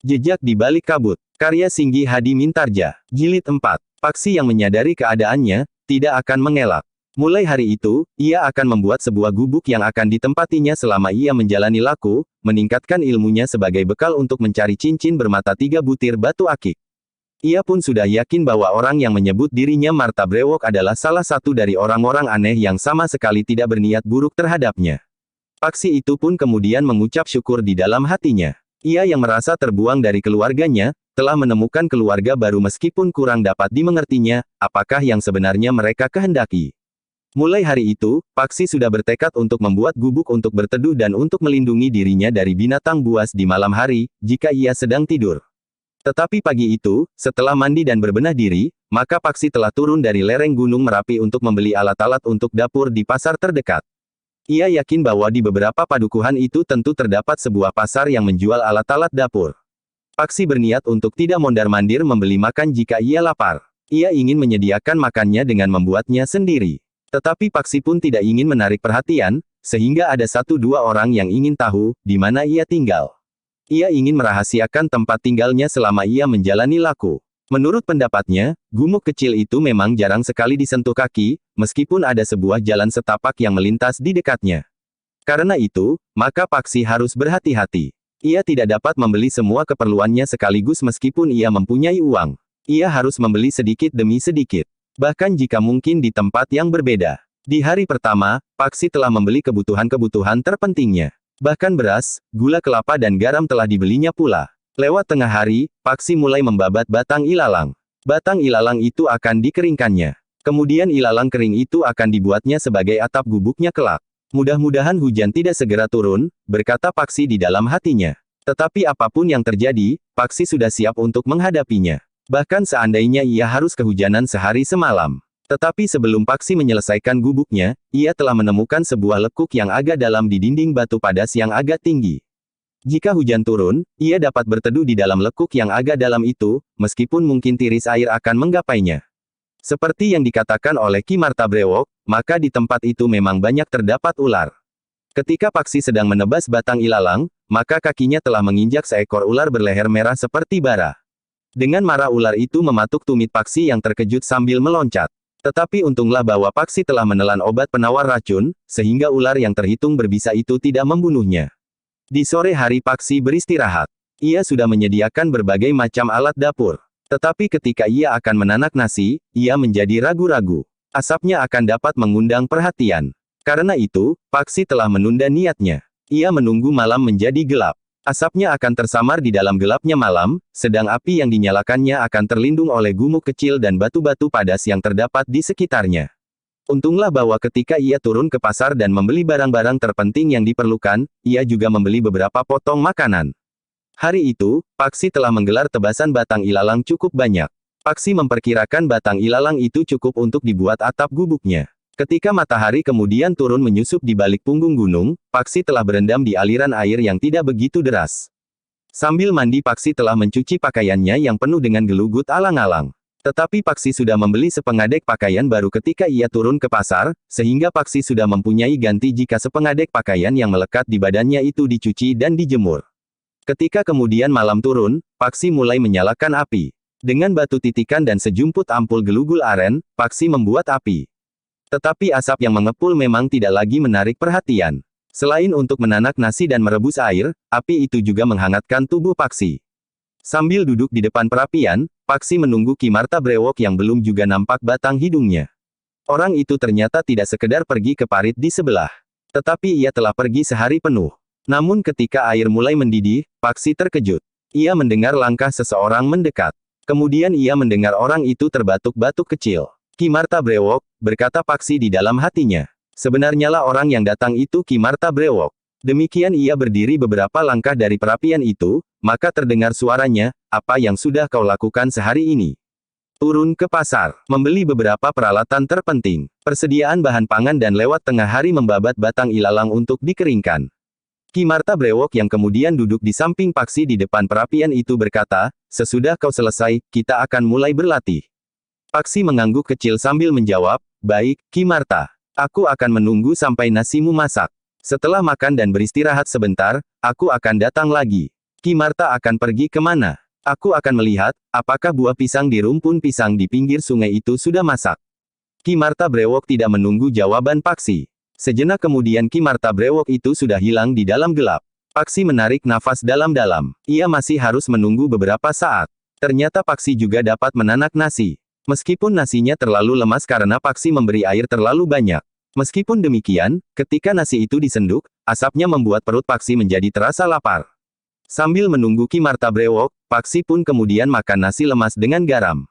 Jejak di balik kabut. Karya Singgi Hadi Mintarja. Jilid 4. Paksi yang menyadari keadaannya, tidak akan mengelak. Mulai hari itu, ia akan membuat sebuah gubuk yang akan ditempatinya selama ia menjalani laku, meningkatkan ilmunya sebagai bekal untuk mencari cincin bermata 3 butir batu akik. Ia pun sudah yakin bahwa orang yang menyebut dirinya Marta Brewok adalah salah satu dari orang-orang aneh yang sama sekali tidak berniat buruk terhadapnya. Paksi itu pun kemudian mengucap syukur di dalam hatinya. Ia yang merasa terbuang dari keluarganya, telah menemukan keluarga baru meskipun kurang dapat dimengertinya, apakah yang sebenarnya mereka kehendaki. Mulai hari itu, Paksi sudah bertekad untuk membuat gubuk untuk berteduh dan untuk melindungi dirinya dari binatang buas di malam hari, jika ia sedang tidur. Tetapi pagi itu, setelah mandi dan berbenah diri, maka Paksi telah turun dari lereng Gunung Merapi untuk membeli alat-alat untuk dapur di pasar terdekat. Ia yakin bahwa di beberapa padukuhan itu tentu terdapat sebuah pasar yang menjual alat-alat dapur. Paksi berniat untuk tidak mondar-mandir membeli makan jika ia lapar. Ia ingin menyediakan makannya dengan membuatnya sendiri. Tetapi Paksi pun tidak ingin menarik perhatian, sehingga ada 1-2 orang yang ingin tahu, di mana ia tinggal. Ia ingin merahasiakan tempat tinggalnya selama ia menjalani laku. Menurut pendapatnya, gumuk kecil itu memang jarang sekali disentuh kaki, meskipun ada sebuah jalan setapak yang melintas di dekatnya. Karena itu, maka Paksi harus berhati-hati. Ia tidak dapat membeli semua keperluannya sekaligus meskipun ia mempunyai uang. Ia harus membeli sedikit demi sedikit. Bahkan jika mungkin di tempat yang berbeda. Di hari pertama, Paksi telah membeli kebutuhan-kebutuhan terpentingnya. Bahkan beras, gula kelapa dan garam telah dibelinya pula. Lewat tengah hari, Paksi mulai membabat batang ilalang. Batang ilalang itu akan dikeringkannya. Kemudian ilalang kering itu akan dibuatnya sebagai atap gubuknya kelak. Mudah-mudahan hujan tidak segera turun, berkata Paksi di dalam hatinya. Tetapi apapun yang terjadi, Paksi sudah siap untuk menghadapinya. Bahkan seandainya ia harus kehujanan sehari semalam. Tetapi sebelum Paksi menyelesaikan gubuknya, ia telah menemukan sebuah lekuk yang agak dalam di dinding batu padas yang agak tinggi. Jika hujan turun, ia dapat berteduh di dalam lekuk yang agak dalam itu, meskipun mungkin tiris air akan menggapainya. Seperti yang dikatakan oleh Ki Marta Brewok, maka di tempat itu memang banyak terdapat ular. Ketika Paksi sedang menebas batang ilalang, maka kakinya telah menginjak seekor ular berleher merah seperti bara. Dengan marah ular itu mematuk tumit Paksi yang terkejut sambil meloncat. Tetapi untunglah bahwa Paksi telah menelan obat penawar racun, sehingga ular yang terhitung berbisa itu tidak membunuhnya. Di sore hari Paksi beristirahat. Ia sudah menyediakan berbagai macam alat dapur. Tetapi ketika ia akan menanak nasi, ia menjadi ragu-ragu. Asapnya akan dapat mengundang perhatian. Karena itu, Paksi telah menunda niatnya. Ia menunggu malam menjadi gelap. Asapnya akan tersamar di dalam gelapnya malam, sedang api yang dinyalakannya akan terlindung oleh gumuk kecil dan batu-batu padas yang terdapat di sekitarnya. Untunglah bahwa ketika ia turun ke pasar dan membeli barang-barang terpenting yang diperlukan, ia juga membeli beberapa potong makanan. Hari itu, Paksi telah menggelar tebasan batang ilalang cukup banyak. Paksi memperkirakan batang ilalang itu cukup untuk dibuat atap gubuknya. Ketika matahari kemudian turun menyusup di balik punggung gunung, Paksi telah berendam di aliran air yang tidak begitu deras. Sambil mandi Paksi telah mencuci pakaiannya yang penuh dengan gelugut alang-alang. Tetapi Paksi sudah membeli sepengadek pakaian baru ketika ia turun ke pasar, sehingga Paksi sudah mempunyai ganti jika sepengadek pakaian yang melekat di badannya itu dicuci dan dijemur. Ketika kemudian malam turun, Paksi mulai menyalakan api. Dengan batu titikan dan sejumput ampul gelugul aren, Paksi membuat api. Tetapi asap yang mengepul memang tidak lagi menarik perhatian. Selain untuk menanak nasi dan merebus air, api itu juga menghangatkan tubuh Paksi. Sambil duduk di depan perapian, Paksi menunggu Ki Marta Brewok yang belum juga nampak batang hidungnya. Orang itu ternyata tidak sekedar pergi ke parit di sebelah. Tetapi ia telah pergi sehari penuh. Namun ketika air mulai mendidih, Paksi terkejut. Ia mendengar langkah seseorang mendekat. Kemudian ia mendengar orang itu terbatuk-batuk kecil. Ki Marta Brewok, berkata Paksi di dalam hatinya. Sebenarnya lah orang yang datang itu Ki Marta Brewok. Demikian ia berdiri beberapa langkah dari perapian itu, maka terdengar suaranya, apa yang sudah kau lakukan sehari ini? Turun ke pasar, membeli beberapa peralatan terpenting, persediaan bahan pangan dan lewat tengah hari membabat batang ilalang untuk dikeringkan. Ki Marta Brewok yang kemudian duduk di samping Paksi di depan perapian itu berkata, sesudah kau selesai, kita akan mulai berlatih. Paksi mengangguk kecil sambil menjawab, baik, Ki Marta. Aku akan menunggu sampai nasimu masak. Setelah makan dan beristirahat sebentar, aku akan datang lagi. Ki Marta akan pergi kemana? Aku akan melihat, apakah buah pisang di rumpun pisang di pinggir sungai itu sudah masak. Ki Marta Brewok tidak menunggu jawaban Paksi. Sejenak kemudian Ki Marta Brewok itu sudah hilang di dalam gelap. Paksi menarik nafas dalam-dalam. Ia masih harus menunggu beberapa saat. Ternyata Paksi juga dapat menanak nasi. Meskipun nasinya terlalu lemas karena Paksi memberi air terlalu banyak. Meskipun demikian, ketika nasi itu disenduk, asapnya membuat perut Paksi menjadi terasa lapar. Sambil menunggu Ki Marta Brewok, Paksi pun kemudian makan nasi lemas dengan garam.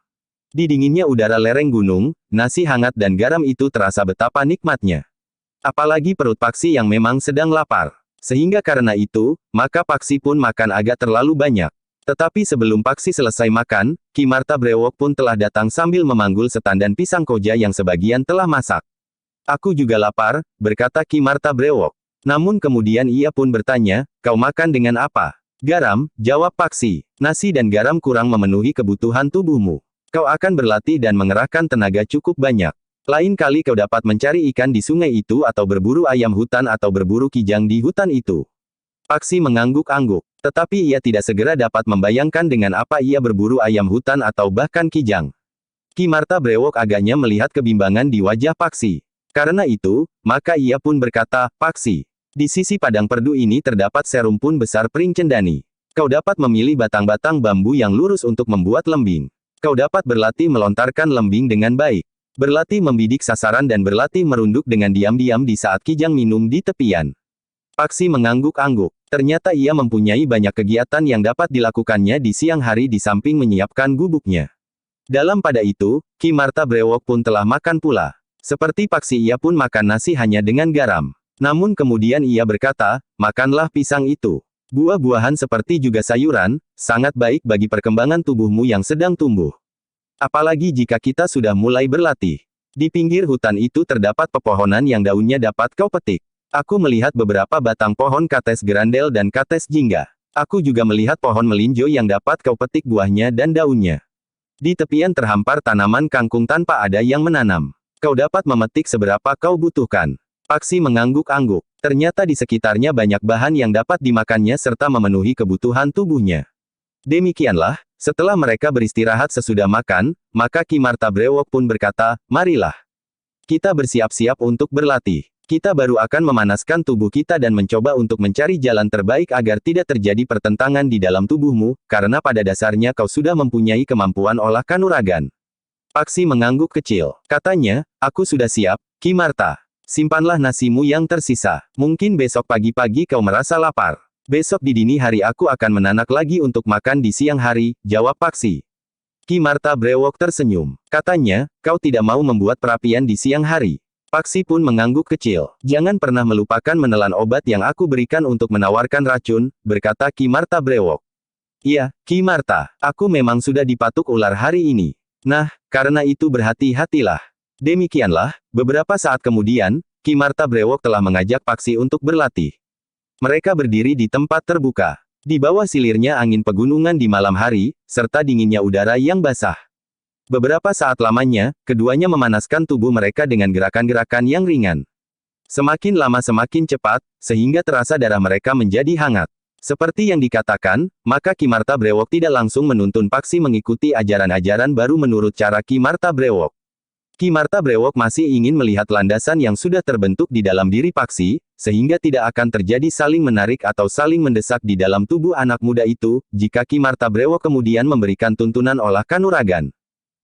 Di dinginnya udara lereng gunung, nasi hangat dan garam itu terasa betapa nikmatnya. Apalagi perut Paksi yang memang sedang lapar. Sehingga karena itu, maka Paksi pun makan agak terlalu banyak. Tetapi sebelum Paksi selesai makan, Ki Marta Brewok pun telah datang sambil memanggul setandan pisang koja yang sebagian telah masak. Aku juga lapar, berkata Ki Marta Brewok. Namun kemudian ia pun bertanya, kau makan dengan apa? Garam, jawab Paksi. Nasi dan garam kurang memenuhi kebutuhan tubuhmu. Kau akan berlatih dan mengerahkan tenaga cukup banyak. Lain kali kau dapat mencari ikan di sungai itu atau berburu ayam hutan atau berburu kijang di hutan itu. Paksi mengangguk-angguk. Tetapi ia tidak segera dapat membayangkan dengan apa ia berburu ayam hutan atau bahkan kijang. Ki Marta Brewok agaknya melihat kebimbangan di wajah Paksi. Karena itu, maka ia pun berkata, Paksi. Di sisi padang perdu ini terdapat serumpun besar pring cendani. Kau dapat memilih batang-batang bambu yang lurus untuk membuat lembing. Kau dapat berlatih melontarkan lembing dengan baik. Berlatih membidik sasaran dan berlatih merunduk dengan diam-diam di saat kijang minum di tepian. Paksi mengangguk-angguk. Ternyata ia mempunyai banyak kegiatan yang dapat dilakukannya di siang hari di samping menyiapkan gubuknya. Dalam pada itu, Ki Marta Brewok pun telah makan pula. Seperti Paksi ia pun makan nasi hanya dengan garam. Namun kemudian ia berkata, makanlah pisang itu. Buah-buahan seperti juga sayuran, sangat baik bagi perkembangan tubuhmu yang sedang tumbuh. Apalagi jika kita sudah mulai berlatih. Di pinggir hutan itu terdapat pepohonan yang daunnya dapat kau petik. Aku melihat beberapa batang pohon kates gerandel dan kates jingga. Aku juga melihat pohon melinjo yang dapat kau petik buahnya dan daunnya. Di tepian terhampar tanaman kangkung tanpa ada yang menanam. Kau dapat memetik seberapa kau butuhkan. Paksi mengangguk-angguk. Ternyata di sekitarnya banyak bahan yang dapat dimakannya serta memenuhi kebutuhan tubuhnya. Demikianlah, setelah mereka beristirahat sesudah makan, maka Ki Marta Brewok pun berkata, marilah. Kita bersiap-siap untuk berlatih. Kita baru akan memanaskan tubuh kita dan mencoba untuk mencari jalan terbaik agar tidak terjadi pertentangan di dalam tubuhmu, karena pada dasarnya kau sudah mempunyai kemampuan olah kanuragan. Paksi mengangguk kecil. Katanya, aku sudah siap, Ki Marta. Simpanlah nasimu yang tersisa. Mungkin besok pagi-pagi kau merasa lapar. Besok di dini hari aku akan menanak lagi untuk makan di siang hari, jawab Paksi. Ki Marta Brewok tersenyum. Katanya, kau tidak mau membuat perapian di siang hari. Paksi pun mengangguk kecil. Jangan pernah melupakan menelan obat yang aku berikan untuk menawarkan racun, berkata Ki Marta Brewok. Iya, Ki Marta, aku memang sudah dipatuk ular hari ini. Nah, karena itu berhati-hatilah. Demikianlah, beberapa saat kemudian, Ki Marta Brewok telah mengajak Paksi untuk berlatih. Mereka berdiri di tempat terbuka. Di bawah silirnya angin pegunungan di malam hari, serta dinginnya udara yang basah. Beberapa saat lamanya, keduanya memanaskan tubuh mereka dengan gerakan-gerakan yang ringan. Semakin lama semakin cepat, sehingga terasa darah mereka menjadi hangat. Seperti yang dikatakan, maka Ki Marta Brewok tidak langsung menuntun Paksi mengikuti ajaran-ajaran baru menurut cara Ki Marta Brewok. Ki Marta Brewok masih ingin melihat landasan yang sudah terbentuk di dalam diri Paksi, sehingga tidak akan terjadi saling menarik atau saling mendesak di dalam tubuh anak muda itu, jika Ki Marta Brewok kemudian memberikan tuntunan olah kanuragan.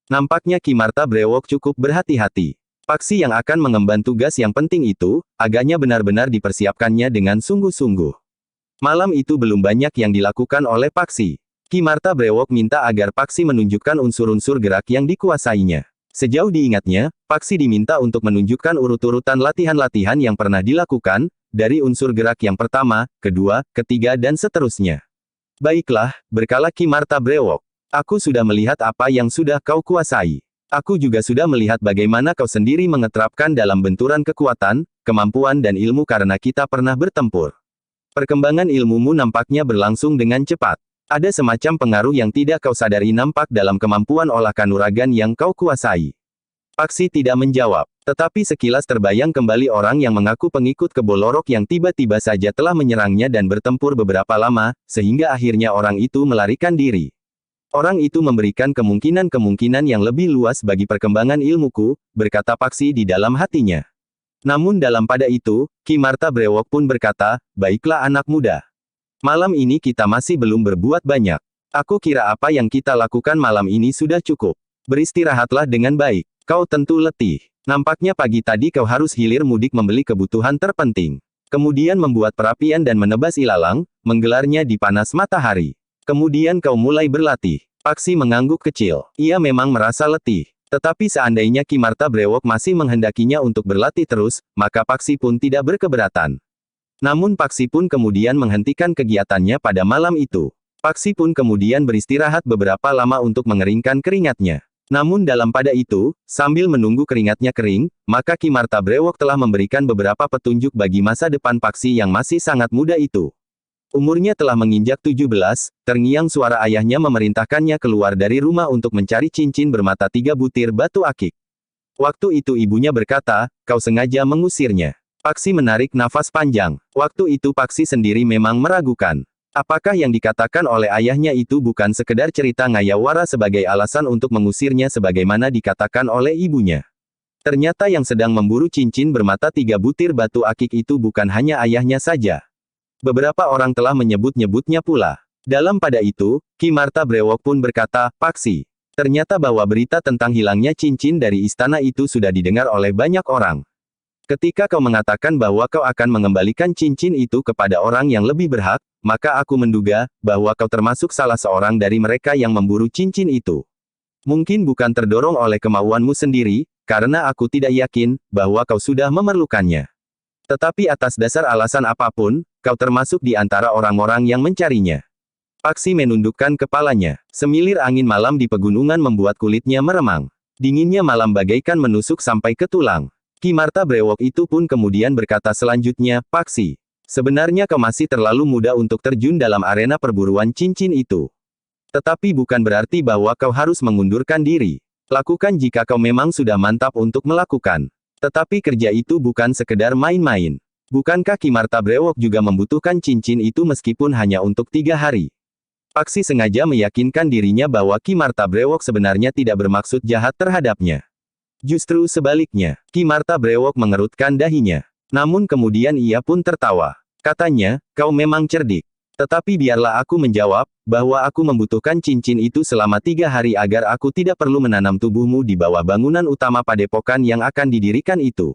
Nampaknya Ki Marta Brewok cukup berhati-hati. Paksi yang akan mengemban tugas yang penting itu, agaknya benar-benar dipersiapkannya dengan sungguh-sungguh. Malam itu belum banyak yang dilakukan oleh Paksi. Ki Marta Brewok minta agar Paksi menunjukkan unsur-unsur gerak yang dikuasainya. Sejauh diingatnya, Paksi diminta untuk menunjukkan urut-urutan latihan-latihan yang pernah dilakukan, dari unsur gerak yang pertama, kedua, ketiga dan seterusnya. Baiklah, berkala Ki Marta Brewok. Aku sudah melihat apa yang sudah kau kuasai. Aku juga sudah melihat bagaimana kau sendiri mengeterapkan dalam benturan kekuatan, kemampuan dan ilmu karena kita pernah bertempur. Perkembangan ilmumu nampaknya berlangsung dengan cepat. Ada semacam pengaruh yang tidak kau sadari nampak dalam kemampuan olah kanuragan yang kau kuasai. Paksi tidak menjawab. Tetapi sekilas terbayang kembali orang yang mengaku pengikut Kebo Lorok yang tiba-tiba saja telah menyerangnya dan bertempur beberapa lama, sehingga akhirnya orang itu melarikan diri. Orang itu memberikan kemungkinan-kemungkinan yang lebih luas bagi perkembangan ilmuku, berkata Paksi di dalam hatinya. Namun dalam pada itu, Ki Marta Brewok pun berkata, baiklah anak muda. Malam ini kita masih belum berbuat banyak. Aku kira apa yang kita lakukan malam ini sudah cukup. Beristirahatlah dengan baik. Kau tentu letih. Nampaknya pagi tadi kau harus hilir mudik membeli kebutuhan terpenting. Kemudian membuat perapian dan menebas ilalang, menggelarnya di panas matahari. Kemudian kau mulai berlatih. Paksi mengangguk kecil. Ia memang merasa letih. Tetapi seandainya Ki Marta Brewok masih menghendakinya untuk berlatih terus, maka Paksi pun tidak berkeberatan. Namun Paksi pun kemudian menghentikan kegiatannya pada malam itu. Paksi pun kemudian beristirahat beberapa lama untuk mengeringkan keringatnya. Namun dalam pada itu, sambil menunggu keringatnya kering, maka Ki Marta Brewok telah memberikan beberapa petunjuk bagi masa depan Paksi yang masih sangat muda itu. Umurnya telah menginjak 17, terngiang suara ayahnya memerintahkannya keluar dari rumah untuk mencari cincin bermata 3 butir batu akik. Waktu itu ibunya berkata, kau sengaja mengusirnya. Paksi menarik nafas panjang. Waktu itu Paksi sendiri memang meragukan. Apakah yang dikatakan oleh ayahnya itu bukan sekedar cerita ngayawara sebagai alasan untuk mengusirnya sebagaimana dikatakan oleh ibunya? Ternyata yang sedang memburu cincin bermata 3 butir batu akik itu bukan hanya ayahnya saja. Beberapa orang telah menyebut-nyebutnya pula. Dalam pada itu, Ki Marta Brewok pun berkata, Paksi. Ternyata bahwa berita tentang hilangnya cincin dari istana itu sudah didengar oleh banyak orang. Ketika kau mengatakan bahwa kau akan mengembalikan cincin itu kepada orang yang lebih berhak, maka aku menduga bahwa kau termasuk salah seorang dari mereka yang memburu cincin itu. Mungkin bukan terdorong oleh kemauanmu sendiri, karena aku tidak yakin bahwa kau sudah memerlukannya. Tetapi atas dasar alasan apapun, kau termasuk di antara orang-orang yang mencarinya. Paksi menundukkan kepalanya. Semilir angin malam di pegunungan membuat kulitnya meremang. Dinginnya malam bagaikan menusuk sampai ke tulang. Ki Marta Brewok itu pun kemudian berkata selanjutnya, Paksi. Sebenarnya kau masih terlalu muda untuk terjun dalam arena perburuan cincin itu. Tetapi bukan berarti bahwa kau harus mengundurkan diri. Lakukan jika kau memang sudah mantap untuk melakukan. Tetapi kerja itu bukan sekedar main-main. Bukankah Ki Marta Brewok juga membutuhkan cincin itu meskipun hanya untuk 3 hari? Paksi sengaja meyakinkan dirinya bahwa Ki Marta Brewok sebenarnya tidak bermaksud jahat terhadapnya. Justru sebaliknya, Ki Marta Brewok mengerutkan dahinya. Namun kemudian ia pun tertawa. Katanya, kau memang cerdik. Tetapi biarlah aku menjawab, bahwa aku membutuhkan cincin itu selama 3 hari agar aku tidak perlu menanam tubuhmu di bawah bangunan utama padepokan yang akan didirikan itu.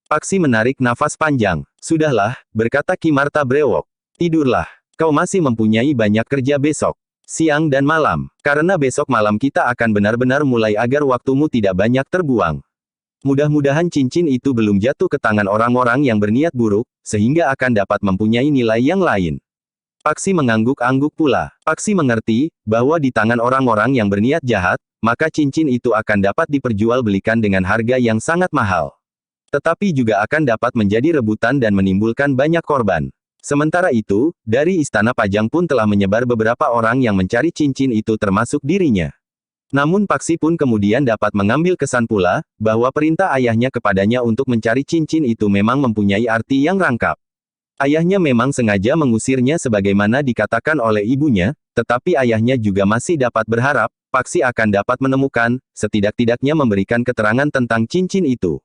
Paksi menarik nafas panjang. Sudahlah, berkata Ki Marta Brewok. Tidurlah. Kau masih mempunyai banyak kerja besok. Siang dan malam. Karena besok malam kita akan benar-benar mulai agar waktumu tidak banyak terbuang. Mudah-mudahan cincin itu belum jatuh ke tangan orang-orang yang berniat buruk, sehingga akan dapat mempunyai nilai yang lain. Paksi mengangguk-angguk pula. Paksi mengerti, bahwa di tangan orang-orang yang berniat jahat, maka cincin itu akan dapat diperjualbelikan dengan harga yang sangat mahal. Tetapi juga akan dapat menjadi rebutan dan menimbulkan banyak korban. Sementara itu, dari Istana Pajang pun telah menyebar beberapa orang yang mencari cincin itu termasuk dirinya. Namun Paksi pun kemudian dapat mengambil kesan pula, bahwa perintah ayahnya kepadanya untuk mencari cincin itu memang mempunyai arti yang rangkap. Ayahnya memang sengaja mengusirnya sebagaimana dikatakan oleh ibunya, tetapi ayahnya juga masih dapat berharap, Paksi akan dapat menemukan, setidak-tidaknya memberikan keterangan tentang cincin itu.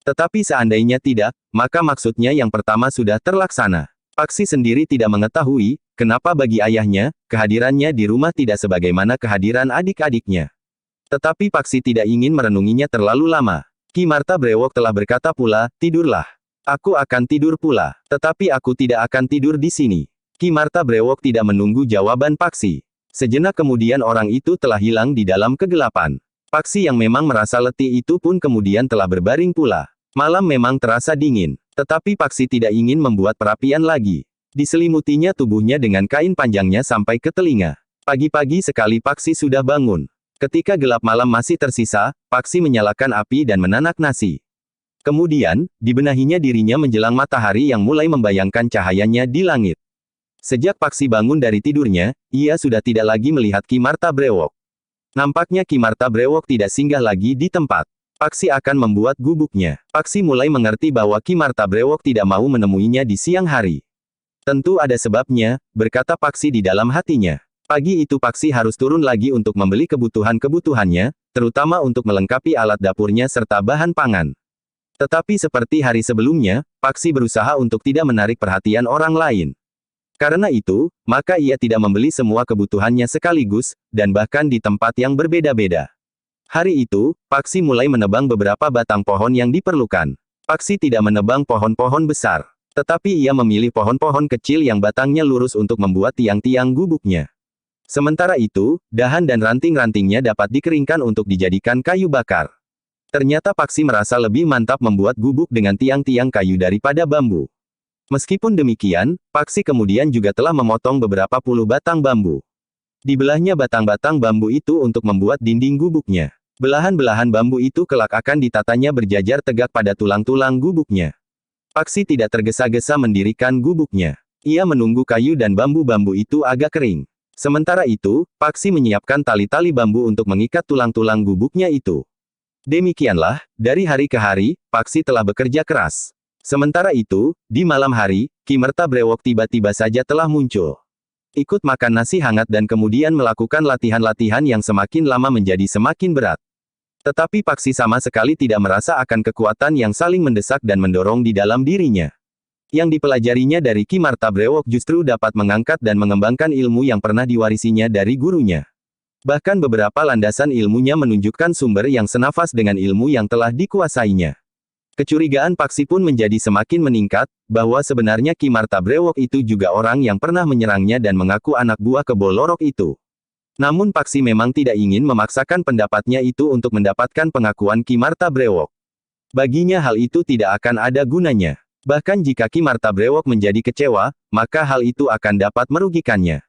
Tetapi seandainya tidak, maka maksudnya yang pertama sudah terlaksana. Paksi sendiri tidak mengetahui, kenapa bagi ayahnya, kehadirannya di rumah tidak sebagaimana kehadiran adik-adiknya. Tetapi Paksi tidak ingin merenunginya terlalu lama. Ki Marta Brewok telah berkata pula, tidurlah. Aku akan tidur pula, tetapi aku tidak akan tidur di sini. Ki Marta Brewok tidak menunggu jawaban Paksi. Sejenak kemudian orang itu telah hilang di dalam kegelapan. Paksi yang memang merasa letih itu pun kemudian telah berbaring pula. Malam memang terasa dingin, tetapi Paksi tidak ingin membuat perapian lagi. Diselimutinya tubuhnya dengan kain panjangnya sampai ke telinga. Pagi-pagi sekali Paksi sudah bangun. Ketika gelap malam masih tersisa, Paksi menyalakan api dan menanak nasi. Kemudian, dibenahinya dirinya menjelang matahari yang mulai membayangkan cahayanya di langit. Sejak Paksi bangun dari tidurnya, ia sudah tidak lagi melihat Ki Marta Brewok. Nampaknya Ki Marta Brewok tidak singgah lagi di tempat. Paksi akan membuat gubuknya. Paksi mulai mengerti bahwa Ki Marta Brewok tidak mau menemuinya di siang hari. Tentu ada sebabnya, berkata Paksi di dalam hatinya. Pagi itu Paksi harus turun lagi untuk membeli kebutuhan-kebutuhannya, terutama untuk melengkapi alat dapurnya serta bahan pangan. Tetapi seperti hari sebelumnya, Paksi berusaha untuk tidak menarik perhatian orang lain. Karena itu, maka ia tidak membeli semua kebutuhannya sekaligus, dan bahkan di tempat yang berbeda-beda. Hari itu, Paksi mulai menebang beberapa batang pohon yang diperlukan. Paksi tidak menebang pohon-pohon besar. Tetapi ia memilih pohon-pohon kecil yang batangnya lurus untuk membuat tiang-tiang gubuknya. Sementara itu, dahan dan ranting-rantingnya dapat dikeringkan untuk dijadikan kayu bakar. Ternyata Paksi merasa lebih mantap membuat gubuk dengan tiang-tiang kayu daripada bambu. Meskipun demikian, Paksi kemudian juga telah memotong beberapa puluh batang bambu. Dibelahnya batang-batang bambu itu untuk membuat dinding gubuknya. Belahan-belahan bambu itu kelak akan ditatanya berjajar tegak pada tulang-tulang gubuknya. Paksi tidak tergesa-gesa mendirikan gubuknya. Ia menunggu kayu dan bambu-bambu itu agak kering. Sementara itu, Paksi menyiapkan tali-tali bambu untuk mengikat tulang-tulang gubuknya itu. Demikianlah, dari hari ke hari, Paksi telah bekerja keras. Sementara itu, di malam hari, Ki Marta Brewok tiba-tiba saja telah muncul. Ikut makan nasi hangat dan kemudian melakukan latihan-latihan yang semakin lama menjadi semakin berat. Tetapi Paksi sama sekali tidak merasa akan kekuatan yang saling mendesak dan mendorong di dalam dirinya. Yang dipelajarinya dari Ki Marta Brewok justru dapat mengangkat dan mengembangkan ilmu yang pernah diwarisinya dari gurunya. Bahkan beberapa landasan ilmunya menunjukkan sumber yang senafas dengan ilmu yang telah dikuasainya. Kecurigaan Paksi pun menjadi semakin meningkat, bahwa sebenarnya Ki Marta Brewok itu juga orang yang pernah menyerangnya dan mengaku anak buah kebol lorok itu. Namun Paksi memang tidak ingin memaksakan pendapatnya itu untuk mendapatkan pengakuan Ki Marta Brewok. Baginya hal itu tidak akan ada gunanya. Bahkan jika Ki Marta Brewok menjadi kecewa, maka hal itu akan dapat merugikannya.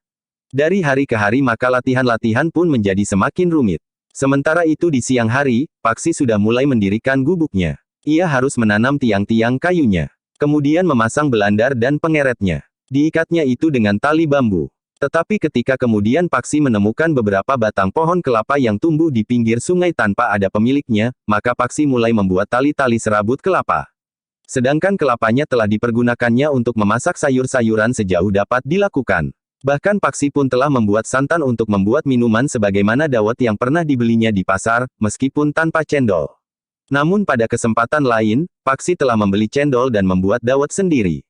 Dari hari ke hari maka latihan-latihan pun menjadi semakin rumit. Sementara itu di siang hari, Paksi sudah mulai mendirikan gubuknya. Ia harus menanam tiang-tiang kayunya. Kemudian memasang belandar dan pengeretnya. Diikatnya itu dengan tali bambu. Tetapi ketika kemudian Paksi menemukan beberapa batang pohon kelapa yang tumbuh di pinggir sungai tanpa ada pemiliknya, maka Paksi mulai membuat tali-tali serabut kelapa. Sedangkan kelapanya telah dipergunakannya untuk memasak sayur-sayuran sejauh dapat dilakukan. Bahkan Paksi pun telah membuat santan untuk membuat minuman sebagaimana dawet yang pernah dibelinya di pasar, meskipun tanpa cendol. Namun pada kesempatan lain, Paksi telah membeli cendol dan membuat dawet sendiri.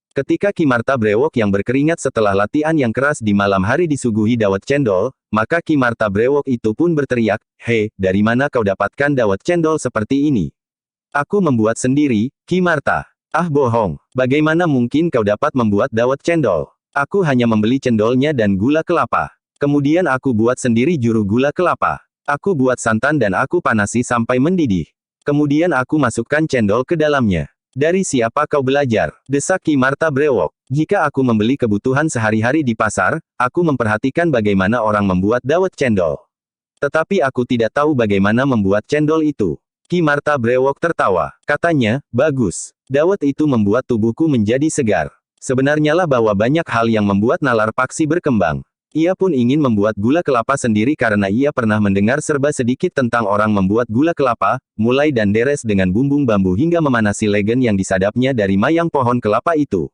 Ketika Ki Marta Brewok yang berkeringat setelah latihan yang keras di malam hari disuguhi dawet cendol, maka Ki Marta Brewok itu pun berteriak, "Hei, dari mana kau dapatkan dawet cendol seperti ini?" "Aku membuat sendiri, Ki Marta." "Ah bohong, bagaimana mungkin kau dapat membuat dawet cendol? Aku hanya membeli cendolnya dan gula kelapa. Kemudian aku buat sendiri juru gula kelapa. Aku buat santan dan aku panasi sampai mendidih. Kemudian aku masukkan cendol ke dalamnya." "Dari siapa kau belajar?" desak Ki Marta Brewok. "Jika aku membeli kebutuhan sehari-hari di pasar, aku memperhatikan bagaimana orang membuat dawet cendol. Tetapi aku tidak tahu bagaimana membuat cendol itu." Ki Marta Brewok tertawa. Katanya, "Bagus. Dawet itu membuat tubuhku menjadi segar." Sebenarnya lah bahwa banyak hal yang membuat nalar Paksi berkembang. Ia pun ingin membuat gula kelapa sendiri karena ia pernah mendengar serba sedikit tentang orang membuat gula kelapa, mulai dan deres dengan bumbung bambu hingga memanasi legen yang disadapnya dari mayang pohon kelapa itu.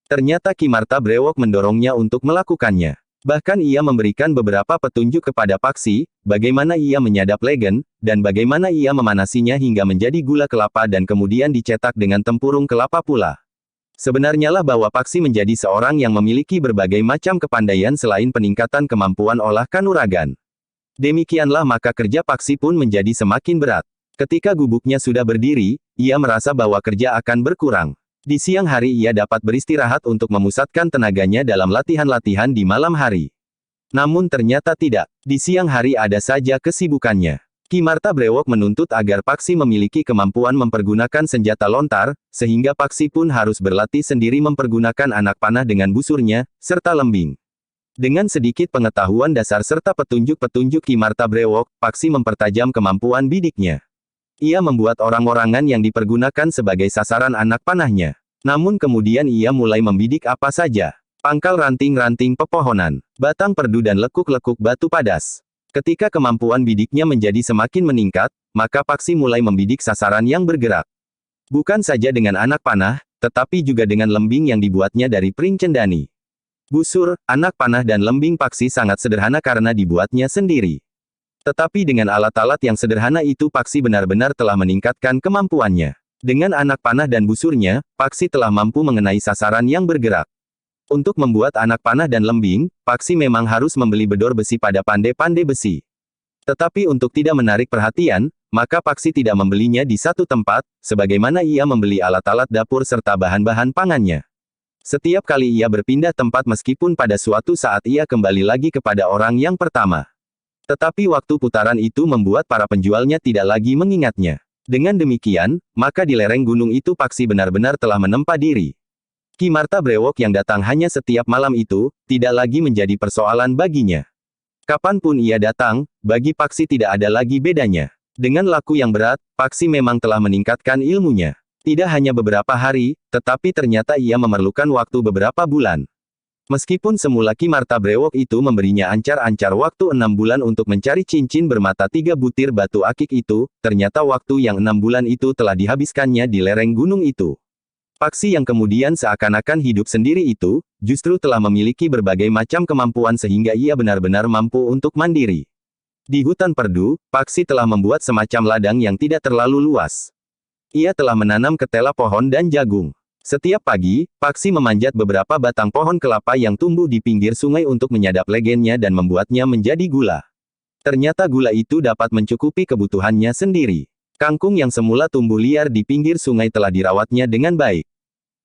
Ternyata Ki Marta Brewok mendorongnya untuk melakukannya. Bahkan ia memberikan beberapa petunjuk kepada Paksi, bagaimana ia menyadap legen, dan bagaimana ia memanasinya hingga menjadi gula kelapa dan kemudian dicetak dengan tempurung kelapa pula. Sebenarnya lah bahwa Paksi menjadi seorang yang memiliki berbagai macam kepandaian selain peningkatan kemampuan olah kanuragan. Demikianlah maka kerja Paksi pun menjadi semakin berat. Ketika gubuknya sudah berdiri, ia merasa bahwa kerja akan berkurang. Di siang hari ia dapat beristirahat untuk memusatkan tenaganya dalam latihan-latihan di malam hari. Namun ternyata tidak. Di siang hari ada saja kesibukannya. Ki Marta Brewok menuntut agar Paksi memiliki kemampuan mempergunakan senjata lontar, sehingga Paksi pun harus berlatih sendiri mempergunakan anak panah dengan busurnya, serta lembing. Dengan sedikit pengetahuan dasar serta petunjuk-petunjuk Ki Marta Brewok, Paksi mempertajam kemampuan bidiknya. Ia membuat orang-orangan yang dipergunakan sebagai sasaran anak panahnya. Namun kemudian ia mulai membidik apa saja. Pangkal ranting-ranting pepohonan, batang perdu dan lekuk-lekuk batu padas. Ketika kemampuan bidiknya menjadi semakin meningkat, maka Paksi mulai membidik sasaran yang bergerak. Bukan saja dengan anak panah, tetapi juga dengan lembing yang dibuatnya dari pring cendani. Busur, anak panah dan lembing Paksi sangat sederhana karena dibuatnya sendiri. Tetapi dengan alat-alat yang sederhana itu Paksi benar-benar telah meningkatkan kemampuannya. Dengan anak panah dan busurnya, Paksi telah mampu mengenai sasaran yang bergerak. Untuk membuat anak panah dan lembing, Paksi memang harus membeli bedor besi pada pandai-pandai besi. Tetapi untuk tidak menarik perhatian, maka Paksi tidak membelinya di satu tempat, sebagaimana ia membeli alat-alat dapur serta bahan-bahan pangannya. Setiap kali ia berpindah tempat meskipun pada suatu saat ia kembali lagi kepada orang yang pertama. Tetapi waktu putaran itu membuat para penjualnya tidak lagi mengingatnya. Dengan demikian, maka di lereng gunung itu Paksi benar-benar telah menempa diri. Ki Marta Brewok yang datang hanya setiap malam itu, tidak lagi menjadi persoalan baginya. Kapanpun ia datang, bagi Paksi tidak ada lagi bedanya. Dengan laku yang berat, Paksi memang telah meningkatkan ilmunya. Tidak hanya beberapa hari, tetapi ternyata ia memerlukan waktu beberapa bulan. Meskipun semula Ki Marta Brewok itu memberinya ancar-ancar waktu 6 bulan untuk mencari cincin bermata 3 butir batu akik itu, ternyata waktu yang 6 bulan itu telah dihabiskannya di lereng gunung itu. Paksi yang kemudian seakan-akan hidup sendiri itu, justru telah memiliki berbagai macam kemampuan sehingga ia benar-benar mampu untuk mandiri. Di hutan perdu, Paksi telah membuat semacam ladang yang tidak terlalu luas. Ia telah menanam ketela pohon dan jagung. Setiap pagi, Paksi memanjat beberapa batang pohon kelapa yang tumbuh di pinggir sungai untuk menyadap legennya dan membuatnya menjadi gula. Ternyata gula itu dapat mencukupi kebutuhannya sendiri. Kangkung yang semula tumbuh liar di pinggir sungai telah dirawatnya dengan baik.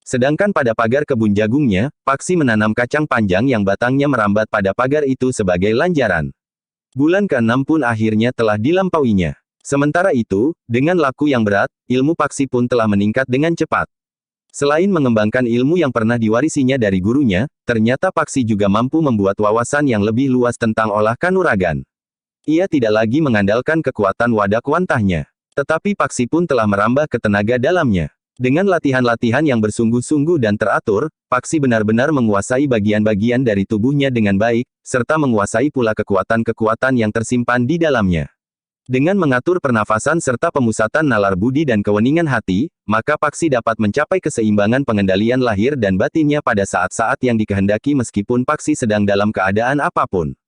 Sedangkan pada pagar kebun jagungnya, Paksi menanam kacang panjang yang batangnya merambat pada pagar itu sebagai lanjaran. Bulan ke-6 pun akhirnya telah dilampauinya. Sementara itu, dengan laku yang berat, ilmu Paksi pun telah meningkat dengan cepat. Selain mengembangkan ilmu yang pernah diwarisinya dari gurunya, ternyata Paksi juga mampu membuat wawasan yang lebih luas tentang olah kanuragan. Ia tidak lagi mengandalkan kekuatan wadak wantahnya. Tetapi Paksi pun telah merambah ke tenaga dalamnya. Dengan latihan-latihan yang bersungguh-sungguh dan teratur, Paksi benar-benar menguasai bagian-bagian dari tubuhnya dengan baik, serta menguasai pula kekuatan-kekuatan yang tersimpan di dalamnya. Dengan mengatur pernafasan serta pemusatan nalar budi dan keweningan hati, maka Paksi dapat mencapai keseimbangan pengendalian lahir dan batinnya pada saat-saat yang dikehendaki meskipun Paksi sedang dalam keadaan apapun.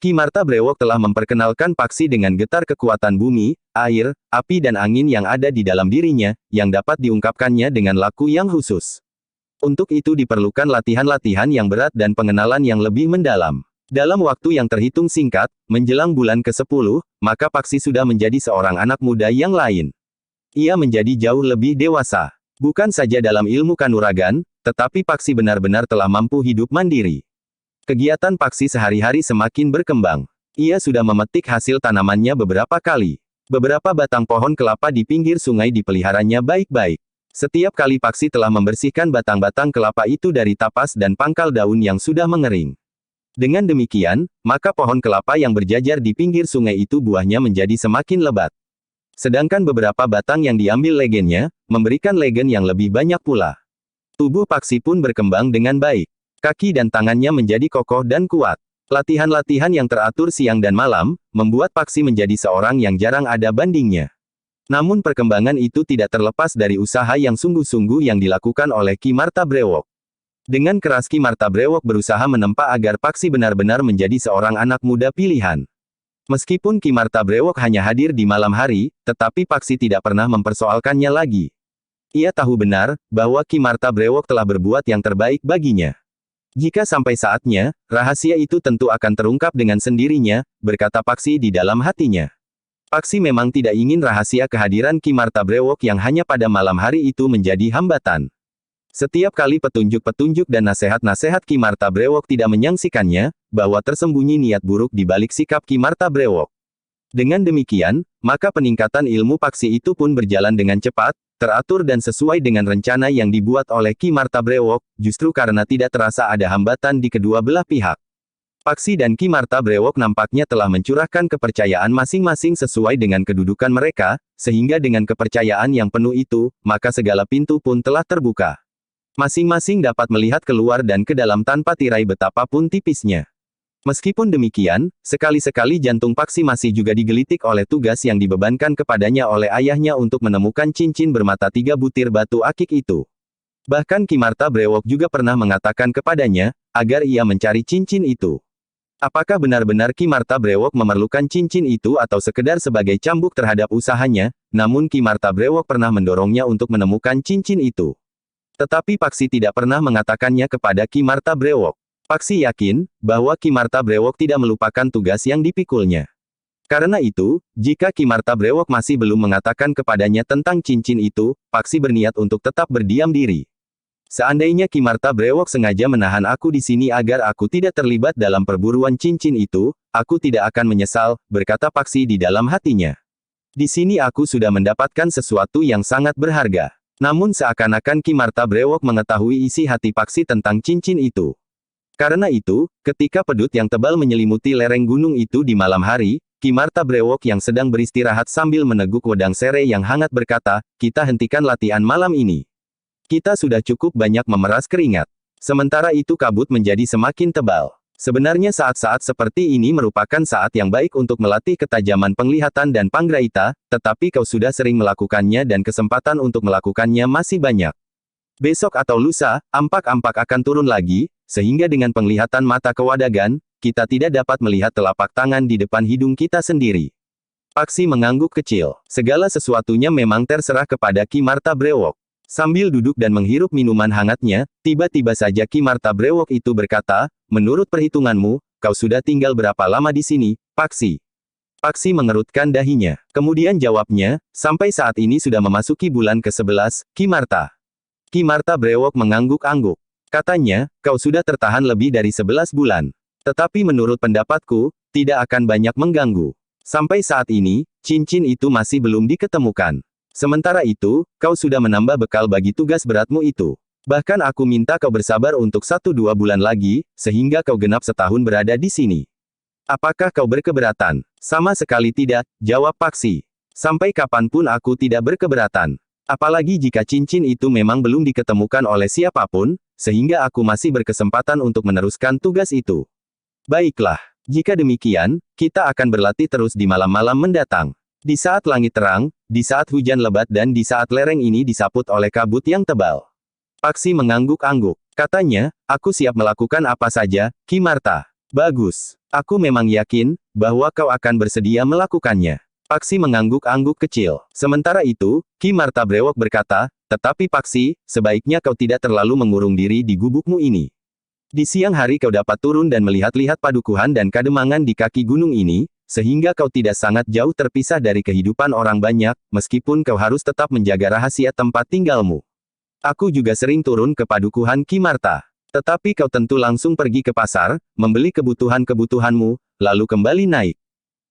Ki Marta Brewok telah memperkenalkan Paksi dengan getar kekuatan bumi, air, api dan angin yang ada di dalam dirinya, yang dapat diungkapkannya dengan laku yang khusus. Untuk itu diperlukan latihan-latihan yang berat dan pengenalan yang lebih mendalam. Dalam waktu yang terhitung singkat, menjelang bulan ke-10, maka Paksi sudah menjadi seorang anak muda yang lain. Ia menjadi jauh lebih dewasa. Bukan saja dalam ilmu kanuragan, tetapi Paksi benar-benar telah mampu hidup mandiri. Kegiatan Paksi sehari-hari semakin berkembang. Ia sudah memetik hasil tanamannya beberapa kali. Beberapa batang pohon kelapa di pinggir sungai dipeliharanya baik-baik. Setiap kali Paksi telah membersihkan batang-batang kelapa itu dari tapas dan pangkal daun yang sudah mengering. Dengan demikian, maka pohon kelapa yang berjajar di pinggir sungai itu buahnya menjadi semakin lebat. Sedangkan beberapa batang yang diambil legennya, memberikan legen yang lebih banyak pula. Tubuh Paksi pun berkembang dengan baik. Kaki dan tangannya menjadi kokoh dan kuat. Latihan-latihan yang teratur siang dan malam, membuat Paksi menjadi seorang yang jarang ada bandingnya. Namun perkembangan itu tidak terlepas dari usaha yang sungguh-sungguh yang dilakukan oleh Ki Marta Brewok. Dengan keras Ki Marta Brewok berusaha menempa agar Paksi benar-benar menjadi seorang anak muda pilihan. Meskipun Ki Marta Brewok hanya hadir di malam hari, tetapi Paksi tidak pernah mempersoalkannya lagi. Ia tahu benar, bahwa Ki Marta Brewok telah berbuat yang terbaik baginya. Jika sampai saatnya, rahasia itu tentu akan terungkap dengan sendirinya, berkata Paksi di dalam hatinya. Paksi memang tidak ingin rahasia kehadiran Ki Marta Brewok yang hanya pada malam hari itu menjadi hambatan. Setiap kali petunjuk-petunjuk dan nasihat-nasihat Ki Marta Brewok tidak menyangsikannya, bahwa tersembunyi niat buruk di balik sikap Ki Marta Brewok. Dengan demikian, maka peningkatan ilmu Paksi itu pun berjalan dengan cepat, teratur dan sesuai dengan rencana yang dibuat oleh Ki Marta Brewok, justru karena tidak terasa ada hambatan di kedua belah pihak. Paksi dan Ki Marta Brewok nampaknya telah mencurahkan kepercayaan masing-masing sesuai dengan kedudukan mereka, sehingga dengan kepercayaan yang penuh itu, maka segala pintu pun telah terbuka. Masing-masing dapat melihat keluar dan ke dalam tanpa tirai betapapun tipisnya. Meskipun demikian, sekali-sekali jantung Paksi masih juga digelitik oleh tugas yang dibebankan kepadanya oleh ayahnya untuk menemukan cincin bermata 3 butir batu akik itu. Bahkan Kimarta Brewok juga pernah mengatakan kepadanya, agar ia mencari cincin itu. Apakah benar-benar Kimarta Brewok memerlukan cincin itu atau sekedar sebagai cambuk terhadap usahanya, namun Kimarta Brewok pernah mendorongnya untuk menemukan cincin itu. Tetapi Paksi tidak pernah mengatakannya kepada Kimarta Brewok. Paksi yakin, bahwa Kimarta Brewok tidak melupakan tugas yang dipikulnya. Karena itu, jika Kimarta Brewok masih belum mengatakan kepadanya tentang cincin itu, Paksi berniat untuk tetap berdiam diri. Seandainya Kimarta Brewok sengaja menahan aku di sini agar aku tidak terlibat dalam perburuan cincin itu, aku tidak akan menyesal, berkata Paksi di dalam hatinya. Di sini aku sudah mendapatkan sesuatu yang sangat berharga. Namun seakan-akan Kimarta Brewok mengetahui isi hati Paksi tentang cincin itu. Karena itu, ketika pedut yang tebal menyelimuti lereng gunung itu di malam hari, Kimarta Brewok yang sedang beristirahat sambil meneguk wedang sere yang hangat berkata, kita hentikan latihan malam ini. Kita sudah cukup banyak memeras keringat. Sementara itu kabut menjadi semakin tebal. Sebenarnya saat-saat seperti ini merupakan saat yang baik untuk melatih ketajaman penglihatan dan panggraita, tetapi kau sudah sering melakukannya dan kesempatan untuk melakukannya masih banyak. Besok atau lusa, ampak-ampak akan turun lagi, sehingga dengan penglihatan mata kewadagan, kita tidak dapat melihat telapak tangan di depan hidung kita sendiri. Paksi mengangguk kecil. Segala sesuatunya memang terserah kepada Kimarta Brewok. Sambil duduk dan menghirup minuman hangatnya, tiba-tiba saja Kimarta Brewok itu berkata, menurut perhitunganmu, kau sudah tinggal berapa lama di sini, Paksi? Paksi mengerutkan dahinya. Kemudian jawabnya, sampai saat ini sudah memasuki bulan ke-11, Kimarta. Kimarta Brewok mengangguk-angguk. Katanya, kau sudah tertahan lebih dari 11 bulan. Tetapi menurut pendapatku, tidak akan banyak mengganggu. Sampai saat ini, cincin itu masih belum diketemukan. Sementara itu, kau sudah menambah bekal bagi tugas beratmu itu. Bahkan aku minta kau bersabar untuk 1-2 bulan lagi, sehingga kau genap setahun berada di sini. Apakah kau berkeberatan? Sama sekali tidak, jawab Paksi. Sampai kapanpun aku tidak berkeberatan. Apalagi jika cincin itu memang belum diketemukan oleh siapapun, sehingga aku masih berkesempatan untuk meneruskan tugas itu. Baiklah, jika demikian, kita akan berlatih terus di malam-malam mendatang. Di saat langit terang, di saat hujan lebat dan di saat lereng ini disaput oleh kabut yang tebal. Paksi mengangguk-angguk. Katanya, aku siap melakukan apa saja, Kimarta. Bagus. Aku memang yakin, bahwa kau akan bersedia melakukannya. Paksi mengangguk-angguk kecil. Sementara itu, Kimarta Brewok berkata, tetapi Paksi, sebaiknya kau tidak terlalu mengurung diri di gubukmu ini. Di siang hari kau dapat turun dan melihat-lihat padukuhan dan kademangan di kaki gunung ini, sehingga kau tidak sangat jauh terpisah dari kehidupan orang banyak, meskipun kau harus tetap menjaga rahasia tempat tinggalmu. Aku juga sering turun ke padukuhan Kimarta. Tetapi kau tentu langsung pergi ke pasar, membeli kebutuhan-kebutuhanmu, lalu kembali naik.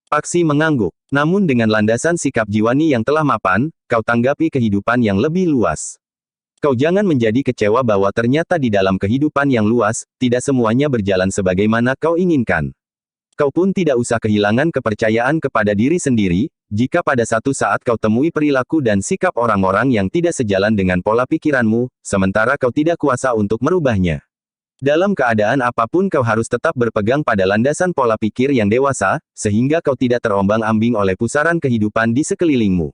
Paksi mengangguk. Namun dengan landasan sikap jiwani yang telah mapan, kau tanggapi kehidupan yang lebih luas. Kau jangan menjadi kecewa bahwa ternyata di dalam kehidupan yang luas, tidak semuanya berjalan sebagaimana kau inginkan. Kau pun tidak usah kehilangan kepercayaan kepada diri sendiri, jika pada satu saat kau temui perilaku dan sikap orang-orang yang tidak sejalan dengan pola pikiranmu, sementara kau tidak kuasa untuk merubahnya. Dalam keadaan apapun kau harus tetap berpegang pada landasan pola pikir yang dewasa, sehingga kau tidak terombang-ambing oleh pusaran kehidupan di sekelilingmu.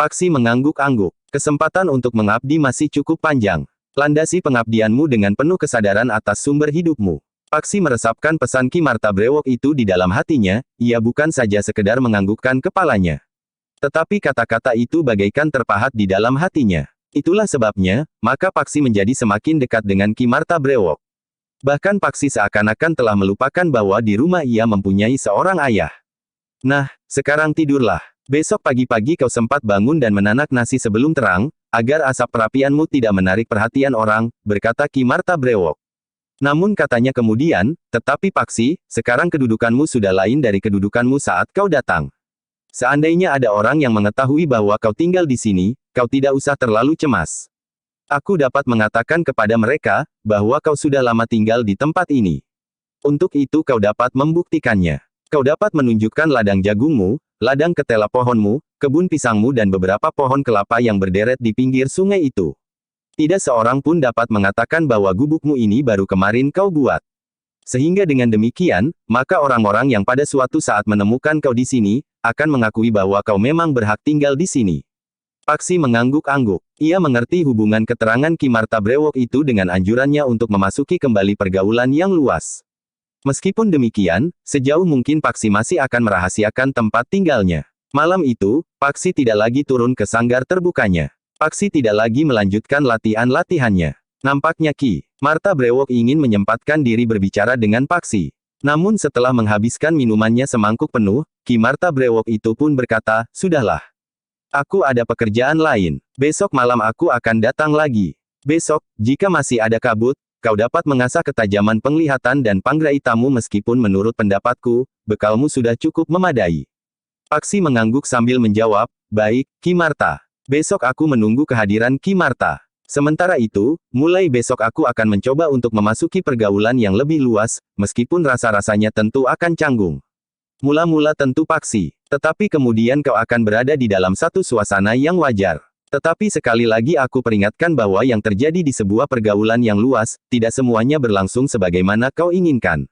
Paksi mengangguk-angguk. Kesempatan untuk mengabdi masih cukup panjang. Landasi pengabdianmu dengan penuh kesadaran atas sumber hidupmu. Paksi meresapkan pesan Kimarta Brewok itu di dalam hatinya, ia bukan saja sekedar menganggukkan kepalanya. Tetapi kata-kata itu bagaikan terpahat di dalam hatinya. Itulah sebabnya, maka Paksi menjadi semakin dekat dengan Kimarta Brewok. Bahkan Paksi seakan-akan telah melupakan bahwa di rumah ia mempunyai seorang ayah. Nah, sekarang tidurlah. Besok pagi-pagi kau sempat bangun dan menanak nasi sebelum terang, agar asap perapianmu tidak menarik perhatian orang, berkata Kimarta Brewok. Namun katanya kemudian, tetapi Paksi, sekarang kedudukanmu sudah lain dari kedudukanmu saat kau datang. Seandainya ada orang yang mengetahui bahwa kau tinggal di sini, kau tidak usah terlalu cemas. Aku dapat mengatakan kepada mereka, bahwa kau sudah lama tinggal di tempat ini. Untuk itu kau dapat membuktikannya. Kau dapat menunjukkan ladang jagungmu, ladang ketela pohonmu, kebun pisangmu dan beberapa pohon kelapa yang berderet di pinggir sungai itu. Tidak seorang pun dapat mengatakan bahwa gubukmu ini baru kemarin kau buat. Sehingga dengan demikian, maka orang-orang yang pada suatu saat menemukan kau di sini, akan mengakui bahwa kau memang berhak tinggal di sini. Paksi mengangguk-angguk. Ia mengerti hubungan keterangan Ki Marta Brewok itu dengan anjurannya untuk memasuki kembali pergaulan yang luas. Meskipun demikian, sejauh mungkin Paksi masih akan merahasiakan tempat tinggalnya. Malam itu, Paksi tidak lagi turun ke sanggar terbukanya. Paksi tidak lagi melanjutkan latihan-latihannya. Nampaknya Ki Marta Brewok ingin menyempatkan diri berbicara dengan Paksi. Namun setelah menghabiskan minumannya semangkuk penuh, Ki Marta Brewok itu pun berkata, "Sudahlah. Aku ada pekerjaan lain. Besok malam aku akan datang lagi. Besok, jika masih ada kabut, kau dapat mengasah ketajaman penglihatan dan panggraitamu meskipun menurut pendapatku, bekalmu sudah cukup memadai." Paksi mengangguk sambil menjawab, "Baik, Ki Marta. Besok aku menunggu kehadiran Ki Marta. Sementara itu, mulai besok aku akan mencoba untuk memasuki pergaulan yang lebih luas, meskipun rasa-rasanya tentu akan canggung. Mula-mula tentu Paksi, tetapi kemudian kau akan berada di dalam satu suasana yang wajar. Tetapi sekali lagi aku peringatkan bahwa yang terjadi di sebuah pergaulan yang luas, tidak semuanya berlangsung sebagaimana kau inginkan.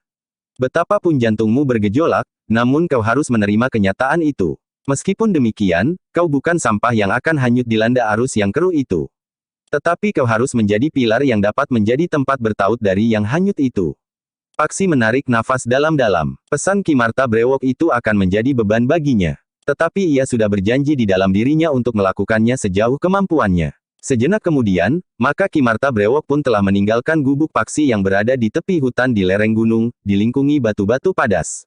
Betapapun jantungmu bergejolak, namun kau harus menerima kenyataan itu. Meskipun demikian, kau bukan sampah yang akan hanyut dilanda arus yang keruh itu. Tetapi kau harus menjadi pilar yang dapat menjadi tempat bertaut dari yang hanyut itu." Paksi menarik nafas dalam-dalam. Pesan Ki Marta Brewok itu akan menjadi beban baginya. Tetapi ia sudah berjanji di dalam dirinya untuk melakukannya sejauh kemampuannya. Sejenak kemudian, maka Ki Marta Brewok pun telah meninggalkan gubuk Paksi yang berada di tepi hutan di lereng gunung, dilingkungi batu-batu padas.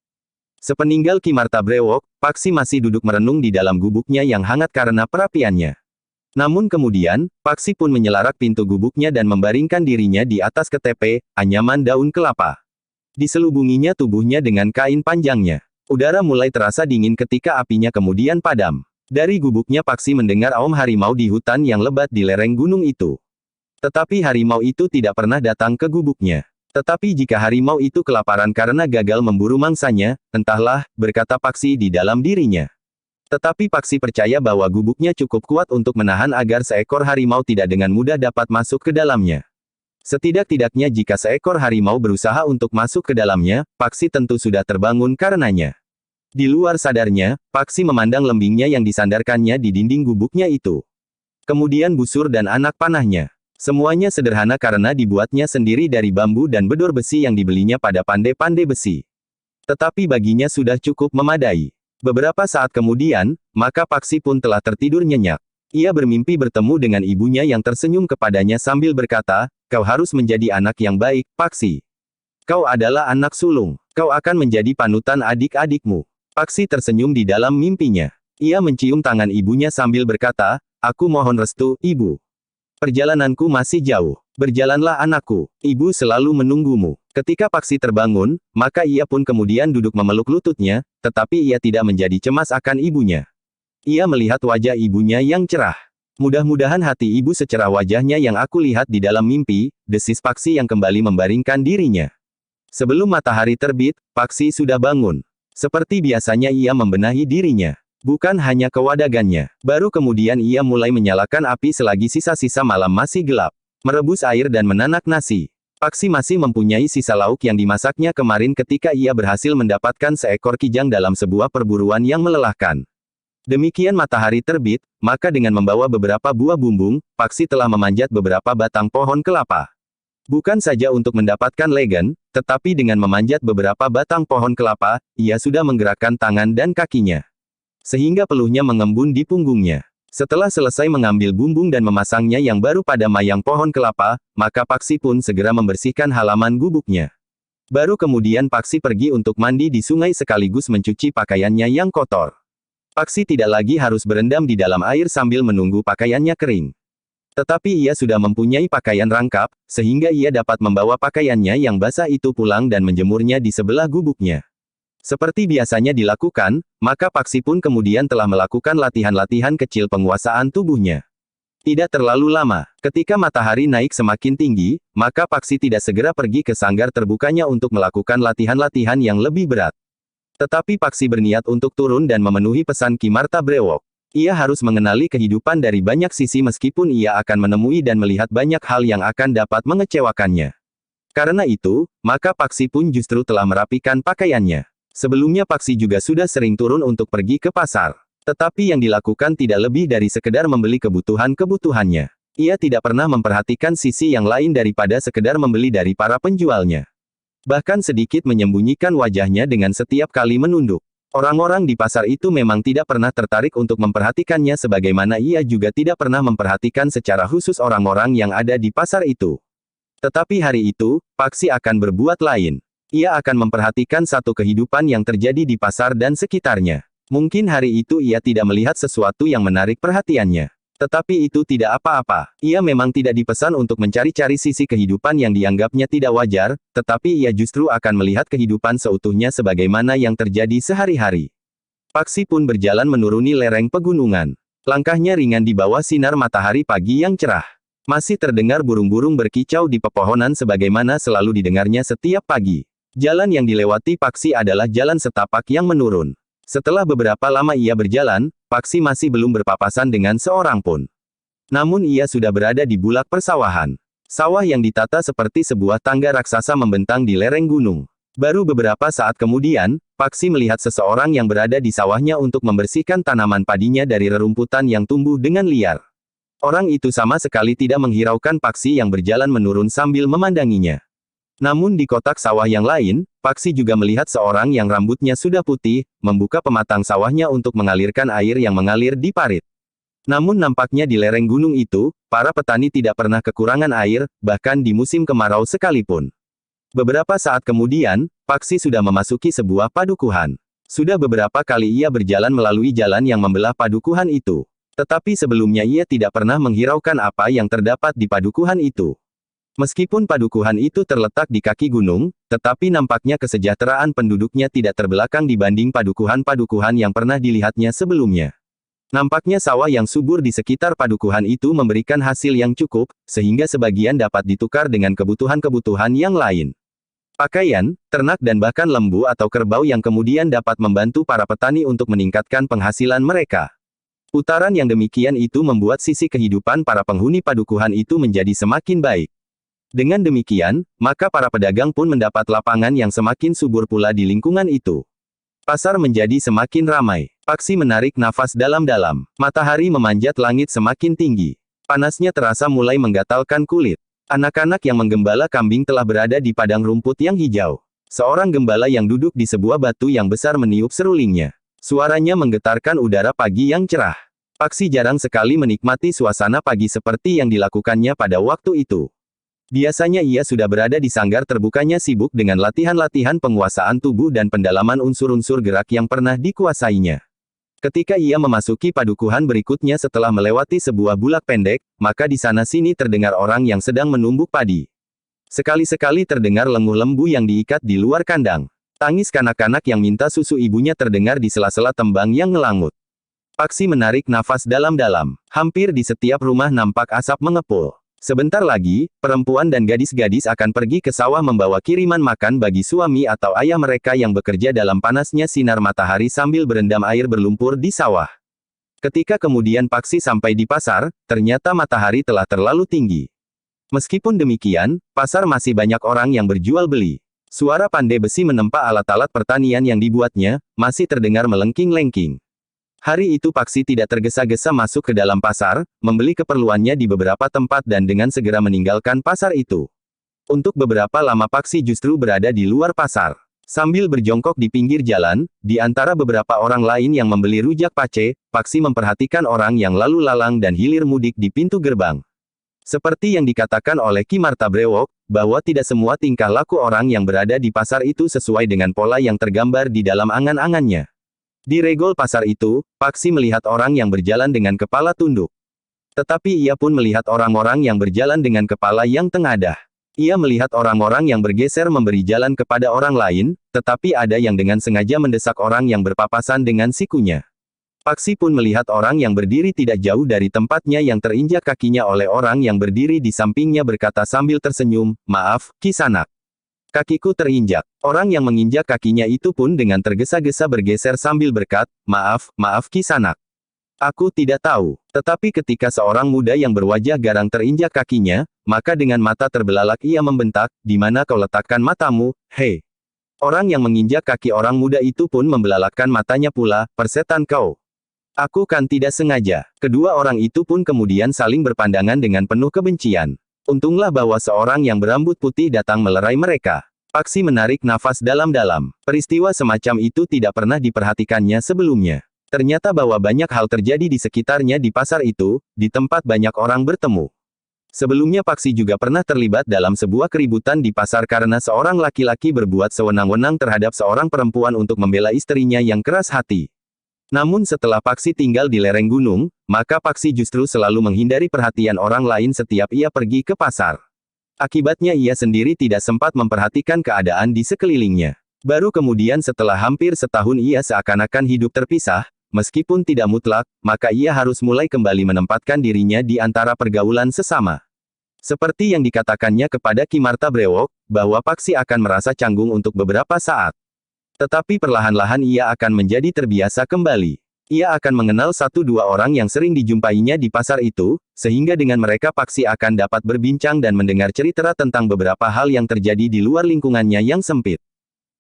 Sepeninggal Ki Marta Brewok, Paksi masih duduk merenung di dalam gubuknya yang hangat karena perapiannya. Namun kemudian, Paksi pun menyelarak pintu gubuknya dan membaringkan dirinya di atas ketepe, anyaman daun kelapa. Diselubunginya tubuhnya dengan kain panjangnya. Udara mulai terasa dingin ketika apinya kemudian padam. Dari gubuknya Paksi mendengar aum harimau di hutan yang lebat di lereng gunung itu. Tetapi harimau itu tidak pernah datang ke gubuknya. Tetapi jika harimau itu kelaparan karena gagal memburu mangsanya, entahlah, berkata Paksi di dalam dirinya. Tetapi Paksi percaya bahwa gubuknya cukup kuat untuk menahan agar seekor harimau tidak dengan mudah dapat masuk ke dalamnya. Setidak-tidaknya jika seekor harimau berusaha untuk masuk ke dalamnya, Paksi tentu sudah terbangun karenanya. Di luar sadarnya, Paksi memandang lembingnya yang disandarkannya di dinding gubuknya itu. Kemudian busur dan anak panahnya. Semuanya sederhana karena dibuatnya sendiri dari bambu dan bedor besi yang dibelinya pada pandai-pandai besi. Tetapi baginya sudah cukup memadai. Beberapa saat kemudian, maka Paksi pun telah tertidur nyenyak. Ia bermimpi bertemu dengan ibunya yang tersenyum kepadanya sambil berkata, "Kau harus menjadi anak yang baik, Paksi. Kau adalah anak sulung. Kau akan menjadi panutan adik-adikmu." Paksi tersenyum di dalam mimpinya. Ia mencium tangan ibunya sambil berkata, "Aku mohon restu, Ibu. Perjalananku masih jauh. Berjalanlah anakku. Ibu selalu menunggumu." Ketika Paksi terbangun, maka ia pun kemudian duduk memeluk lututnya, tetapi ia tidak menjadi cemas akan ibunya. Ia melihat wajah ibunya yang cerah. "Mudah-mudahan hati ibu secerah wajahnya yang aku lihat di dalam mimpi," desis Paksi yang kembali membaringkan dirinya. Sebelum matahari terbit, Paksi sudah bangun. Seperti biasanya ia membenahi dirinya. Bukan hanya kewadagannya. Baru kemudian ia mulai menyalakan api selagi sisa-sisa malam masih gelap. Merebus air dan menanak nasi. Paksi masih mempunyai sisa lauk yang dimasaknya kemarin ketika ia berhasil mendapatkan seekor kijang dalam sebuah perburuan yang melelahkan. Demikian matahari terbit, maka dengan membawa beberapa buah bumbung, Paksi telah memanjat beberapa batang pohon kelapa. Bukan saja untuk mendapatkan legen, tetapi dengan memanjat beberapa batang pohon kelapa, ia sudah menggerakkan tangan dan kakinya. Sehingga peluhnya mengembun di punggungnya. Setelah selesai mengambil bumbung dan memasangnya yang baru pada mayang pohon kelapa, maka Paksi pun segera membersihkan halaman gubuknya. Baru kemudian Paksi pergi untuk mandi di sungai sekaligus mencuci pakaiannya yang kotor. Paksi tidak lagi harus berendam di dalam air sambil menunggu pakaiannya kering. Tetapi ia sudah mempunyai pakaian rangkap, sehingga ia dapat membawa pakaiannya yang basah itu pulang dan menjemurnya di sebelah gubuknya. Seperti biasanya dilakukan, maka Paksi pun kemudian telah melakukan latihan-latihan kecil penguasaan tubuhnya. Tidak terlalu lama, ketika matahari naik semakin tinggi, maka Paksi tidak segera pergi ke sanggar terbukanya untuk melakukan latihan-latihan yang lebih berat. Tetapi Paksi berniat untuk turun dan memenuhi pesan Ki Marta Brewok. Ia harus mengenali kehidupan dari banyak sisi meskipun ia akan menemui dan melihat banyak hal yang akan dapat mengecewakannya. Karena itu, maka Paksi pun justru telah merapikan pakaiannya. Sebelumnya Paksi juga sudah sering turun untuk pergi ke pasar. Tetapi yang dilakukan tidak lebih dari sekedar membeli kebutuhan-kebutuhannya. Ia tidak pernah memperhatikan sisi yang lain daripada sekedar membeli dari para penjualnya. Bahkan sedikit menyembunyikan wajahnya dengan setiap kali menunduk. Orang-orang di pasar itu memang tidak pernah tertarik untuk memperhatikannya sebagaimana ia juga tidak pernah memperhatikan secara khusus orang-orang yang ada di pasar itu. Tetapi hari itu, Paksi akan berbuat lain. Ia akan memperhatikan satu kehidupan yang terjadi di pasar dan sekitarnya. Mungkin hari itu ia tidak melihat sesuatu yang menarik perhatiannya. Tetapi itu tidak apa-apa. Ia memang tidak dipesan untuk mencari-cari sisi kehidupan yang dianggapnya tidak wajar, tetapi ia justru akan melihat kehidupan seutuhnya sebagaimana yang terjadi sehari-hari. Paksi pun berjalan menuruni lereng pegunungan. Langkahnya ringan di bawah sinar matahari pagi yang cerah. Masih terdengar burung-burung berkicau di pepohonan sebagaimana selalu didengarnya setiap pagi. Jalan yang dilewati Paksi adalah jalan setapak yang menurun. Setelah beberapa lama ia berjalan, Paksi masih belum berpapasan dengan seorang pun. Namun ia sudah berada di bulak persawahan. Sawah yang ditata seperti sebuah tangga raksasa membentang di lereng gunung. Baru beberapa saat kemudian, Paksi melihat seseorang yang berada di sawahnya untuk membersihkan tanaman padinya dari rerumputan yang tumbuh dengan liar. Orang itu sama sekali tidak menghiraukan Paksi yang berjalan menurun sambil memandanginya. Namun di kotak sawah yang lain, Paksi juga melihat seorang yang rambutnya sudah putih, membuka pematang sawahnya untuk mengalirkan air yang mengalir di parit. Namun nampaknya di lereng gunung itu, para petani tidak pernah kekurangan air, bahkan di musim kemarau sekalipun. Beberapa saat kemudian, Paksi sudah memasuki sebuah padukuhan. Sudah beberapa kali ia berjalan melalui jalan yang membelah padukuhan itu. Tetapi sebelumnya ia tidak pernah menghiraukan apa yang terdapat di padukuhan itu. Meskipun padukuhan itu terletak di kaki gunung, tetapi nampaknya kesejahteraan penduduknya tidak terbelakang dibanding padukuhan-padukuhan yang pernah dilihatnya sebelumnya. Nampaknya sawah yang subur di sekitar padukuhan itu memberikan hasil yang cukup, sehingga sebagian dapat ditukar dengan kebutuhan-kebutuhan yang lain. Pakaian, ternak dan bahkan lembu atau kerbau yang kemudian dapat membantu para petani untuk meningkatkan penghasilan mereka. Putaran yang demikian itu membuat sisi kehidupan para penghuni padukuhan itu menjadi semakin baik. Dengan demikian, maka para pedagang pun mendapat lapangan yang semakin subur pula di lingkungan itu. Pasar menjadi semakin ramai. Paksi menarik nafas dalam-dalam. Matahari memanjat langit semakin tinggi. Panasnya terasa mulai menggatalkan kulit. Anak-anak yang menggembala kambing telah berada di padang rumput yang hijau. Seorang gembala yang duduk di sebuah batu yang besar meniup serulingnya. Suaranya menggetarkan udara pagi yang cerah. Paksi jarang sekali menikmati suasana pagi seperti yang dilakukannya pada waktu itu. Biasanya ia sudah berada di sanggar terbukanya sibuk dengan latihan-latihan penguasaan tubuh dan pendalaman unsur-unsur gerak yang pernah dikuasainya. Ketika ia memasuki padukuhan berikutnya setelah melewati sebuah bulak pendek, maka di sana-sini terdengar orang yang sedang menumbuk padi. Sekali-sekali terdengar lenguh lembu yang diikat di luar kandang. Tangis kanak-kanak yang minta susu ibunya terdengar di sela-sela tembang yang ngelangut. Paksi menarik nafas dalam-dalam. Hampir di setiap rumah nampak asap mengepul. Sebentar lagi, perempuan dan gadis-gadis akan pergi ke sawah membawa kiriman makan bagi suami atau ayah mereka yang bekerja dalam panasnya sinar matahari sambil berendam air berlumpur di sawah. Ketika kemudian Paksi sampai di pasar, ternyata matahari telah terlalu tinggi. Meskipun demikian, pasar masih banyak orang yang berjual beli. Suara pandai besi menempa alat-alat pertanian yang dibuatnya, masih terdengar melengking-lengking. Hari itu Paksi tidak tergesa-gesa masuk ke dalam pasar, membeli keperluannya di beberapa tempat dan dengan segera meninggalkan pasar itu. Untuk beberapa lama Paksi justru berada di luar pasar. Sambil berjongkok di pinggir jalan, di antara beberapa orang lain yang membeli rujak pace, Paksi memperhatikan orang yang lalu lalang dan hilir mudik di pintu gerbang. Seperti yang dikatakan oleh Ki Marta Brewok, bahwa tidak semua tingkah laku orang yang berada di pasar itu sesuai dengan pola yang tergambar di dalam angan-angannya. Di regol pasar itu, Paksi melihat orang yang berjalan dengan kepala tunduk. Tetapi ia pun melihat orang-orang yang berjalan dengan kepala yang tengadah. Ia melihat orang-orang yang bergeser memberi jalan kepada orang lain, tetapi ada yang dengan sengaja mendesak orang yang berpapasan dengan sikunya. Paksi pun melihat orang yang berdiri tidak jauh dari tempatnya yang terinjak kakinya oleh orang yang berdiri di sampingnya berkata sambil tersenyum, "Maaf, Kisanak. Kakiku terinjak." Orang yang menginjak kakinya itu pun dengan tergesa-gesa bergeser sambil berkata, "Maaf, Kisanak." Aku tidak tahu. Tetapi ketika seorang muda yang berwajah garang terinjak kakinya, maka dengan mata terbelalak ia membentak, "Di mana kau letakkan matamu, hei?" Orang yang menginjak kaki orang muda itu pun membelalakkan matanya pula, "Persetan kau. Aku kan tidak sengaja." Kedua orang itu pun kemudian saling berpandangan dengan penuh kebencian. Untunglah bahwa seorang yang berambut putih datang melerai mereka. Paksi menarik nafas dalam-dalam. Peristiwa semacam itu tidak pernah diperhatikannya sebelumnya. Ternyata bahwa banyak hal terjadi di sekitarnya di pasar itu, di tempat banyak orang bertemu. Sebelumnya Paksi juga pernah terlibat dalam sebuah keributan di pasar karena seorang laki-laki berbuat sewenang-wenang terhadap seorang perempuan untuk membela istrinya yang keras hati. Namun setelah Paksi tinggal di lereng gunung, maka Paksi justru selalu menghindari perhatian orang lain setiap ia pergi ke pasar. Akibatnya ia sendiri tidak sempat memperhatikan keadaan di sekelilingnya. Baru kemudian setelah hampir setahun ia seakan-akan hidup terpisah, meskipun tidak mutlak, maka ia harus mulai kembali menempatkan dirinya di antara pergaulan sesama. Seperti yang dikatakannya kepada Ki Marta Brewok, bahwa Paksi akan merasa canggung untuk beberapa saat. Tetapi perlahan-lahan ia akan menjadi terbiasa kembali. Ia akan mengenal satu dua orang yang sering dijumpainya di pasar itu, sehingga dengan mereka Paksi akan dapat berbincang dan mendengar cerita tentang beberapa hal yang terjadi di luar lingkungannya yang sempit.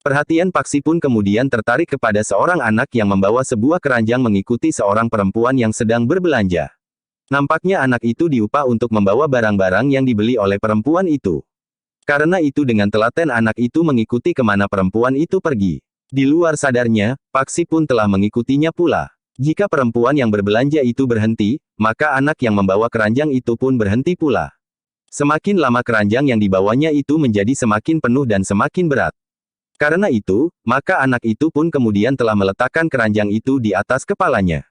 Perhatian Paksi pun kemudian tertarik kepada seorang anak yang membawa sebuah keranjang mengikuti seorang perempuan yang sedang berbelanja. Nampaknya anak itu diupah untuk membawa barang-barang yang dibeli oleh perempuan itu. Karena itu dengan telaten anak itu mengikuti kemana perempuan itu pergi. Di luar sadarnya, Paksi pun telah mengikutinya pula. Jika perempuan yang berbelanja itu berhenti, maka anak yang membawa keranjang itu pun berhenti pula. Semakin lama keranjang yang dibawanya itu menjadi semakin penuh dan semakin berat. Karena itu, maka anak itu pun kemudian telah meletakkan keranjang itu di atas kepalanya.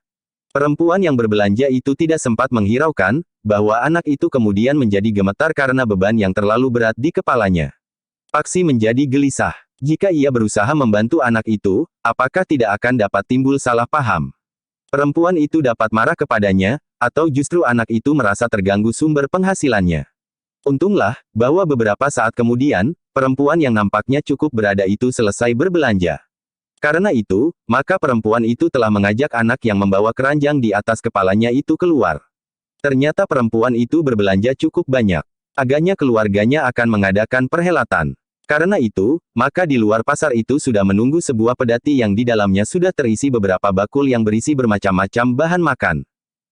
Perempuan yang berbelanja itu tidak sempat menghiraukan, bahwa anak itu kemudian menjadi gemetar karena beban yang terlalu berat di kepalanya. Paksi menjadi gelisah. Jika ia berusaha membantu anak itu, apakah tidak akan dapat timbul salah paham? Perempuan itu dapat marah kepadanya, atau justru anak itu merasa terganggu sumber penghasilannya. Untunglah, bahwa beberapa saat kemudian, perempuan yang nampaknya cukup berada itu selesai berbelanja. Karena itu, maka perempuan itu telah mengajak anak yang membawa keranjang di atas kepalanya itu keluar. Ternyata perempuan itu berbelanja cukup banyak. Agaknya keluarganya akan mengadakan perhelatan. Karena itu, maka di luar pasar itu sudah menunggu sebuah pedati yang di dalamnya sudah terisi beberapa bakul yang berisi bermacam-macam bahan makan.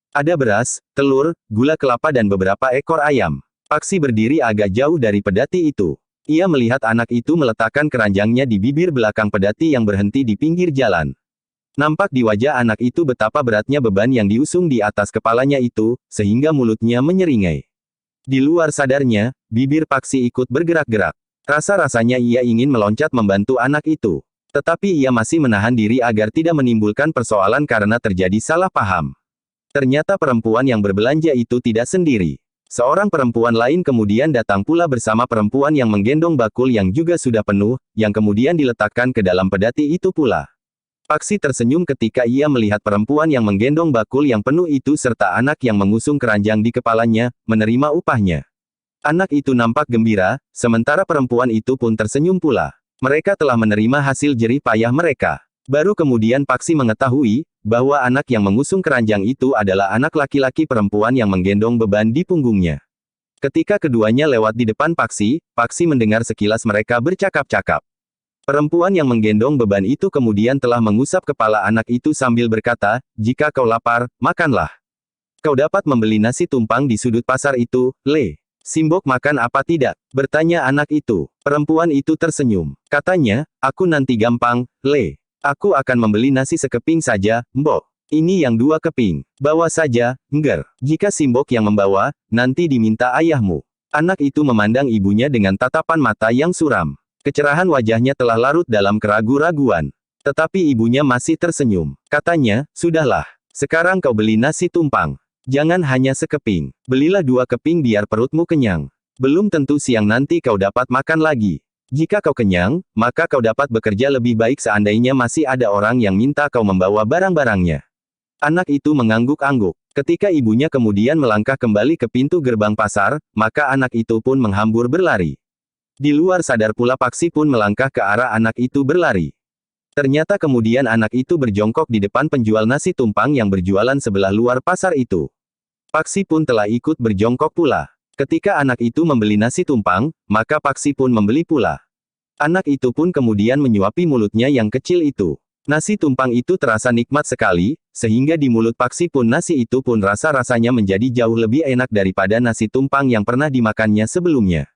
Ada beras, telur, gula kelapa dan beberapa ekor ayam. Paksi berdiri agak jauh dari pedati itu. Ia melihat anak itu meletakkan keranjangnya di bibir belakang pedati yang berhenti di pinggir jalan. Nampak di wajah anak itu betapa beratnya beban yang diusung di atas kepalanya itu, sehingga mulutnya menyeringai. Di luar sadarnya, bibir Paksi ikut bergerak-gerak. Rasa-rasanya ia ingin meloncat membantu anak itu. Tetapi ia masih menahan diri agar tidak menimbulkan persoalan karena terjadi salah paham. Ternyata perempuan yang berbelanja itu tidak sendiri. Seorang perempuan lain kemudian datang pula bersama perempuan yang menggendong bakul yang juga sudah penuh, yang kemudian diletakkan ke dalam pedati itu pula. Paksi tersenyum ketika ia melihat perempuan yang menggendong bakul yang penuh itu serta anak yang mengusung keranjang di kepalanya, menerima upahnya. Anak itu nampak gembira, sementara perempuan itu pun tersenyum pula. Mereka telah menerima hasil jerih payah mereka. Baru kemudian Paksi mengetahui, bahwa anak yang mengusung keranjang itu adalah anak laki-laki perempuan yang menggendong beban di punggungnya. Ketika keduanya lewat di depan Paksi, Paksi mendengar sekilas mereka bercakap-cakap. Perempuan yang menggendong beban itu kemudian telah mengusap kepala anak itu sambil berkata, "Jika kau lapar, makanlah. Kau dapat membeli nasi tumpang di sudut pasar itu, Le. Simbok makan apa tidak?" bertanya anak itu. Perempuan itu tersenyum. Katanya, "Aku nanti gampang, Le. Aku akan membeli nasi sekeping saja, Mbok. Ini yang 2 keping. Bawa saja, Ngger. Jika Simbok yang membawa, nanti diminta ayahmu." Anak itu memandang ibunya dengan tatapan mata yang suram. Kecerahan wajahnya telah larut dalam keragu-raguan. Tetapi ibunya masih tersenyum. Katanya, "Sudahlah. Sekarang kau beli nasi tumpang. Jangan hanya sekeping. Belilah 2 keping biar perutmu kenyang. Belum tentu siang nanti kau dapat makan lagi. Jika kau kenyang, maka kau dapat bekerja lebih baik seandainya masih ada orang yang minta kau membawa barang-barangnya." Anak itu mengangguk-angguk. Ketika ibunya kemudian melangkah kembali ke pintu gerbang pasar, maka anak itu pun menghambur berlari. Di luar sadar pula Paksi pun melangkah ke arah anak itu berlari. Ternyata kemudian anak itu berjongkok di depan penjual nasi tumpang yang berjualan sebelah luar pasar itu. Paksi pun telah ikut berjongkok pula. Ketika anak itu membeli nasi tumpang, maka Paksi pun membeli pula. Anak itu pun kemudian menyuapi mulutnya yang kecil itu. Nasi tumpang itu terasa nikmat sekali, sehingga di mulut Paksi pun nasi itu pun rasa-rasanya menjadi jauh lebih enak daripada nasi tumpang yang pernah dimakannya sebelumnya.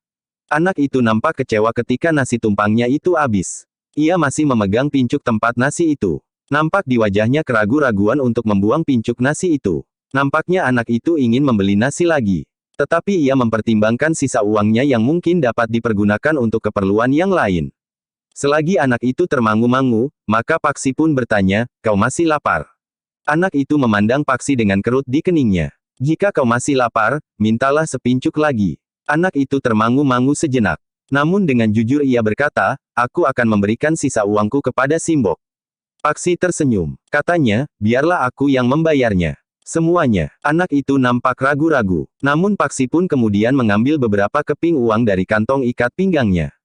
Anak itu nampak kecewa ketika nasi tumpangnya itu habis. Ia masih memegang pincuk tempat nasi itu. Nampak di wajahnya keraguan-raguan untuk membuang pincuk nasi itu. Nampaknya anak itu ingin membeli nasi lagi. Tetapi ia mempertimbangkan sisa uangnya yang mungkin dapat dipergunakan untuk keperluan yang lain. Selagi anak itu termangu-mangu, maka Paksi pun bertanya, "Kau masih lapar?" Anak itu memandang Paksi dengan kerut di keningnya. "Jika kau masih lapar, mintalah sepincuk lagi." Anak itu termangu-mangu sejenak. Namun dengan jujur ia berkata, "Aku akan memberikan sisa uangku kepada Simbok." Paksi tersenyum. Katanya, "Biarlah aku yang membayarnya." Semuanya. Anak itu nampak ragu-ragu. Namun Paksi pun kemudian mengambil beberapa keping uang dari kantong ikat pinggangnya.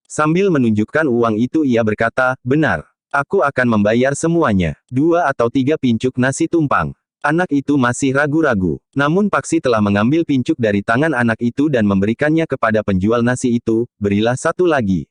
Sambil menunjukkan uang itu ia berkata, "Benar. Aku akan membayar semuanya. 2 atau 3 pincuk nasi tumpang." Anak itu masih ragu-ragu. Namun Paksi telah mengambil pincuk dari tangan anak itu dan memberikannya kepada penjual nasi itu, "Berilah 1 lagi.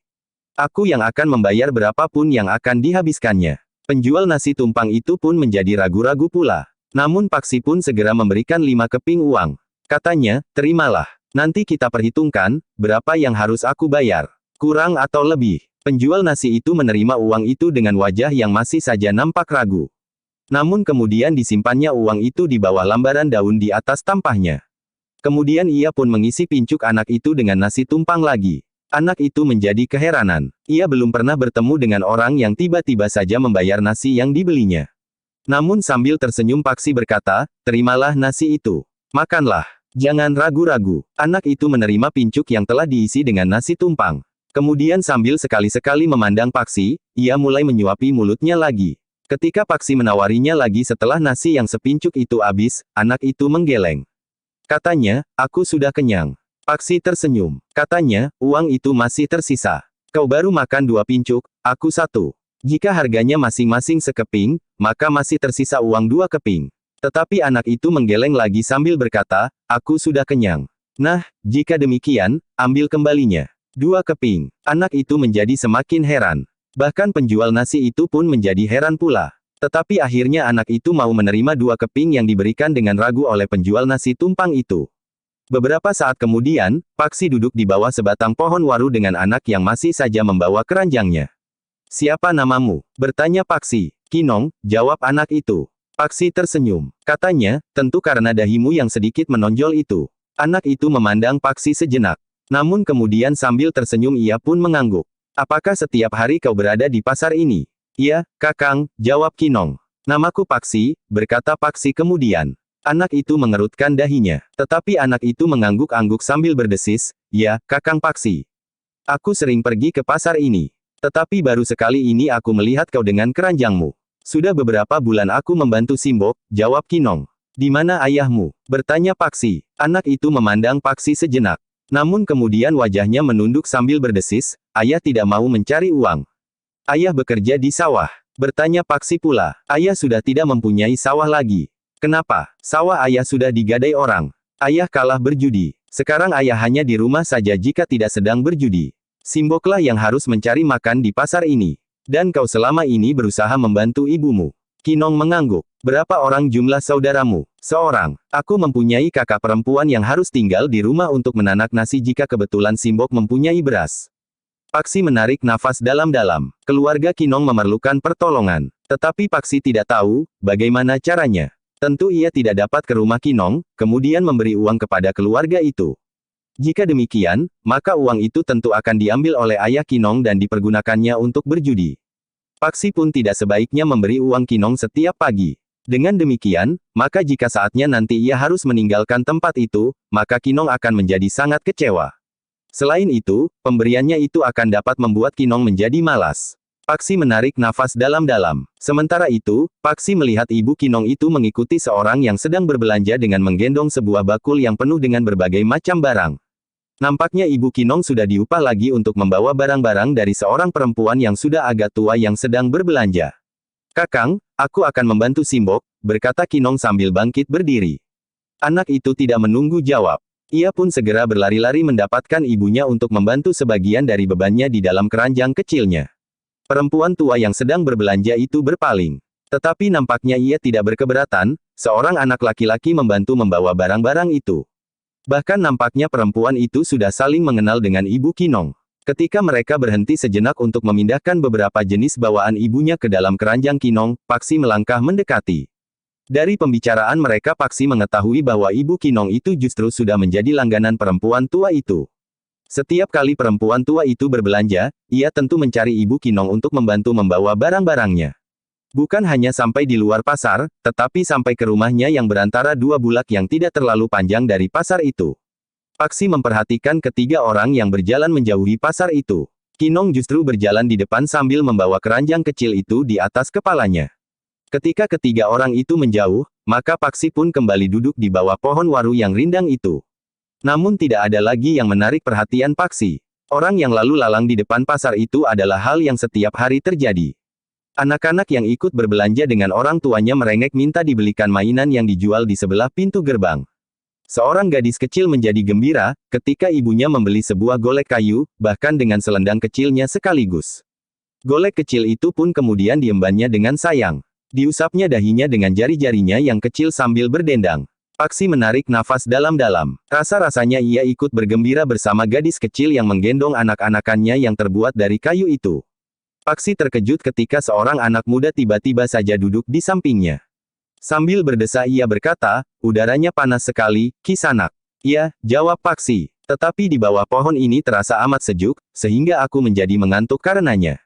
Aku yang akan membayar berapapun yang akan dihabiskannya." Penjual nasi tumpang itu pun menjadi ragu-ragu pula. Namun Paksi pun segera memberikan 5 keping uang. Katanya, "Terimalah. Nanti kita perhitungkan, berapa yang harus aku bayar. Kurang atau lebih." Penjual nasi itu menerima uang itu dengan wajah yang masih saja nampak ragu. Namun kemudian disimpannya uang itu di bawah lambaran daun di atas tampahnya. Kemudian ia pun mengisi pincuk anak itu dengan nasi tumpang lagi. Anak itu menjadi keheranan. Ia belum pernah bertemu dengan orang yang tiba-tiba saja membayar nasi yang dibelinya. Namun sambil tersenyum Paksi berkata, "Terimalah nasi itu. Makanlah. Jangan ragu-ragu." Anak itu menerima pincuk yang telah diisi dengan nasi tumpang. Kemudian sambil sekali-sekali memandang Paksi, ia mulai menyuapi mulutnya lagi. Ketika Paksi menawarinya lagi setelah nasi yang sepincuk itu habis, anak itu menggeleng. Katanya, "Aku sudah kenyang." Paksi tersenyum. Katanya, "Uang itu masih tersisa. Kau baru makan 2 pincuk, aku 1. Jika harganya masing-masing sekeping, maka masih tersisa uang 2 keping." Tetapi anak itu menggeleng lagi sambil berkata, "Aku sudah kenyang." "Nah, jika demikian, ambil kembalinya. 2 keping. Anak itu menjadi semakin heran. Bahkan penjual nasi itu pun menjadi heran pula. Tetapi akhirnya anak itu mau menerima 2 keping yang diberikan dengan ragu oleh penjual nasi tumpang itu. Beberapa saat kemudian, Paksi duduk di bawah sebatang pohon waru dengan anak yang masih saja membawa keranjangnya. "Siapa namamu?" bertanya Paksi. "Kinong," jawab anak itu. Paksi tersenyum. Katanya, "Tentu karena dahimu yang sedikit menonjol itu." Anak itu memandang Paksi sejenak. Namun kemudian sambil tersenyum ia pun mengangguk. "Apakah setiap hari kau berada di pasar ini?" "Iya, Kakang," jawab Kinong. "Namaku Paksi," berkata Paksi kemudian. Anak itu mengerutkan dahinya. Tetapi anak itu mengangguk-angguk sambil berdesis, "Ya, Kakang Paksi. Aku sering pergi ke pasar ini. Tetapi baru sekali ini aku melihat kau dengan keranjangmu." "Sudah beberapa bulan aku membantu Simbok," jawab Kinong. "Di mana ayahmu?" bertanya Paksi. Anak itu memandang Paksi sejenak. Namun kemudian wajahnya menunduk sambil berdesis, "Ayah tidak mau mencari uang." "Ayah bekerja di sawah," bertanya Paksi pula. "Ayah sudah tidak mempunyai sawah lagi." "Kenapa?" "Sawah ayah sudah digadai orang. Ayah kalah berjudi. Sekarang ayah hanya di rumah saja jika tidak sedang berjudi. Simboklah yang harus mencari makan di pasar ini. Dan kau selama ini berusaha membantu ibumu." Kinong mengangguk. "Berapa orang jumlah saudaramu?" "Seorang. Aku mempunyai kakak perempuan yang harus tinggal di rumah untuk menanak nasi jika kebetulan Simbok mempunyai beras." Paksi menarik nafas dalam-dalam. Keluarga Kinong memerlukan pertolongan. Tetapi Paksi tidak tahu, bagaimana caranya. Tentu ia tidak dapat ke rumah Kinong, kemudian memberi uang kepada keluarga itu. Jika demikian, maka uang itu tentu akan diambil oleh ayah Kinong dan dipergunakannya untuk berjudi. Paksi pun tidak sebaiknya memberi uang Kinong setiap pagi. Dengan demikian, maka jika saatnya nanti ia harus meninggalkan tempat itu, maka Kinong akan menjadi sangat kecewa. Selain itu, pemberiannya itu akan dapat membuat Kinong menjadi malas. Paksi menarik nafas dalam-dalam. Sementara itu, Paksi melihat ibu Kinong itu mengikuti seorang yang sedang berbelanja dengan menggendong sebuah bakul yang penuh dengan berbagai macam barang. Nampaknya Ibu Kinong sudah diupah lagi untuk membawa barang-barang dari seorang perempuan yang sudah agak tua yang sedang berbelanja. Kakang, aku akan membantu Simbok, berkata Kinong sambil bangkit berdiri. Anak itu tidak menunggu jawab. Ia pun segera berlari-lari mendapatkan ibunya untuk membantu sebagian dari bebannya di dalam keranjang kecilnya. Perempuan tua yang sedang berbelanja itu berpaling. Tetapi nampaknya ia tidak berkeberatan, seorang anak laki-laki membantu membawa barang-barang itu. Bahkan nampaknya perempuan itu sudah saling mengenal dengan Ibu Kinong. Ketika mereka berhenti sejenak untuk memindahkan beberapa jenis bawaan ibunya ke dalam keranjang Kinong, Paksi melangkah mendekati. Dari pembicaraan mereka Paksi mengetahui bahwa Ibu Kinong itu justru sudah menjadi langganan perempuan tua itu. Setiap kali perempuan tua itu berbelanja, ia tentu mencari Ibu Kinong untuk membantu membawa barang-barangnya. Bukan hanya sampai di luar pasar, tetapi sampai ke rumahnya yang berantara dua bulak yang tidak terlalu panjang dari pasar itu. Paksi memperhatikan ketiga orang yang berjalan menjauhi pasar itu. Kinong justru berjalan di depan sambil membawa keranjang kecil itu di atas kepalanya. Ketika ketiga orang itu menjauh, maka Paksi pun kembali duduk di bawah pohon waru yang rindang itu. Namun tidak ada lagi yang menarik perhatian Paksi. Orang yang lalu lalang di depan pasar itu adalah hal yang setiap hari terjadi. Anak-anak yang ikut berbelanja dengan orang tuanya merengek minta dibelikan mainan yang dijual di sebelah pintu gerbang. Seorang gadis kecil menjadi gembira, ketika ibunya membeli sebuah golek kayu, bahkan dengan selendang kecilnya sekaligus. Golek kecil itu pun kemudian diembannya dengan sayang. Diusapnya dahinya dengan jari-jarinya yang kecil sambil berdendang. Paksi menarik nafas dalam-dalam. Rasa-rasanya ia ikut bergembira bersama gadis kecil yang menggendong anak-anakannya yang terbuat dari kayu itu. Paksi terkejut ketika seorang anak muda tiba-tiba saja duduk di sampingnya. Sambil berdesah ia berkata, udaranya panas sekali, Kisanak. Iya, jawab Paksi. Tetapi di bawah pohon ini terasa amat sejuk, sehingga aku menjadi mengantuk karenanya.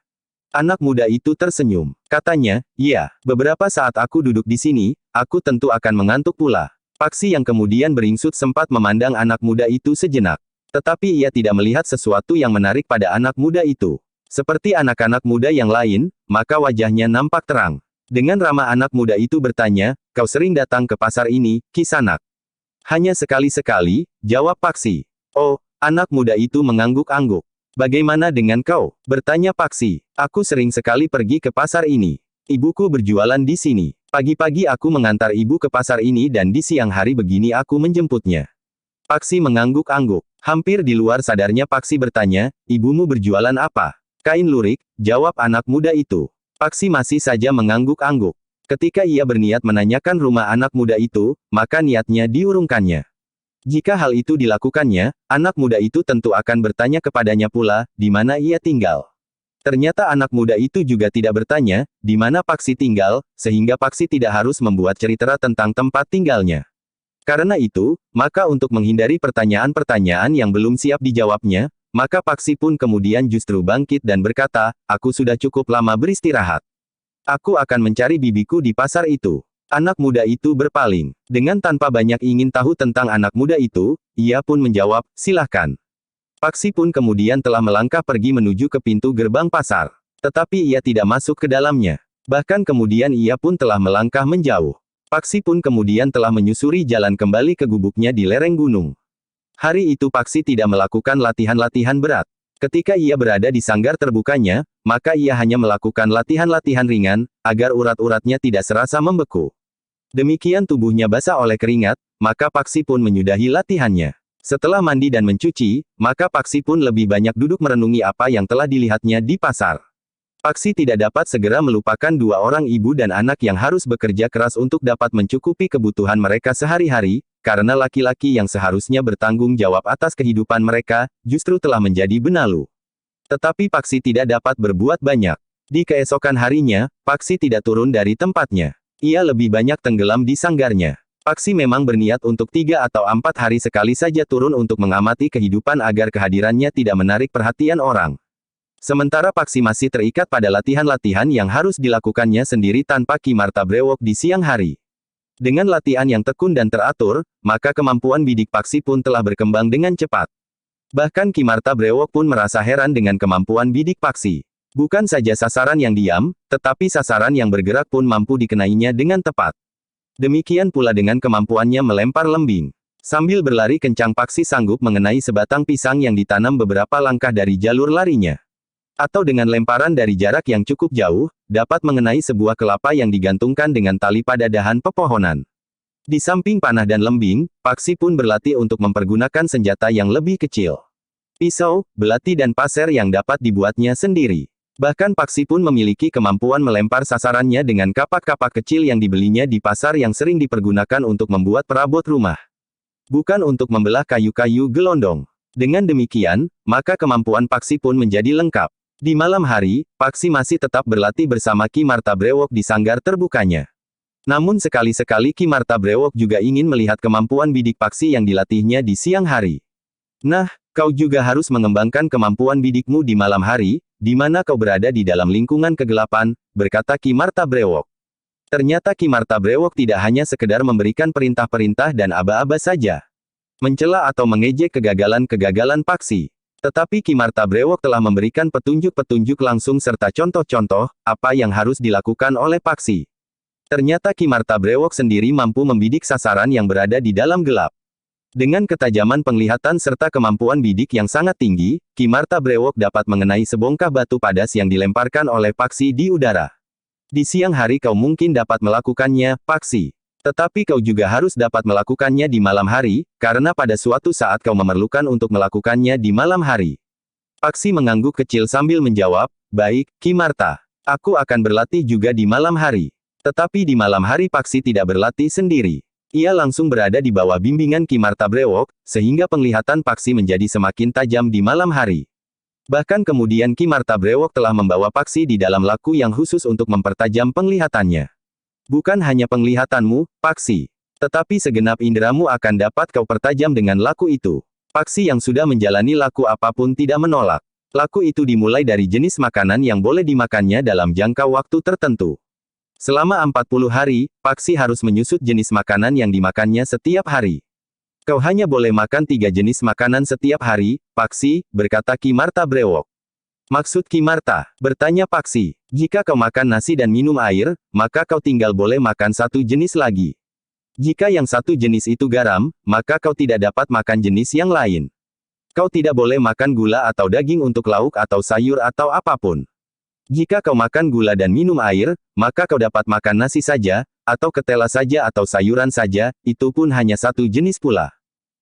Anak muda itu tersenyum. Katanya, iya, beberapa saat aku duduk di sini, aku tentu akan mengantuk pula. Paksi yang kemudian beringsut sempat memandang anak muda itu sejenak. Tetapi ia tidak melihat sesuatu yang menarik pada anak muda itu. Seperti anak-anak muda yang lain, maka wajahnya nampak terang. Dengan ramah anak muda itu bertanya, kau sering datang ke pasar ini, Kisanak? Hanya sekali-sekali, jawab Paksi. Oh, anak muda itu mengangguk-angguk. Bagaimana dengan kau? Bertanya Paksi. Aku sering sekali pergi ke pasar ini. Ibuku berjualan di sini. Pagi-pagi aku mengantar ibu ke pasar ini dan di siang hari begini aku menjemputnya. Paksi mengangguk-angguk. Hampir di luar sadarnya Paksi bertanya, ibumu berjualan apa? Kain lurik, jawab anak muda itu. Paksi masih saja mengangguk-angguk. Ketika ia berniat menanyakan rumah anak muda itu, maka niatnya diurungkannya. Jika hal itu dilakukannya, anak muda itu tentu akan bertanya kepadanya pula, di mana ia tinggal. Ternyata anak muda itu juga tidak bertanya, di mana Paksi tinggal, sehingga Paksi tidak harus membuat cerita tentang tempat tinggalnya. Karena itu, maka untuk menghindari pertanyaan-pertanyaan yang belum siap dijawabnya, maka Paksi pun kemudian justru bangkit dan berkata, aku sudah cukup lama beristirahat. Aku akan mencari bibiku di pasar itu. Anak muda itu berpaling. Dengan tanpa banyak ingin tahu tentang anak muda itu, ia pun menjawab, silahkan. Paksi pun kemudian telah melangkah pergi menuju ke pintu gerbang pasar. Tetapi ia tidak masuk ke dalamnya. Bahkan kemudian ia pun telah melangkah menjauh. Paksi pun kemudian telah menyusuri jalan kembali ke gubuknya di lereng gunung. Hari itu Paksi tidak melakukan latihan-latihan berat. Ketika ia berada di sanggar terbukanya, maka ia hanya melakukan latihan-latihan ringan, agar urat-uratnya tidak serasa membeku. Demikian tubuhnya basah oleh keringat, maka Paksi pun menyudahi latihannya. Setelah mandi dan mencuci, maka Paksi pun lebih banyak duduk merenungi apa yang telah dilihatnya di pasar. Paksi tidak dapat segera melupakan dua orang ibu dan anak yang harus bekerja keras untuk dapat mencukupi kebutuhan mereka sehari-hari, karena laki-laki yang seharusnya bertanggung jawab atas kehidupan mereka, justru telah menjadi benalu. Tetapi Paksi tidak dapat berbuat banyak. Di keesokan harinya, Paksi tidak turun dari tempatnya. Ia lebih banyak tenggelam di sanggarnya. Paksi memang berniat untuk 3 atau 4 hari sekali saja turun untuk mengamati kehidupan agar kehadirannya tidak menarik perhatian orang. Sementara Paksi masih terikat pada latihan-latihan yang harus dilakukannya sendiri tanpa Ki Marta Brewok di siang hari. Dengan latihan yang tekun dan teratur, maka kemampuan bidik Paksi pun telah berkembang dengan cepat. Bahkan Ki Marta Brewok pun merasa heran dengan kemampuan bidik Paksi. Bukan saja sasaran yang diam, tetapi sasaran yang bergerak pun mampu dikenainya dengan tepat. Demikian pula dengan kemampuannya melempar lembing. Sambil berlari kencang Paksi sanggup mengenai sebatang pisang yang ditanam beberapa langkah dari jalur larinya. Atau dengan lemparan dari jarak yang cukup jauh, dapat mengenai sebuah kelapa yang digantungkan dengan tali pada dahan pepohonan. Di samping panah dan lembing, Paksi pun berlatih untuk mempergunakan senjata yang lebih kecil. Pisau, belati dan pasir yang dapat dibuatnya sendiri. Bahkan Paksi pun memiliki kemampuan melempar sasarannya dengan kapak-kapak kecil yang dibelinya di pasar yang sering dipergunakan untuk membuat perabot rumah. Bukan untuk membelah kayu-kayu gelondong. Dengan demikian, maka kemampuan Paksi pun menjadi lengkap. Di malam hari, Paksi masih tetap berlatih bersama Ki Marta Brewok di sanggar terbukanya. Namun sekali-sekali Ki Marta Brewok juga ingin melihat kemampuan bidik Paksi yang dilatihnya di siang hari. Nah, kau juga harus mengembangkan kemampuan bidikmu di malam hari, di mana kau berada di dalam lingkungan kegelapan, berkata Ki Marta Brewok. Ternyata Ki Marta Brewok tidak hanya sekedar memberikan perintah-perintah dan aba-aba saja. Mencela atau mengejek kegagalan-kegagalan Paksi. Tetapi Ki Marta Brewok telah memberikan petunjuk-petunjuk langsung serta contoh-contoh, apa yang harus dilakukan oleh Paksi. Ternyata Ki Marta Brewok sendiri mampu membidik sasaran yang berada di dalam gelap. Dengan ketajaman penglihatan serta kemampuan bidik yang sangat tinggi, Ki Marta Brewok dapat mengenai sebongkah batu padas yang dilemparkan oleh Paksi di udara. Di siang hari kau mungkin dapat melakukannya, Paksi. Tetapi kau juga harus dapat melakukannya di malam hari, karena pada suatu saat kau memerlukan untuk melakukannya di malam hari. Paksi mengangguk kecil sambil menjawab, baik, Ki Marta. Aku akan berlatih juga di malam hari. Tetapi di malam hari Paksi tidak berlatih sendiri. Ia langsung berada di bawah bimbingan Ki Marta Brewok, sehingga penglihatan Paksi menjadi semakin tajam di malam hari. Bahkan kemudian Ki Marta Brewok telah membawa Paksi di dalam laku yang khusus untuk mempertajam penglihatannya. Bukan hanya penglihatanmu, Paksi. Tetapi segenap inderamu akan dapat kau pertajam dengan laku itu. Paksi yang sudah menjalani laku apapun tidak menolak. Laku itu dimulai dari jenis makanan yang boleh dimakannya dalam jangka waktu tertentu. Selama 40 hari, Paksi harus menyusut jenis makanan yang dimakannya setiap hari. Kau hanya boleh makan 3 jenis makanan setiap hari, Paksi, berkata Ki Marta Brewok. Maksud Ki Marta, bertanya Paksi. Jika kau makan nasi dan minum air, maka kau tinggal boleh makan satu jenis lagi. Jika yang satu jenis itu garam, maka kau tidak dapat makan jenis yang lain. Kau tidak boleh makan gula atau daging untuk lauk atau sayur atau apapun. Jika kau makan gula dan minum air, maka kau dapat makan nasi saja, atau ketela saja atau sayuran saja, itu pun hanya satu jenis pula.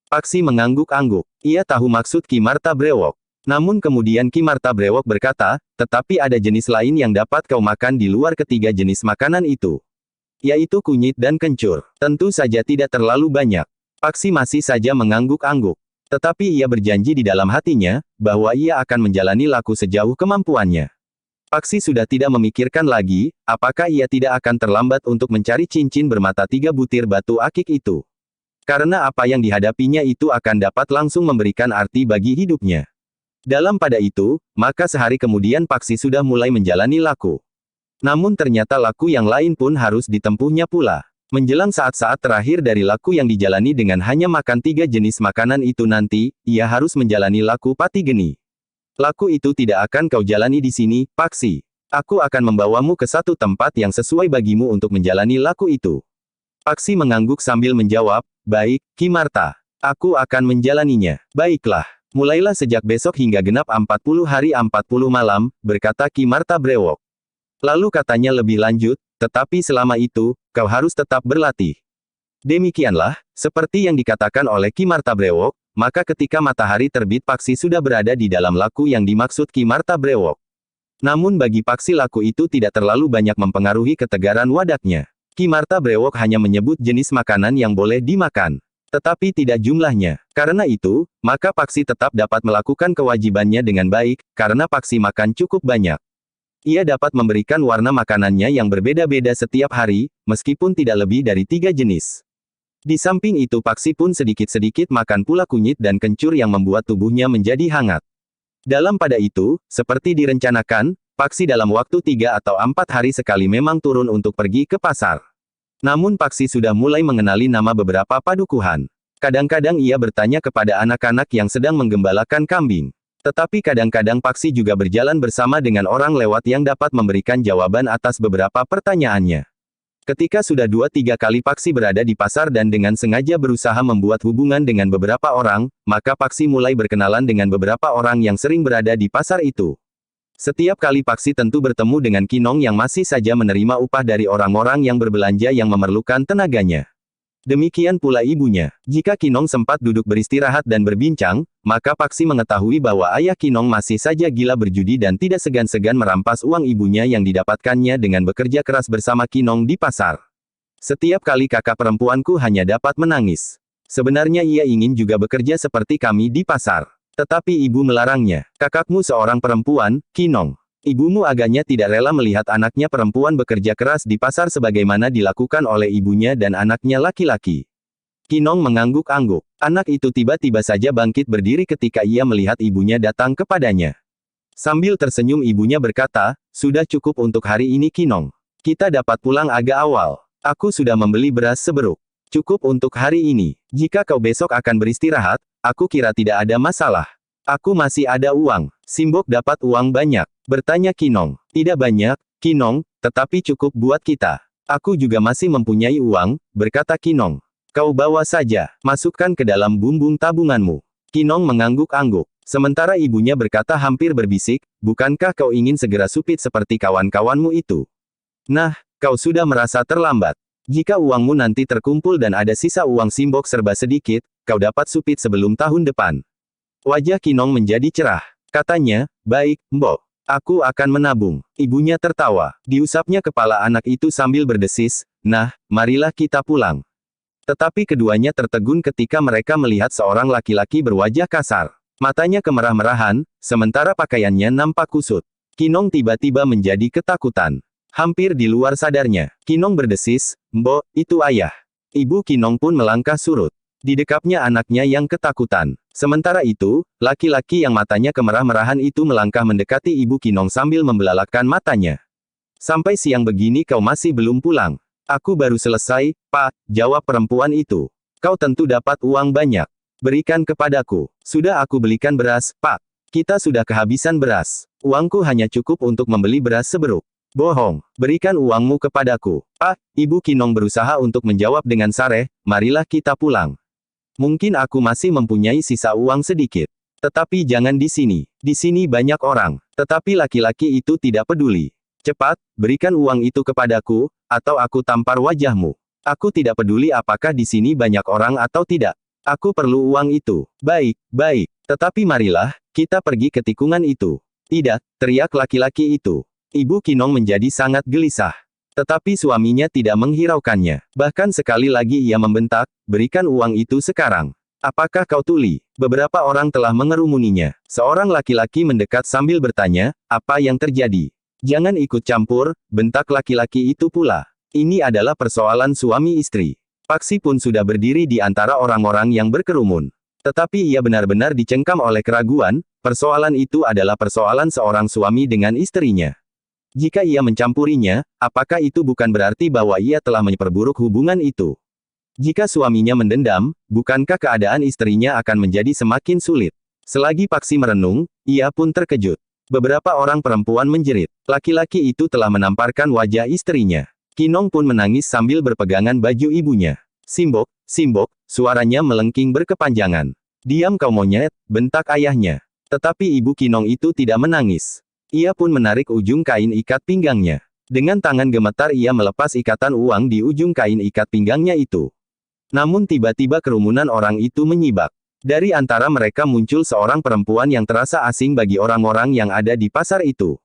Paksi mengangguk-angguk. Ia tahu maksud Ki Marta Brewok. Namun kemudian Ki Marta Brewok berkata, tetapi ada jenis lain yang dapat kau makan di luar ketiga jenis makanan itu. Yaitu kunyit dan kencur. Tentu saja tidak terlalu banyak. Paksi masih saja mengangguk-angguk. Tetapi ia berjanji di dalam hatinya, bahwa ia akan menjalani laku sejauh kemampuannya. Paksi sudah tidak memikirkan lagi, apakah ia tidak akan terlambat untuk mencari cincin bermata 3 butir batu akik itu. Karena apa yang dihadapinya itu akan dapat langsung memberikan arti bagi hidupnya. Dalam pada itu, maka sehari kemudian Paksi sudah mulai menjalani laku. Namun ternyata laku yang lain pun harus ditempuhnya pula. Menjelang saat-saat terakhir dari laku yang dijalani dengan hanya makan 3 jenis makanan itu nanti, ia harus menjalani laku pati geni. Laku itu tidak akan kau jalani di sini, Paksi. Aku akan membawamu ke satu tempat yang sesuai bagimu untuk menjalani laku itu. Paksi mengangguk sambil menjawab, baik, Ki Marta. Aku akan menjalaninya. Baiklah. Mulailah sejak besok hingga genap 40 hari 40 malam, berkata Ki Marta Brewok. Lalu katanya lebih lanjut, tetapi selama itu, kau harus tetap berlatih. Demikianlah, seperti yang dikatakan oleh Ki Marta Brewok, maka ketika matahari terbit Paksi sudah berada di dalam laku yang dimaksud Ki Marta Brewok. Namun bagi Paksi laku itu tidak terlalu banyak mempengaruhi ketegaran wadaknya. Ki Marta Brewok hanya menyebut jenis makanan yang boleh dimakan. Tetapi tidak jumlahnya. Karena itu, maka Paksi tetap dapat melakukan kewajibannya dengan baik, karena Paksi makan cukup banyak. Ia dapat memberikan warna makanannya yang berbeda-beda setiap hari, meskipun tidak lebih dari 3 jenis. Di samping itu Paksi pun sedikit-sedikit makan pula kunyit dan kencur yang membuat tubuhnya menjadi hangat. Dalam pada itu, seperti direncanakan, Paksi dalam waktu 3 atau 4 hari sekali memang turun untuk pergi ke pasar. Namun Paksi sudah mulai mengenali nama beberapa padukuhan. Kadang-kadang ia bertanya kepada anak-anak yang sedang menggembalakan kambing. Tetapi kadang-kadang Paksi juga berjalan bersama dengan orang lewat yang dapat memberikan jawaban atas beberapa pertanyaannya. Ketika sudah 2-3 kali Paksi berada di pasar dan dengan sengaja berusaha membuat hubungan dengan beberapa orang, maka Paksi mulai berkenalan dengan beberapa orang yang sering berada di pasar itu. Setiap kali Paksi tentu bertemu dengan Kinong yang masih saja menerima upah dari orang-orang yang berbelanja yang memerlukan tenaganya. Demikian pula ibunya. Jika Kinong sempat duduk beristirahat dan berbincang, maka Paksi mengetahui bahwa ayah Kinong masih saja gila berjudi dan tidak segan-segan merampas uang ibunya yang didapatkannya dengan bekerja keras bersama Kinong di pasar. Setiap kali kakak perempuanku hanya dapat menangis. Sebenarnya ia ingin juga bekerja seperti kami di pasar. Tetapi ibu melarangnya. Kakakmu seorang perempuan, Kinong. Ibumu agaknya tidak rela melihat anaknya perempuan bekerja keras di pasar sebagaimana dilakukan oleh ibunya dan anaknya laki-laki. Kinong mengangguk-angguk. Anak itu tiba-tiba saja bangkit berdiri ketika ia melihat ibunya datang kepadanya. Sambil tersenyum ibunya berkata, "Sudah cukup untuk hari ini Kinong. Kita dapat pulang agak awal. Aku sudah membeli beras seberuk. Cukup untuk hari ini. Jika kau besok akan beristirahat, aku kira tidak ada masalah. Aku masih ada uang." "Simbok dapat uang banyak?" bertanya Kinong. "Tidak banyak, Kinong, tetapi cukup buat kita. Aku juga masih mempunyai uang," berkata Kinong. "Kau bawa saja, masukkan ke dalam bumbung tabunganmu." Kinong mengangguk-angguk. Sementara ibunya berkata hampir berbisik, "Bukankah kau ingin segera supit seperti kawan-kawanmu itu? Nah, kau sudah merasa terlambat. Jika uangmu nanti terkumpul dan ada sisa uang Simbok serba sedikit, kau dapat supit sebelum tahun depan." Wajah Kinong menjadi cerah. Katanya, "Baik, Mbok. Aku akan menabung." Ibunya tertawa. Diusapnya kepala anak itu sambil berdesis, "Nah, marilah kita pulang." Tetapi keduanya tertegun ketika mereka melihat seorang laki-laki berwajah kasar. Matanya kemerah-merahan, sementara pakaiannya nampak kusut. Kinong tiba-tiba menjadi ketakutan. Hampir di luar sadarnya, Kinong berdesis, "Mbok, itu ayah." Ibu Kinong pun melangkah surut. Didekapnya anaknya yang ketakutan. Sementara itu, laki-laki yang matanya kemerah-merahan itu melangkah mendekati ibu Kinong sambil membelalakkan matanya. "Sampai siang begini kau masih belum pulang?" "Aku baru selesai, Pak," jawab perempuan itu. "Kau tentu dapat uang banyak. Berikan kepadaku. Sudah aku belikan beras, Pak. Kita sudah kehabisan beras. Uangku hanya cukup untuk membeli beras seberuk." "Bohong. Berikan uangmu kepadaku." "Pak," ibu Kinong berusaha untuk menjawab dengan sareh, "marilah kita pulang. Mungkin aku masih mempunyai sisa uang sedikit. Tetapi jangan di sini. Di sini banyak orang." Tetapi laki-laki itu tidak peduli. "Cepat, berikan uang itu kepadaku, atau aku tampar wajahmu. Aku tidak peduli apakah di sini banyak orang atau tidak. Aku perlu uang itu." "Baik, baik. Tetapi marilah, kita pergi ke tikungan itu." "Tidak," teriak laki-laki itu. Ibu Kinong menjadi sangat gelisah. Tetapi suaminya tidak menghiraukannya. Bahkan sekali lagi ia membentak, "Berikan uang itu sekarang. Apakah kau tuli?" Beberapa orang telah mengerumuninya. Seorang laki-laki mendekat sambil bertanya, "Apa yang terjadi?" "Jangan ikut campur," bentak laki-laki itu pula. "Ini adalah persoalan suami istri." Paksi pun sudah berdiri di antara orang-orang yang berkerumun. Tetapi ia benar-benar dicengkam oleh keraguan, persoalan itu adalah persoalan seorang suami dengan istrinya. Jika ia mencampurinya, apakah itu bukan berarti bahwa ia telah memperburuk hubungan itu? Jika suaminya mendendam, bukankah keadaan istrinya akan menjadi semakin sulit? Selagi Paksi merenung, ia pun terkejut. Beberapa orang perempuan menjerit. Laki-laki itu telah menamparkan wajah istrinya. Kinong pun menangis sambil berpegangan baju ibunya. "Simbok, Simbok," suaranya melengking berkepanjangan. "Diam kau monyet," bentak ayahnya. Tetapi ibu Kinong itu tidak menangis. Ia pun menarik ujung kain ikat pinggangnya. Dengan tangan gemetar ia melepas ikatan uang di ujung kain ikat pinggangnya itu. Namun tiba-tiba kerumunan orang itu menyibak. Dari antara mereka muncul seorang perempuan yang terasa asing bagi orang-orang yang ada di pasar itu.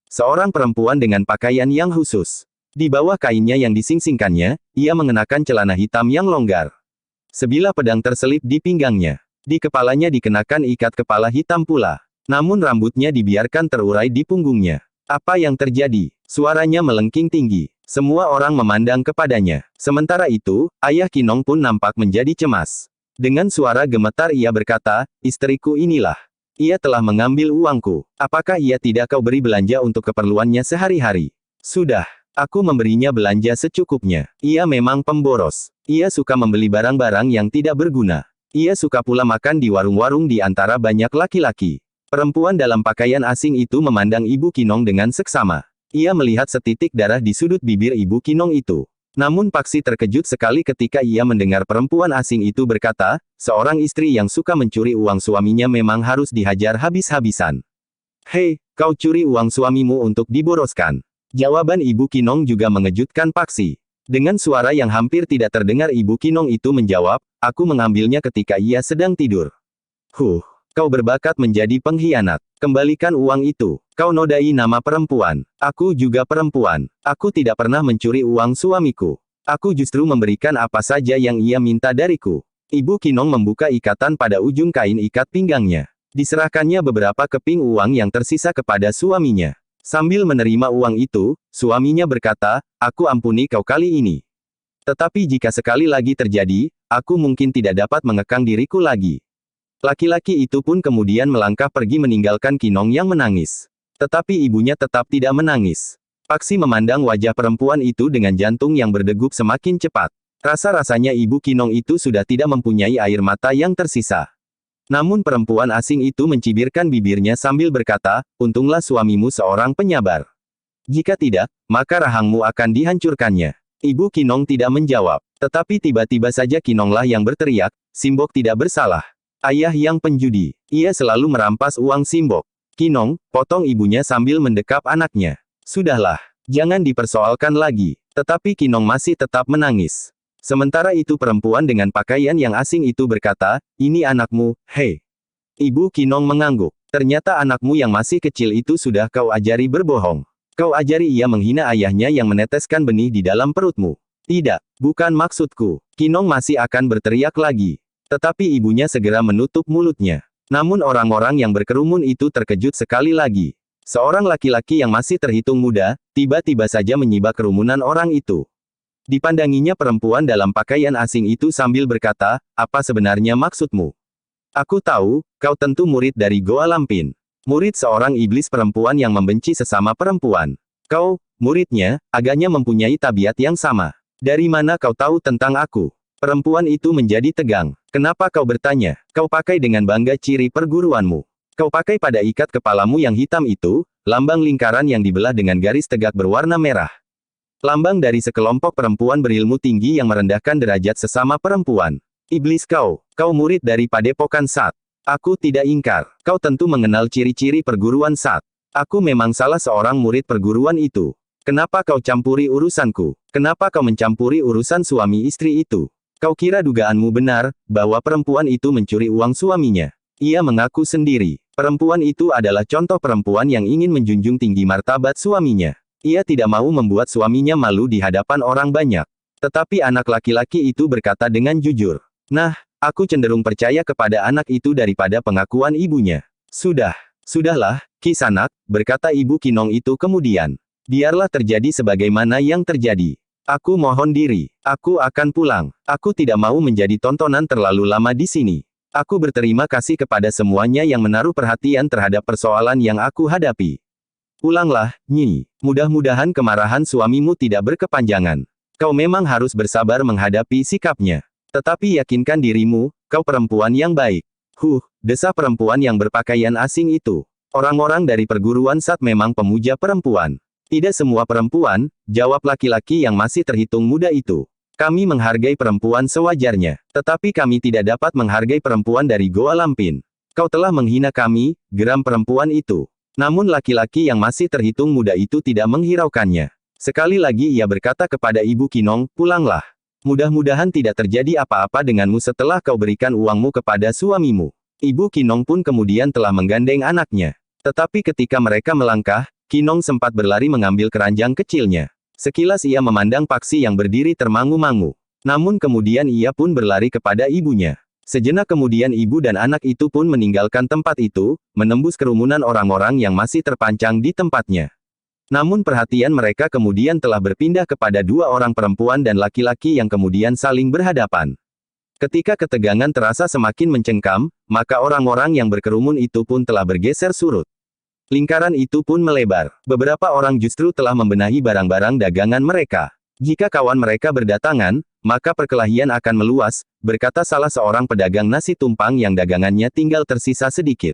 Seorang perempuan dengan pakaian yang khusus. Di bawah kainnya yang disingsingkannya, ia mengenakan celana hitam yang longgar. Sebilah pedang terselip di pinggangnya. Di kepalanya dikenakan ikat kepala hitam pula. Namun rambutnya dibiarkan terurai di punggungnya. "Apa yang terjadi?" Suaranya melengking tinggi. Semua orang memandang kepadanya. Sementara itu, ayah Kinong pun nampak menjadi cemas. Dengan suara gemetar ia berkata, "Istriku inilah. Ia telah mengambil uangku. Apakah ia tidak kau beri belanja untuk keperluannya sehari-hari?" "Sudah. Aku memberinya belanja secukupnya. Ia memang pemboros. Ia suka membeli barang-barang yang tidak berguna. Ia suka pula makan di warung-warung di antara banyak laki-laki." Perempuan dalam pakaian asing itu memandang ibu Kinong dengan seksama. Ia melihat setitik darah di sudut bibir ibu Kinong itu. Namun Paksi terkejut sekali ketika ia mendengar perempuan asing itu berkata, seorang istri yang suka mencuri uang suaminya memang harus dihajar habis-habisan. Hei, kau curi uang suamimu untuk diboroskan. Jawaban Ibu Kinong juga mengejutkan Paksi. Dengan suara yang hampir tidak terdengar Ibu Kinong itu menjawab, aku mengambilnya ketika ia sedang tidur. Kau berbakat menjadi pengkhianat. Kembalikan uang itu. Kau nodai nama perempuan. Aku juga perempuan. Aku tidak pernah mencuri uang suamiku. Aku justru memberikan apa saja yang ia minta dariku. Ibu Kinong membuka ikatan pada ujung kain ikat pinggangnya. Diserahkannya beberapa keping uang yang tersisa kepada suaminya. Sambil menerima uang itu, suaminya berkata, aku ampuni kau kali ini. Tetapi jika sekali lagi terjadi, aku mungkin tidak dapat mengekang diriku lagi. Laki-laki itu pun kemudian melangkah pergi meninggalkan Kinong yang menangis. Tetapi ibunya tetap tidak menangis. Paksi memandang wajah perempuan itu dengan jantung yang berdegup semakin cepat. Rasa-rasanya Ibu Kinong itu sudah tidak mempunyai air mata yang tersisa. Namun perempuan asing itu mencibirkan bibirnya sambil berkata, untunglah suamimu seorang penyabar. Jika tidak, maka rahangmu akan dihancurkannya. Ibu Kinong tidak menjawab. Tetapi tiba-tiba saja Kinonglah yang berteriak, Simbok tidak bersalah. Ayah yang penjudi. Ia selalu merampas uang Simbok. Kinong, potong ibunya sambil mendekap anaknya. Sudahlah. Jangan dipersoalkan lagi. Tetapi Kinong masih tetap menangis. Sementara itu perempuan dengan pakaian yang asing itu berkata, ini anakmu, hei. Ibu Kinong mengangguk. Ternyata anakmu yang masih kecil itu sudah kau ajari berbohong. Kau ajari ia menghina ayahnya yang meneteskan benih di dalam perutmu. Tidak, bukan maksudku. Kinong masih akan berteriak lagi. Tetapi ibunya segera menutup mulutnya. Namun orang-orang yang berkerumun itu terkejut sekali lagi. Seorang laki-laki yang masih terhitung muda, tiba-tiba saja menyibak kerumunan orang itu. Dipandanginya perempuan dalam pakaian asing itu sambil berkata, apa sebenarnya maksudmu? Aku tahu, kau tentu murid dari Goa Lampin. Murid seorang iblis perempuan yang membenci sesama perempuan. Kau, muridnya, agaknya mempunyai tabiat yang sama. Dari mana kau tahu tentang aku? Perempuan itu menjadi tegang. Kenapa kau bertanya? Kau pakai dengan bangga ciri perguruanmu. Kau pakai pada ikat kepalamu yang hitam itu, lambang lingkaran yang dibelah dengan garis tegak berwarna merah. Lambang dari sekelompok perempuan berilmu tinggi yang merendahkan derajat sesama perempuan. Iblis kau murid dari Padepokan Sat. Aku tidak ingkar. Kau tentu mengenal ciri-ciri perguruan Sat. Aku memang salah seorang murid perguruan itu. Kenapa kau campuri urusanku? Kenapa kau mencampuri urusan suami istri itu? Kau kira dugaanmu benar, bahwa perempuan itu mencuri uang suaminya. Ia mengaku sendiri. Perempuan itu adalah contoh perempuan yang ingin menjunjung tinggi martabat suaminya. Ia tidak mau membuat suaminya malu di hadapan orang banyak. Tetapi anak laki-laki itu berkata dengan jujur. Nah, aku cenderung percaya kepada anak itu daripada pengakuan ibunya. Sudahlah, Kisanak, berkata Ibu Kinong itu kemudian. Biarlah terjadi sebagaimana yang terjadi. Aku mohon diri. Aku akan pulang. Aku tidak mau menjadi tontonan terlalu lama di sini. Aku berterima kasih kepada semuanya yang menaruh perhatian terhadap persoalan yang aku hadapi. Pulanglah, Nyi. Mudah-mudahan kemarahan suamimu tidak berkepanjangan. Kau memang harus bersabar menghadapi sikapnya. Tetapi yakinkan dirimu, kau perempuan yang baik. Desa perempuan yang berpakaian asing itu. Orang-orang dari perguruan Sat memang pemuja perempuan. Tidak semua perempuan, jawab laki-laki yang masih terhitung muda itu. Kami menghargai perempuan sewajarnya. Tetapi kami tidak dapat menghargai perempuan dari Goa Lampin. Kau telah menghina kami, geram perempuan itu. Namun laki-laki yang masih terhitung muda itu tidak menghiraukannya. Sekali lagi ia berkata kepada Ibu Kinong, pulanglah. Mudah-mudahan tidak terjadi apa-apa denganmu setelah kau berikan uangmu kepada suamimu. Ibu Kinong pun kemudian telah menggandeng anaknya. Tetapi ketika mereka melangkah, Kinong sempat berlari mengambil keranjang kecilnya. Sekilas ia memandang Paksi yang berdiri termangu-mangu. Namun kemudian ia pun berlari kepada ibunya. Sejenak kemudian ibu dan anak itu pun meninggalkan tempat itu, menembus kerumunan orang-orang yang masih terpancang di tempatnya. Namun perhatian mereka kemudian telah berpindah kepada dua orang perempuan dan laki-laki yang kemudian saling berhadapan. Ketika ketegangan terasa semakin mencengkam, maka orang-orang yang berkerumun itu pun telah bergeser surut. Lingkaran itu pun melebar. Beberapa orang justru telah membenahi barang-barang dagangan mereka. Jika kawan mereka berdatangan, maka perkelahian akan meluas, berkata salah seorang pedagang nasi tumpang yang dagangannya tinggal tersisa sedikit.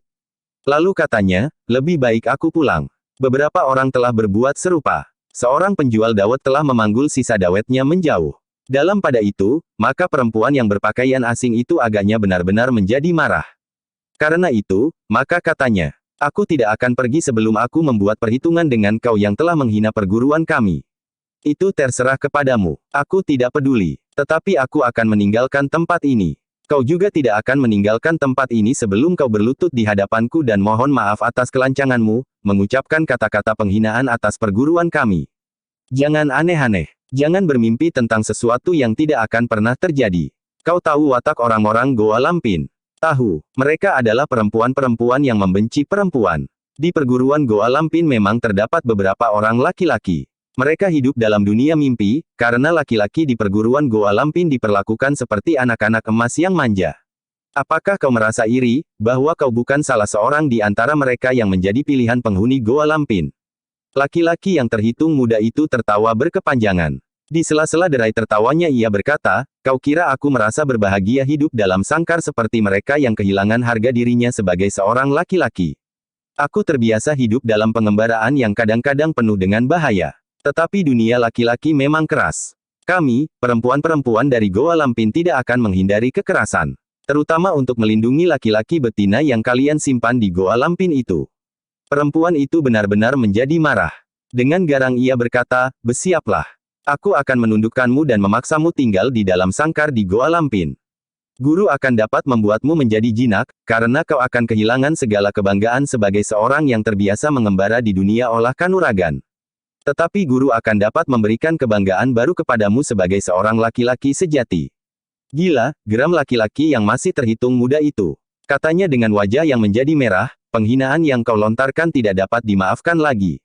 Lalu katanya, lebih baik aku pulang. Beberapa orang telah berbuat serupa. Seorang penjual dawet telah memanggul sisa dawetnya menjauh. Dalam pada itu, maka perempuan yang berpakaian asing itu agaknya benar-benar menjadi marah. Karena itu, maka katanya, aku tidak akan pergi sebelum aku membuat perhitungan dengan kau yang telah menghina perguruan kami. Itu terserah kepadamu. Aku tidak peduli. Tetapi aku akan meninggalkan tempat ini. Kau juga tidak akan meninggalkan tempat ini sebelum kau berlutut di hadapanku dan mohon maaf atas kelancanganmu, mengucapkan kata-kata penghinaan atas perguruan kami. Jangan aneh-aneh. Jangan bermimpi tentang sesuatu yang tidak akan pernah terjadi. Kau tahu watak orang-orang Goa Lampin. Tahu, mereka adalah perempuan-perempuan yang membenci perempuan. Di perguruan Goa Lampin memang terdapat beberapa orang laki-laki. Mereka hidup dalam dunia mimpi, karena laki-laki di perguruan Goa Lampin diperlakukan seperti anak-anak emas yang manja. Apakah kau merasa iri, bahwa kau bukan salah seorang di antara mereka yang menjadi pilihan penghuni Goa Lampin? Laki-laki yang terhitung muda itu tertawa berkepanjangan. Di sela-sela derai tertawanya ia berkata, kau kira aku merasa berbahagia hidup dalam sangkar seperti mereka yang kehilangan harga dirinya sebagai seorang laki-laki? Aku terbiasa hidup dalam pengembaraan yang kadang-kadang penuh dengan bahaya. Tetapi dunia laki-laki memang keras. Kami, perempuan-perempuan dari Goa Lampin tidak akan menghindari kekerasan. Terutama untuk melindungi laki-laki betina yang kalian simpan di Goa Lampin itu. Perempuan itu benar-benar menjadi marah. Dengan garang ia berkata, bersiaplah. Aku akan menundukkanmu dan memaksamu tinggal di dalam sangkar di Goa Lampin. Guru akan dapat membuatmu menjadi jinak, karena kau akan kehilangan segala kebanggaan sebagai seorang yang terbiasa mengembara di dunia olah kanuragan. Tetapi guru akan dapat memberikan kebanggaan baru kepadamu sebagai seorang laki-laki sejati. Gila, geram laki-laki yang masih terhitung muda itu. Katanya dengan wajah yang menjadi merah, penghinaan yang kau lontarkan tidak dapat dimaafkan lagi.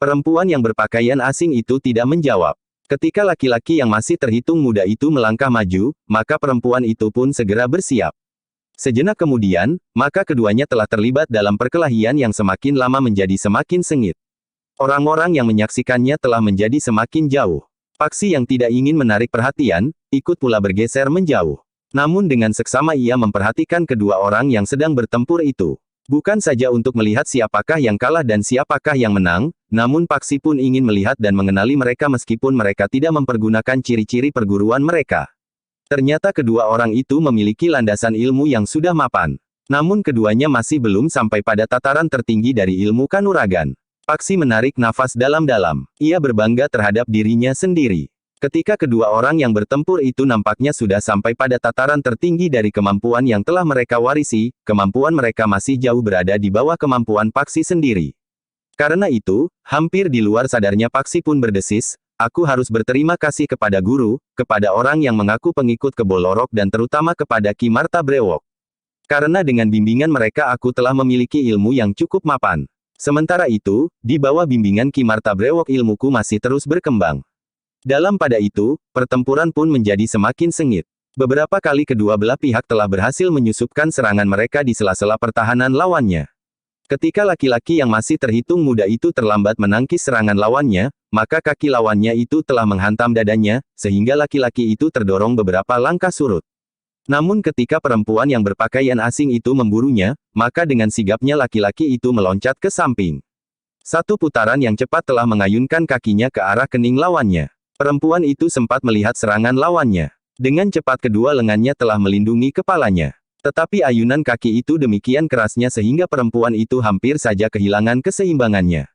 Perempuan yang berpakaian asing itu tidak menjawab. Ketika laki-laki yang masih terhitung muda itu melangkah maju, maka perempuan itu pun segera bersiap. Sejenak kemudian, maka keduanya telah terlibat dalam perkelahian yang semakin lama menjadi semakin sengit. Orang-orang yang menyaksikannya telah menjadi semakin jauh. Paksi yang tidak ingin menarik perhatian, ikut pula bergeser menjauh. Namun dengan seksama ia memperhatikan kedua orang yang sedang bertempur itu. Bukan saja untuk melihat siapakah yang kalah dan siapakah yang menang, namun Paksi pun ingin melihat dan mengenali mereka meskipun mereka tidak mempergunakan ciri-ciri perguruan mereka. Ternyata kedua orang itu memiliki landasan ilmu yang sudah mapan. Namun keduanya masih belum sampai pada tataran tertinggi dari ilmu kanuragan. Paksi menarik nafas dalam-dalam. Ia berbangga terhadap dirinya sendiri. Ketika kedua orang yang bertempur itu nampaknya sudah sampai pada tataran tertinggi dari kemampuan yang telah mereka warisi, kemampuan mereka masih jauh berada di bawah kemampuan Paksi sendiri. Karena itu, hampir di luar sadarnya Paksi pun berdesis, aku harus berterima kasih kepada guru, kepada orang yang mengaku pengikut Kebolorok dan terutama kepada Ki Marta Brewok. Karena dengan bimbingan mereka aku telah memiliki ilmu yang cukup mapan. Sementara itu, di bawah bimbingan Ki Marta Brewok ilmuku masih terus berkembang. Dalam pada itu, pertempuran pun menjadi semakin sengit. Beberapa kali kedua belah pihak telah berhasil menyusupkan serangan mereka di sela-sela pertahanan lawannya. Ketika laki-laki yang masih terhitung muda itu terlambat menangkis serangan lawannya, maka kaki lawannya itu telah menghantam dadanya, sehingga laki-laki itu terdorong beberapa langkah surut. Namun ketika perempuan yang berpakaian asing itu memburunya, maka dengan sigapnya laki-laki itu meloncat ke samping. Satu putaran yang cepat telah mengayunkan kakinya ke arah kening lawannya. Perempuan itu sempat melihat serangan lawannya. Dengan cepat kedua lengannya telah melindungi kepalanya. Tetapi ayunan kaki itu demikian kerasnya sehingga perempuan itu hampir saja kehilangan keseimbangannya.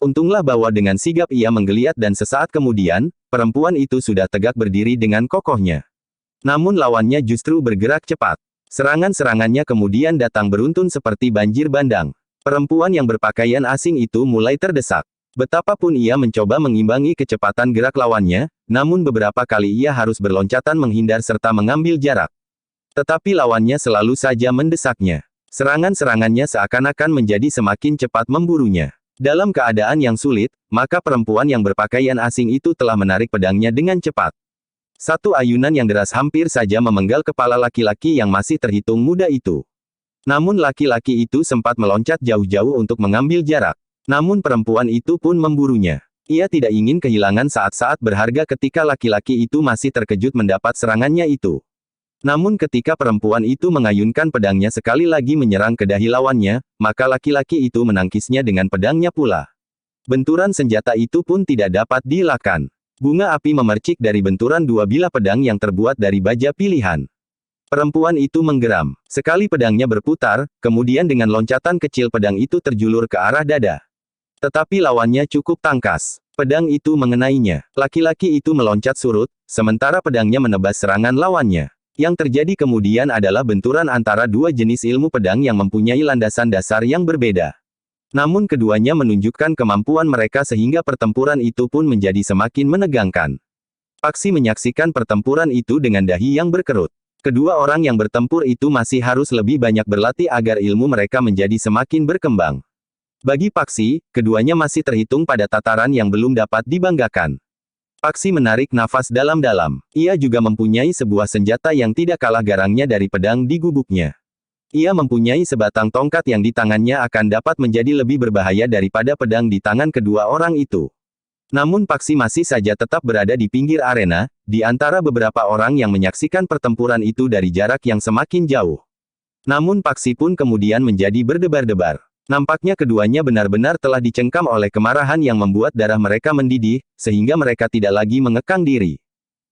Untunglah bahwa dengan sigap ia menggeliat dan sesaat kemudian, perempuan itu sudah tegak berdiri dengan kokohnya. Namun lawannya justru bergerak cepat. Serangan-serangannya kemudian datang beruntun seperti banjir bandang. Perempuan yang berpakaian asing itu mulai terdesak. Betapapun ia mencoba mengimbangi kecepatan gerak lawannya, namun beberapa kali ia harus berloncatan menghindar serta mengambil jarak. Tetapi lawannya selalu saja mendesaknya. Serangan-serangannya seakan-akan menjadi semakin cepat memburunya. Dalam keadaan yang sulit, maka perempuan yang berpakaian asing itu telah menarik pedangnya dengan cepat. Satu ayunan yang deras hampir saja memenggal kepala laki-laki yang masih terhitung muda itu. Namun laki-laki itu sempat meloncat jauh-jauh untuk mengambil jarak. Namun perempuan itu pun memburunya. Ia tidak ingin kehilangan saat-saat berharga ketika laki-laki itu masih terkejut mendapat serangannya itu. Namun ketika perempuan itu mengayunkan pedangnya sekali lagi menyerang ke dahi lawannya, maka laki-laki itu menangkisnya dengan pedangnya pula. Benturan senjata itu pun tidak dapat dielakkan. Bunga api memercik dari benturan dua bilah pedang yang terbuat dari baja pilihan. Perempuan itu menggeram. Sekali pedangnya berputar, kemudian dengan loncatan kecil pedang itu terjulur ke arah dada. Tetapi lawannya cukup tangkas. Pedang itu mengenainya. Laki-laki itu meloncat surut, sementara pedangnya menebas serangan lawannya. Yang terjadi kemudian adalah benturan antara dua jenis ilmu pedang yang mempunyai landasan dasar yang berbeda. Namun keduanya menunjukkan kemampuan mereka sehingga pertempuran itu pun menjadi semakin menegangkan. Paksi menyaksikan pertempuran itu dengan dahi yang berkerut. Kedua orang yang bertempur itu masih harus lebih banyak berlatih agar ilmu mereka menjadi semakin berkembang. Bagi Paksi, keduanya masih terhitung pada tataran yang belum dapat dibanggakan. Paksi menarik nafas dalam-dalam. Ia juga mempunyai sebuah senjata yang tidak kalah garangnya dari pedang di gubuknya. Ia mempunyai sebatang tongkat yang di tangannya akan dapat menjadi lebih berbahaya daripada pedang di tangan kedua orang itu. Namun Paksi masih saja tetap berada di pinggir arena, di antara beberapa orang yang menyaksikan pertempuran itu dari jarak yang semakin jauh. Namun Paksi pun kemudian menjadi berdebar-debar. Nampaknya keduanya benar-benar telah dicengkam oleh kemarahan yang membuat darah mereka mendidih, sehingga mereka tidak lagi mengekang diri.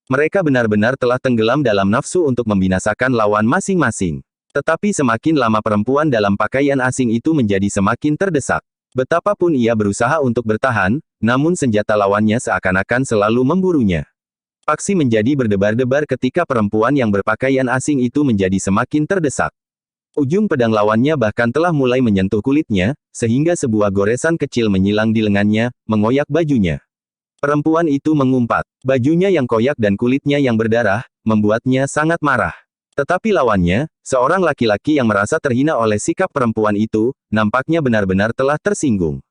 Mereka benar-benar telah tenggelam dalam nafsu untuk membinasakan lawan masing-masing. Tetapi semakin lama perempuan dalam pakaian asing itu menjadi semakin terdesak. Betapapun ia berusaha untuk bertahan, namun senjata lawannya seakan-akan selalu memburunya. Paksi menjadi berdebar-debar ketika perempuan yang berpakaian asing itu menjadi semakin terdesak. Ujung pedang lawannya bahkan telah mulai menyentuh kulitnya, sehingga sebuah goresan kecil menyilang di lengannya, mengoyak bajunya. Perempuan itu mengumpat. Bajunya yang koyak dan kulitnya yang berdarah, membuatnya sangat marah. Tetapi lawannya, seorang laki-laki yang merasa terhina oleh sikap perempuan itu, nampaknya benar-benar telah tersinggung.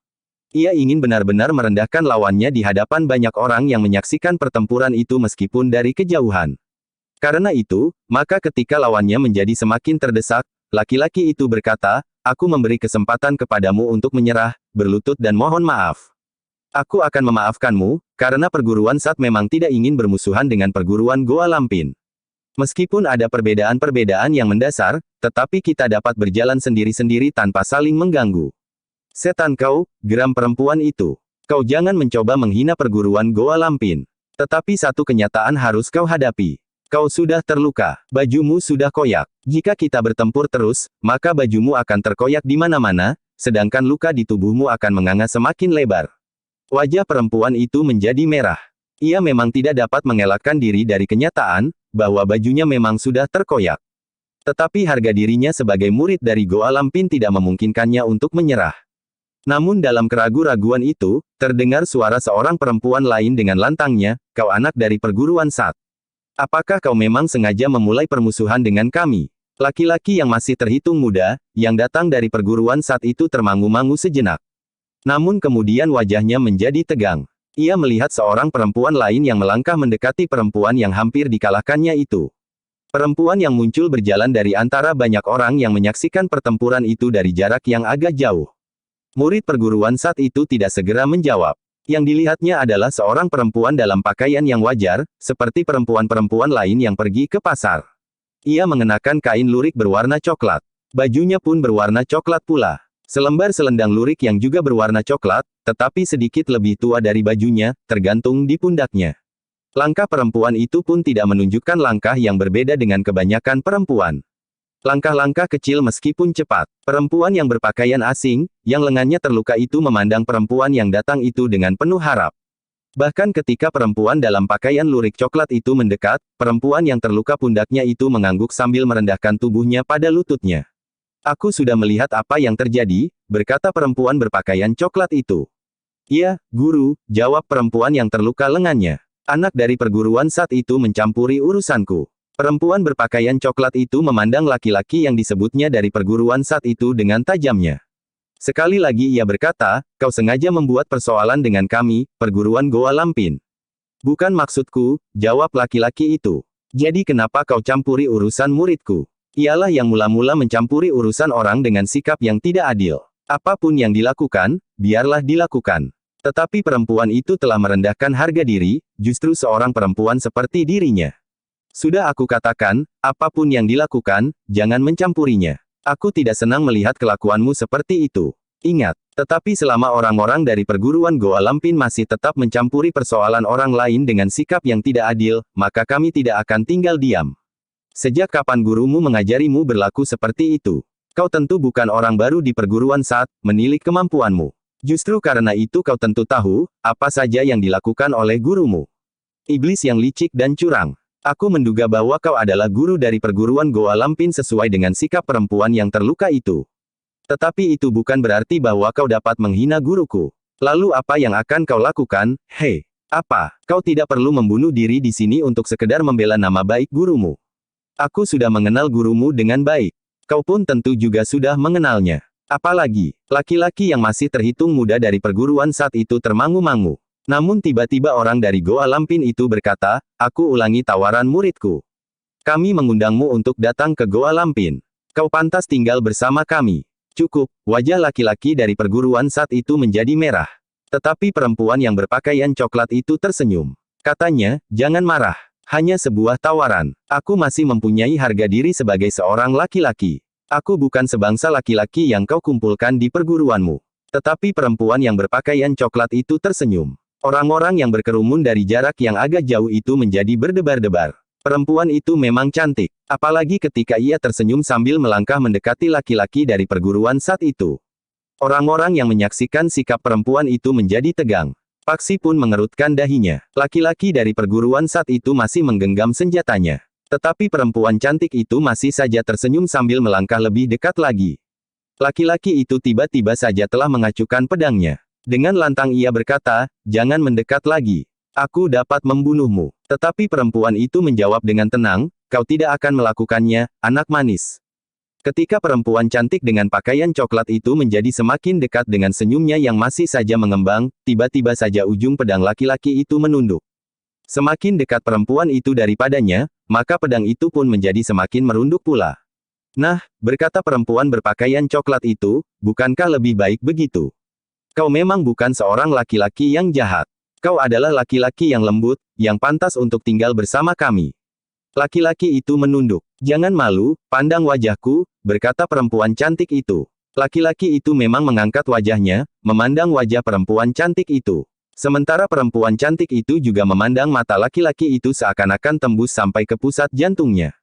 Ia ingin benar-benar merendahkan lawannya di hadapan banyak orang yang menyaksikan pertempuran itu meskipun dari kejauhan. Karena itu, maka ketika lawannya menjadi semakin terdesak, laki-laki itu berkata, "Aku memberi kesempatan kepadamu untuk menyerah, berlutut dan mohon maaf. Aku akan memaafkanmu, karena perguruan Sat memang tidak ingin bermusuhan dengan perguruan Goa Lampin. Meskipun ada perbedaan-perbedaan yang mendasar, tetapi kita dapat berjalan sendiri-sendiri tanpa saling mengganggu." "Setan kau," geram perempuan itu. "Kau jangan mencoba menghina perguruan Goa Lampin. Tetapi satu kenyataan harus kau hadapi. Kau sudah terluka. Bajumu sudah koyak. Jika kita bertempur terus, maka bajumu akan terkoyak di mana-mana, sedangkan luka di tubuhmu akan menganga semakin lebar." Wajah perempuan itu menjadi merah. Ia memang tidak dapat mengelakkan diri dari kenyataan, bahwa bajunya memang sudah terkoyak. Tetapi harga dirinya sebagai murid dari Goa Lampin tidak memungkinkannya untuk menyerah. Namun dalam keraguan-raguan itu, terdengar suara seorang perempuan lain dengan lantangnya, "Kau anak dari perguruan Sat. Apakah kau memang sengaja memulai permusuhan dengan kami?" Laki-laki yang masih terhitung muda, yang datang dari perguruan Sat itu termangu-mangu sejenak. Namun kemudian wajahnya menjadi tegang. Ia melihat seorang perempuan lain yang melangkah mendekati perempuan yang hampir dikalahkannya itu. Perempuan yang muncul berjalan dari antara banyak orang yang menyaksikan pertempuran itu dari jarak yang agak jauh. Murid perguruan Sat itu tidak segera menjawab. Yang dilihatnya adalah seorang perempuan dalam pakaian yang wajar, seperti perempuan-perempuan lain yang pergi ke pasar. Ia mengenakan kain lurik berwarna coklat. Bajunya pun berwarna coklat pula. Selembar selendang lurik yang juga berwarna coklat, tetapi sedikit lebih tua dari bajunya, tergantung di pundaknya. Langkah perempuan itu pun tidak menunjukkan langkah yang berbeda dengan kebanyakan perempuan. Langkah-langkah kecil meskipun cepat. Perempuan yang berpakaian asing, yang lengannya terluka itu memandang perempuan yang datang itu dengan penuh harap. Bahkan ketika perempuan dalam pakaian lurik coklat itu mendekat, perempuan yang terluka pundaknya itu mengangguk sambil merendahkan tubuhnya pada lututnya. "Aku sudah melihat apa yang terjadi," berkata perempuan berpakaian coklat itu. "Ya, guru," jawab perempuan yang terluka lengannya. "Anak dari perguruan Sat itu mencampuri urusanku." Perempuan berpakaian coklat itu memandang laki-laki yang disebutnya dari perguruan Sat itu dengan tajamnya. Sekali lagi ia berkata, "Kau sengaja membuat persoalan dengan kami, perguruan Goa Lampin." "Bukan maksudku," jawab laki-laki itu. "Jadi kenapa kau campuri urusan muridku?" Ialah yang mula-mula mencampuri urusan orang dengan sikap yang tidak adil. Apapun yang dilakukan, biarlah dilakukan. Tetapi perempuan itu telah merendahkan harga diri, justru seorang perempuan seperti dirinya. "Sudah aku katakan, apapun yang dilakukan, jangan mencampurinya. Aku tidak senang melihat kelakuanmu seperti itu." Ingat, tetapi selama orang-orang dari perguruan Goa Lampin masih tetap mencampuri persoalan orang lain dengan sikap yang tidak adil, maka kami tidak akan tinggal diam. Sejak kapan gurumu mengajarimu berlaku seperti itu? Kau tentu bukan orang baru di perguruan saat menilik kemampuanmu. Justru karena itu kau tentu tahu, apa saja yang dilakukan oleh gurumu. Iblis yang licik dan curang. Aku menduga bahwa kau adalah guru dari perguruan Goa Lampin sesuai dengan sikap perempuan yang terluka itu. Tetapi itu bukan berarti bahwa kau dapat menghina guruku. Lalu apa yang akan kau lakukan, hei? Apa? Kau tidak perlu membunuh diri di sini untuk sekedar membela nama baik gurumu. Aku sudah mengenal gurumu dengan baik. Kau pun tentu juga sudah mengenalnya. Apalagi, laki-laki yang masih terhitung muda dari perguruan saat itu termangu-mangu. Namun tiba-tiba orang dari Goa Lampin itu berkata, aku ulangi tawaran muridku. Kami mengundangmu untuk datang ke Goa Lampin. Kau pantas tinggal bersama kami. Cukup, wajah laki-laki dari perguruan saat itu menjadi merah. Tetapi perempuan yang berpakaian coklat itu tersenyum. Katanya, jangan marah. Hanya sebuah tawaran. Aku masih mempunyai harga diri sebagai seorang laki-laki. Aku bukan sebangsa laki-laki yang kau kumpulkan di perguruanmu. Tetapi perempuan yang berpakaian coklat itu tersenyum. Orang-orang yang berkerumun dari jarak yang agak jauh itu menjadi berdebar-debar. Perempuan itu memang cantik, apalagi ketika ia tersenyum sambil melangkah mendekati laki-laki dari perguruan saat itu. Orang-orang yang menyaksikan sikap perempuan itu menjadi tegang. Paksi pun mengerutkan dahinya. Laki-laki dari perguruan saat itu masih menggenggam senjatanya. Tetapi perempuan cantik itu masih saja tersenyum sambil melangkah lebih dekat lagi. Laki-laki itu tiba-tiba saja telah mengacukan pedangnya. Dengan lantang ia berkata, jangan mendekat lagi. Aku dapat membunuhmu. Tetapi perempuan itu menjawab dengan tenang, kau tidak akan melakukannya, anak manis. Ketika perempuan cantik dengan pakaian coklat itu menjadi semakin dekat dengan senyumnya yang masih saja mengembang, tiba-tiba saja ujung pedang laki-laki itu menunduk. Semakin dekat perempuan itu daripadanya, maka pedang itu pun menjadi semakin merunduk pula. Nah, berkata perempuan berpakaian coklat itu, bukankah lebih baik begitu? Kau memang bukan seorang laki-laki yang jahat. Kau adalah laki-laki yang lembut, yang pantas untuk tinggal bersama kami. Laki-laki itu menunduk. Jangan malu, pandang wajahku, berkata perempuan cantik itu. Laki-laki itu memang mengangkat wajahnya, memandang wajah perempuan cantik itu. Sementara perempuan cantik itu juga memandang mata laki-laki itu seakan-akan tembus sampai ke pusat jantungnya.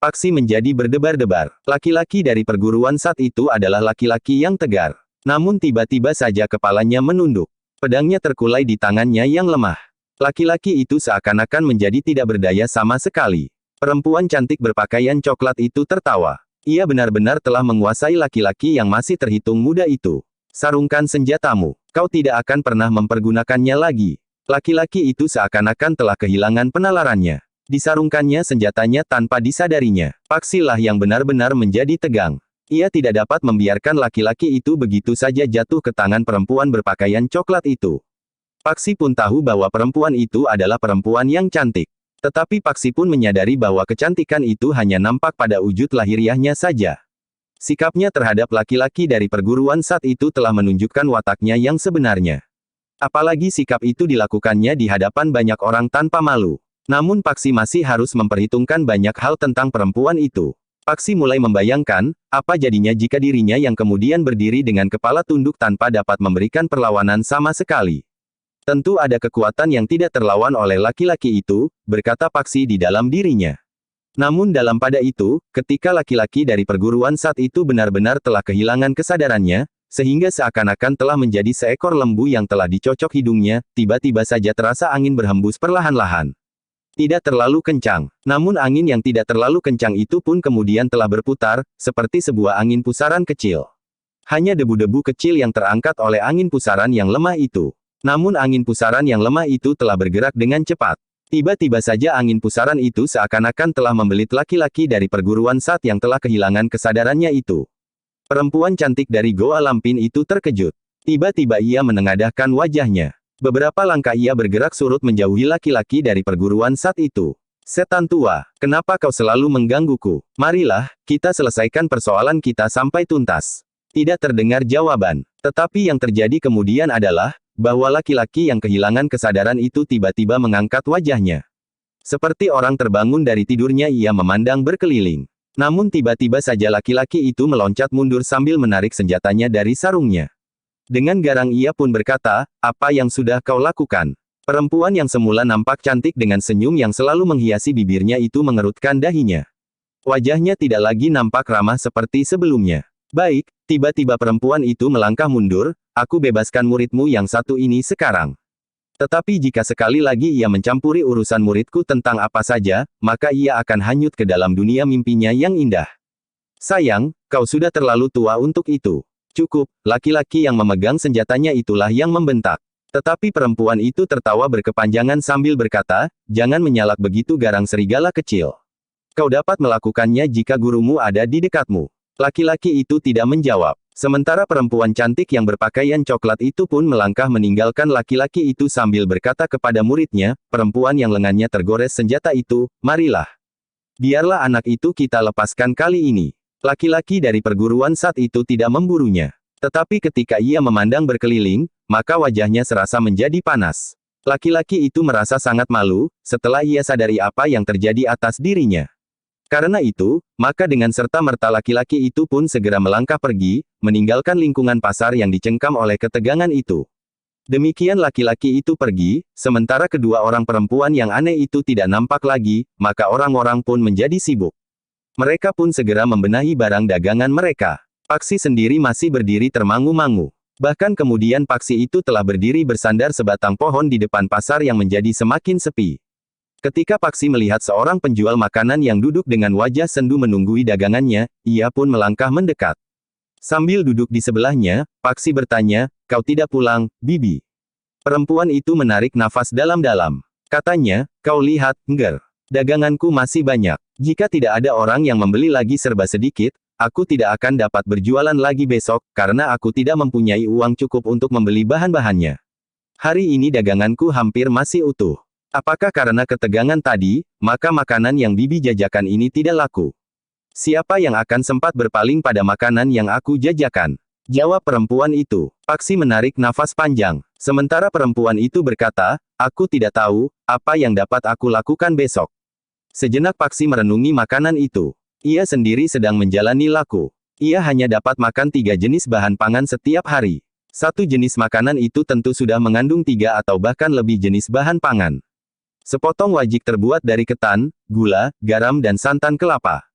Paksi menjadi berdebar-debar. Laki-laki dari perguruan saat itu adalah laki-laki yang tegar. Namun tiba-tiba saja kepalanya menunduk. Pedangnya terkulai di tangannya yang lemah. Laki-laki itu seakan-akan menjadi tidak berdaya sama sekali. Perempuan cantik berpakaian coklat itu tertawa. Ia benar-benar telah menguasai laki-laki yang masih terhitung muda itu. Sarungkan senjatamu. Kau tidak akan pernah mempergunakannya lagi. Laki-laki itu seakan-akan telah kehilangan penalarannya. Disarungkannya senjatanya tanpa disadarinya. Paksilah yang benar-benar menjadi tegang. Ia tidak dapat membiarkan laki-laki itu begitu saja jatuh ke tangan perempuan berpakaian coklat itu. Paksi pun tahu bahwa perempuan itu adalah perempuan yang cantik. Tetapi Paksi pun menyadari bahwa kecantikan itu hanya nampak pada wujud lahiriahnya saja. Sikapnya terhadap laki-laki dari perguruan saat itu telah menunjukkan wataknya yang sebenarnya. Apalagi sikap itu dilakukannya di hadapan banyak orang tanpa malu. Namun Paksi masih harus memperhitungkan banyak hal tentang perempuan itu. Paksi mulai membayangkan, apa jadinya jika dirinya yang kemudian berdiri dengan kepala tunduk tanpa dapat memberikan perlawanan sama sekali. Tentu ada kekuatan yang tidak terlawan oleh laki-laki itu, berkata Paksi di dalam dirinya. Namun dalam pada itu, ketika laki-laki dari perguruan saat itu benar-benar telah kehilangan kesadarannya, sehingga seakan-akan telah menjadi seekor lembu yang telah dicocok hidungnya, tiba-tiba saja terasa angin berhembus perlahan-lahan. Tidak terlalu kencang. Namun angin yang tidak terlalu kencang itu pun kemudian telah berputar, seperti sebuah angin pusaran kecil. Hanya debu-debu kecil yang terangkat oleh angin pusaran yang lemah itu. Namun angin pusaran yang lemah itu telah bergerak dengan cepat. Tiba-tiba saja angin pusaran itu seakan-akan telah membelit laki-laki dari perguruan saat yang telah kehilangan kesadarannya itu. Perempuan cantik dari Goa Lampin itu terkejut. Tiba-tiba ia menengadahkan wajahnya. Beberapa langkah ia bergerak surut menjauhi laki-laki dari perguruan saat itu. Setan tua, kenapa kau selalu menggangguku? Marilah, kita selesaikan persoalan kita sampai tuntas. Tidak terdengar jawaban. Tetapi yang terjadi kemudian adalah, bahwa laki-laki yang kehilangan kesadaran itu tiba-tiba mengangkat wajahnya. Seperti orang terbangun dari tidurnya ia memandang berkeliling. Namun tiba-tiba saja laki-laki itu meloncat mundur sambil menarik senjatanya dari sarungnya. Dengan garang ia pun berkata, apa yang sudah kau lakukan? Perempuan yang semula nampak cantik dengan senyum yang selalu menghiasi bibirnya itu mengerutkan dahinya. Wajahnya tidak lagi nampak ramah seperti sebelumnya. Baik, tiba-tiba perempuan itu melangkah mundur, aku bebaskan muridmu yang satu ini sekarang. Tetapi jika sekali lagi ia mencampuri urusan muridku tentang apa saja, maka ia akan hanyut ke dalam dunia mimpinya yang indah. Sayang, kau sudah terlalu tua untuk itu. Cukup, laki-laki yang memegang senjatanya itulah yang membentak. Tetapi perempuan itu tertawa berkepanjangan sambil berkata, jangan menyalak begitu garang serigala kecil. Kau dapat melakukannya jika gurumu ada di dekatmu. Laki-laki itu tidak menjawab. Sementara perempuan cantik yang berpakaian coklat itu pun melangkah meninggalkan laki-laki itu sambil berkata kepada muridnya, perempuan yang lengannya tergores senjata itu, marilah. Biarlah anak itu kita lepaskan kali ini. Laki-laki dari perguruan saat itu tidak memburunya. Tetapi ketika ia memandang berkeliling, maka wajahnya serasa menjadi panas. Laki-laki itu merasa sangat malu, setelah ia sadari apa yang terjadi atas dirinya. Karena itu, maka dengan serta-merta laki-laki itu pun segera melangkah pergi, meninggalkan lingkungan pasar yang dicengkam oleh ketegangan itu. Demikian laki-laki itu pergi, sementara kedua orang perempuan yang aneh itu tidak nampak lagi, maka orang-orang pun menjadi sibuk. Mereka pun segera membenahi barang dagangan mereka. Paksi sendiri masih berdiri termangu-mangu. Bahkan kemudian Paksi itu telah berdiri bersandar sebatang pohon di depan pasar yang menjadi semakin sepi. Ketika Paksi melihat seorang penjual makanan yang duduk dengan wajah sendu menunggui dagangannya, ia pun melangkah mendekat. Sambil duduk di sebelahnya, Paksi bertanya, kau tidak pulang, Bibi? Perempuan itu menarik nafas dalam-dalam. Katanya, kau lihat, Ngger. Daganganku masih banyak. Jika tidak ada orang yang membeli lagi serba sedikit, aku tidak akan dapat berjualan lagi besok, karena aku tidak mempunyai uang cukup untuk membeli bahan-bahannya. Hari ini daganganku hampir masih utuh. Apakah karena ketegangan tadi, maka makanan yang Bibi jajakan ini tidak laku? Siapa yang akan sempat berpaling pada makanan yang aku jajakan? Jawab perempuan itu. Paksi menarik nafas panjang. Sementara perempuan itu berkata, aku tidak tahu, apa yang dapat aku lakukan besok. Sejenak Paksi merenungi makanan itu. Ia sendiri sedang menjalani laku. Ia hanya dapat makan 3 jenis bahan pangan setiap hari. Satu jenis makanan itu tentu sudah mengandung 3 atau bahkan lebih jenis bahan pangan. Sepotong wajik terbuat dari ketan, gula, garam dan santan kelapa.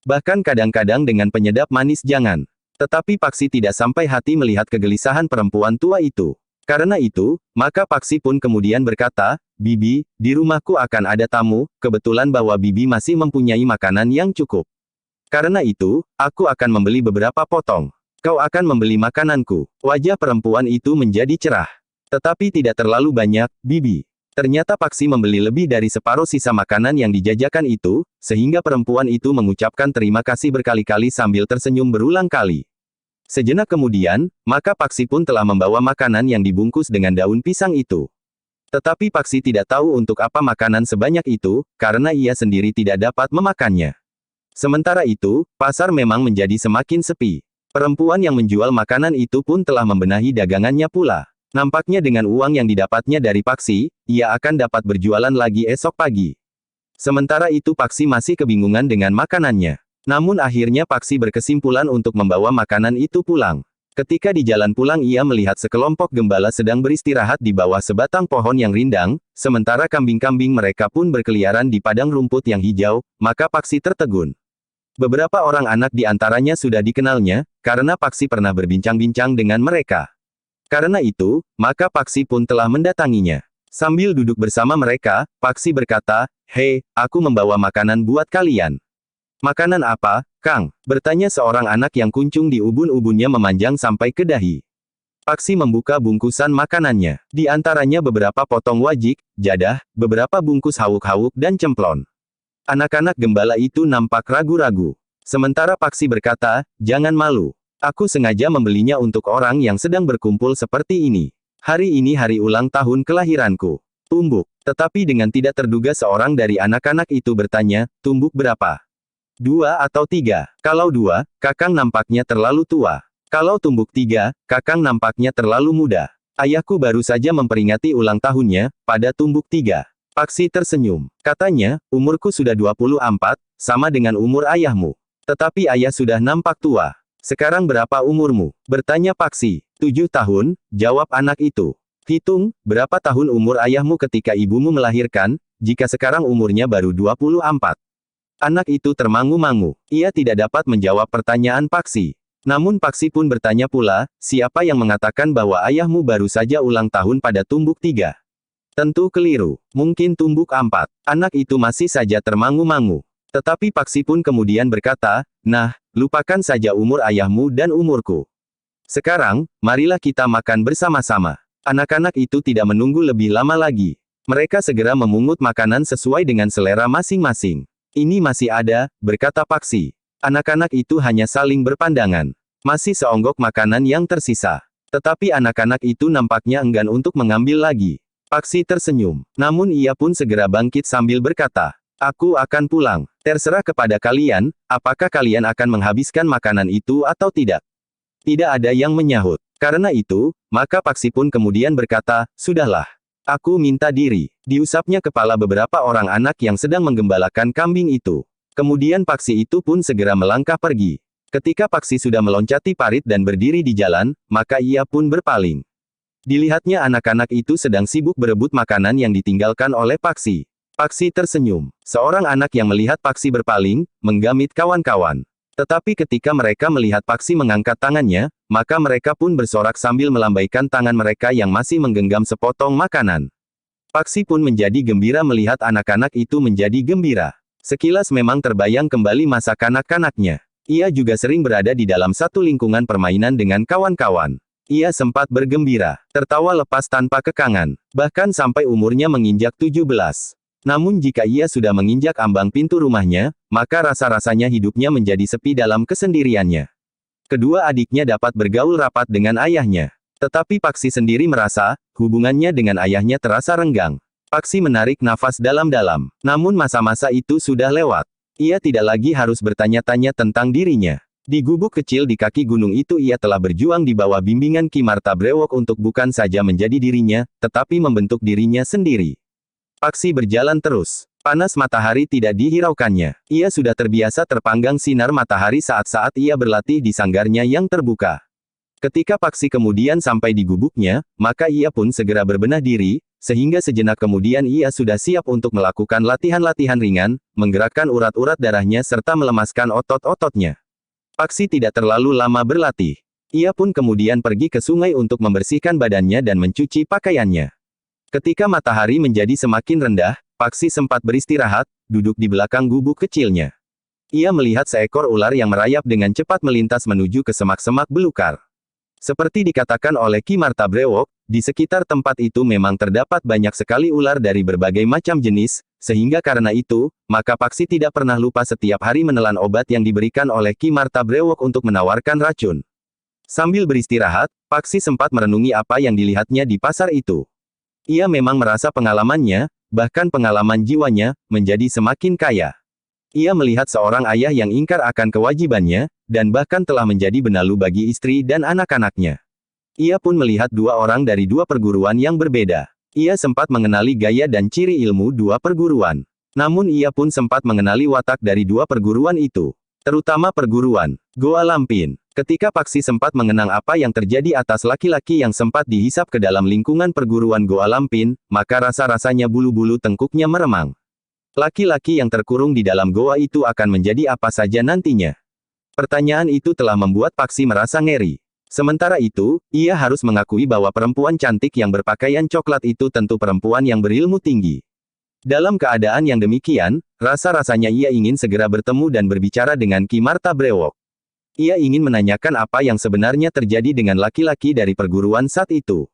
Bahkan kadang-kadang dengan penyedap manis jangan. Tetapi Paksi tidak sampai hati melihat kegelisahan perempuan tua itu. Karena itu, maka Paksi pun kemudian berkata, Bibi, di rumahku akan ada tamu, kebetulan bahwa Bibi masih mempunyai makanan yang cukup. Karena itu, aku akan membeli beberapa potong. Kau akan membeli makananku. Wajah perempuan itu menjadi cerah. Tetapi tidak terlalu banyak, Bibi. Ternyata Paksi membeli lebih dari separuh sisa makanan yang dijajakan itu, sehingga perempuan itu mengucapkan terima kasih berkali-kali sambil tersenyum berulang kali. Sejenak kemudian, maka Paksi pun telah membawa makanan yang dibungkus dengan daun pisang itu. Tetapi Paksi tidak tahu untuk apa makanan sebanyak itu, karena ia sendiri tidak dapat memakannya. Sementara itu, pasar memang menjadi semakin sepi. Perempuan yang menjual makanan itu pun telah membenahi dagangannya pula. Nampaknya dengan uang yang didapatnya dari Paksi, ia akan dapat berjualan lagi esok pagi. Sementara itu Paksi masih kebingungan dengan makanannya. Namun akhirnya Paksi berkesimpulan untuk membawa makanan itu pulang. Ketika di jalan pulang ia melihat sekelompok gembala sedang beristirahat di bawah sebatang pohon yang rindang, sementara kambing-kambing mereka pun berkeliaran di padang rumput yang hijau, maka Paksi tertegun. Beberapa orang anak di antaranya sudah dikenalnya, karena Paksi pernah berbincang-bincang dengan mereka. Karena itu, maka Paksi pun telah mendatanginya. Sambil duduk bersama mereka, Paksi berkata, "Hei, aku membawa makanan buat kalian." "Makanan apa, Kang?" bertanya seorang anak yang kuncung di ubun-ubunnya memanjang sampai ke dahi. Paksi membuka bungkusan makanannya. Di antaranya beberapa potong wajik, jadah, beberapa bungkus hawuk-hawuk dan cemplon. Anak-anak gembala itu nampak ragu-ragu. Sementara Paksi berkata, "Jangan malu. Aku sengaja membelinya untuk orang yang sedang berkumpul seperti ini. Hari ini hari ulang tahun kelahiranku." Tumbuk. Tetapi dengan tidak terduga seorang dari anak-anak itu bertanya, "Tumbuk berapa?" 2 atau 3. Kalau 2, Kakang nampaknya terlalu tua. Kalau tumbuk 3, Kakang nampaknya terlalu muda. Ayahku baru saja memperingati ulang tahunnya, pada tumbuk 3. Paksi tersenyum. Katanya, umurku sudah 24, sama dengan umur ayahmu. Tetapi ayah sudah nampak tua. Sekarang berapa umurmu? Bertanya Paksi. 7 tahun, jawab anak itu. Hitung, berapa tahun umur ayahmu ketika ibumu melahirkan, jika sekarang umurnya baru 24. Anak itu termangu-mangu. Ia tidak dapat menjawab pertanyaan Paksi. Namun Paksi pun bertanya pula, siapa yang mengatakan bahwa ayahmu baru saja ulang tahun pada tumbuk 3? Tentu keliru. Mungkin tumbuk 4. Anak itu masih saja termangu-mangu. Tetapi Paksi pun kemudian berkata, nah, lupakan saja umur ayahmu dan umurku. Sekarang, marilah kita makan bersama-sama. Anak-anak itu tidak menunggu lebih lama lagi. Mereka segera memungut makanan sesuai dengan selera masing-masing. Ini masih ada, berkata Paksi. Anak-anak itu hanya saling berpandangan. Masih seonggok makanan yang tersisa. Tetapi anak-anak itu nampaknya enggan untuk mengambil lagi. Paksi tersenyum. Namun ia pun segera bangkit sambil berkata, aku akan pulang. Terserah kepada kalian, apakah kalian akan menghabiskan makanan itu atau tidak. Tidak ada yang menyahut. Karena itu, maka Paksi pun kemudian berkata, sudahlah. Aku minta diri. Diusapnya kepala beberapa orang anak yang sedang menggembalakan kambing itu. Kemudian Paksi itu pun segera melangkah pergi. Ketika Paksi sudah meloncati parit dan berdiri di jalan, maka ia pun berpaling. Dilihatnya anak-anak itu sedang sibuk berebut makanan yang ditinggalkan oleh Paksi. Paksi tersenyum. Seorang anak yang melihat Paksi berpaling, menggamit kawan-kawan. Tetapi ketika mereka melihat Paksi mengangkat tangannya, maka mereka pun bersorak sambil melambaikan tangan mereka yang masih menggenggam sepotong makanan. Paksi pun menjadi gembira melihat anak-anak itu menjadi gembira. Sekilas memang terbayang kembali masa kanak-kanaknya. Ia juga sering berada di dalam satu lingkungan permainan dengan kawan-kawan. Ia sempat bergembira, tertawa lepas tanpa kekangan, bahkan sampai umurnya menginjak 17. Namun jika ia sudah menginjak ambang pintu rumahnya, maka rasa-rasanya hidupnya menjadi sepi dalam kesendiriannya. Kedua adiknya dapat bergaul rapat dengan ayahnya. Tetapi Paksi sendiri merasa, hubungannya dengan ayahnya terasa renggang. Paksi menarik nafas dalam-dalam. Namun masa-masa itu sudah lewat. Ia tidak lagi harus bertanya-tanya tentang dirinya. Di gubuk kecil di kaki gunung itu ia telah berjuang di bawah bimbingan Ki Marta Brewok untuk bukan saja menjadi dirinya, tetapi membentuk dirinya sendiri. Paksi berjalan terus. Panas matahari tidak dihiraukannya. Ia sudah terbiasa terpanggang sinar matahari saat-saat ia berlatih di sanggarnya yang terbuka. Ketika Paksi kemudian sampai di gubuknya, maka ia pun segera berbenah diri, sehingga sejenak kemudian ia sudah siap untuk melakukan latihan-latihan ringan, menggerakkan urat-urat darahnya serta melemaskan otot-ototnya. Paksi tidak terlalu lama berlatih. Ia pun kemudian pergi ke sungai untuk membersihkan badannya dan mencuci pakaiannya. Ketika matahari menjadi semakin rendah, Paksi sempat beristirahat, duduk di belakang gubuk kecilnya. Ia melihat seekor ular yang merayap dengan cepat melintas menuju ke semak-semak belukar. Seperti dikatakan oleh Ki Marta Brewok, di sekitar tempat itu memang terdapat banyak sekali ular dari berbagai macam jenis, sehingga karena itu, maka Paksi tidak pernah lupa setiap hari menelan obat yang diberikan oleh Ki Marta Brewok untuk menawarkan racun. Sambil beristirahat, Paksi sempat merenungi apa yang dilihatnya di pasar itu. Ia memang merasa pengalamannya, bahkan pengalaman jiwanya, menjadi semakin kaya. Ia melihat seorang ayah yang ingkar akan kewajibannya, dan bahkan telah menjadi benalu bagi istri dan anak-anaknya. Ia pun melihat dua orang dari dua perguruan yang berbeda. Ia sempat mengenali gaya dan ciri ilmu dua perguruan. Namun ia pun sempat mengenali watak dari dua perguruan itu. Terutama perguruan Goa Lampin. Ketika Paksi sempat mengenang apa yang terjadi atas laki-laki yang sempat dihisap ke dalam lingkungan perguruan Goa Lampin, maka rasa-rasanya bulu-bulu tengkuknya meremang. Laki-laki yang terkurung di dalam goa itu akan menjadi apa saja nantinya? Pertanyaan itu telah membuat Paksi merasa ngeri. Sementara itu, ia harus mengakui bahwa perempuan cantik yang berpakaian coklat itu tentu perempuan yang berilmu tinggi. Dalam keadaan yang demikian, rasa-rasanya ia ingin segera bertemu dan berbicara dengan Ki Marta Brewok. Ia ingin menanyakan apa yang sebenarnya terjadi dengan laki-laki dari perguruan saat itu.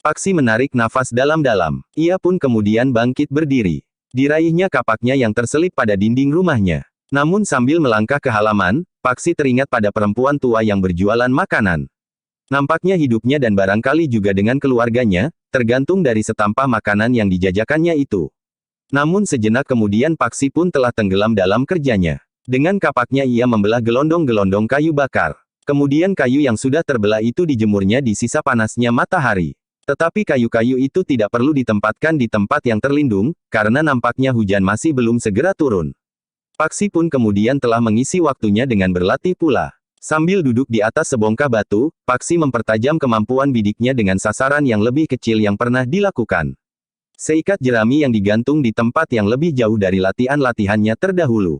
Paksi menarik nafas dalam-dalam. Ia pun kemudian bangkit berdiri. Diraihnya kapaknya yang terselip pada dinding rumahnya. Namun sambil melangkah ke halaman, Paksi teringat pada perempuan tua yang berjualan makanan. Nampaknya hidupnya dan barangkali juga dengan keluarganya, tergantung dari setampah makanan yang dijajakannya itu. Namun sejenak kemudian Paksi pun telah tenggelam dalam kerjanya. Dengan kapaknya ia membelah gelondong-gelondong kayu bakar. Kemudian kayu yang sudah terbelah itu dijemurnya di sisa panasnya matahari. Tetapi kayu-kayu itu tidak perlu ditempatkan di tempat yang terlindung, karena nampaknya hujan masih belum segera turun. Paksi pun kemudian telah mengisi waktunya dengan berlatih pula. Sambil duduk di atas sebongkah batu, Paksi mempertajam kemampuan bidiknya dengan sasaran yang lebih kecil yang pernah dilakukan. Seikat jerami yang digantung di tempat yang lebih jauh dari latihan-latihannya terdahulu.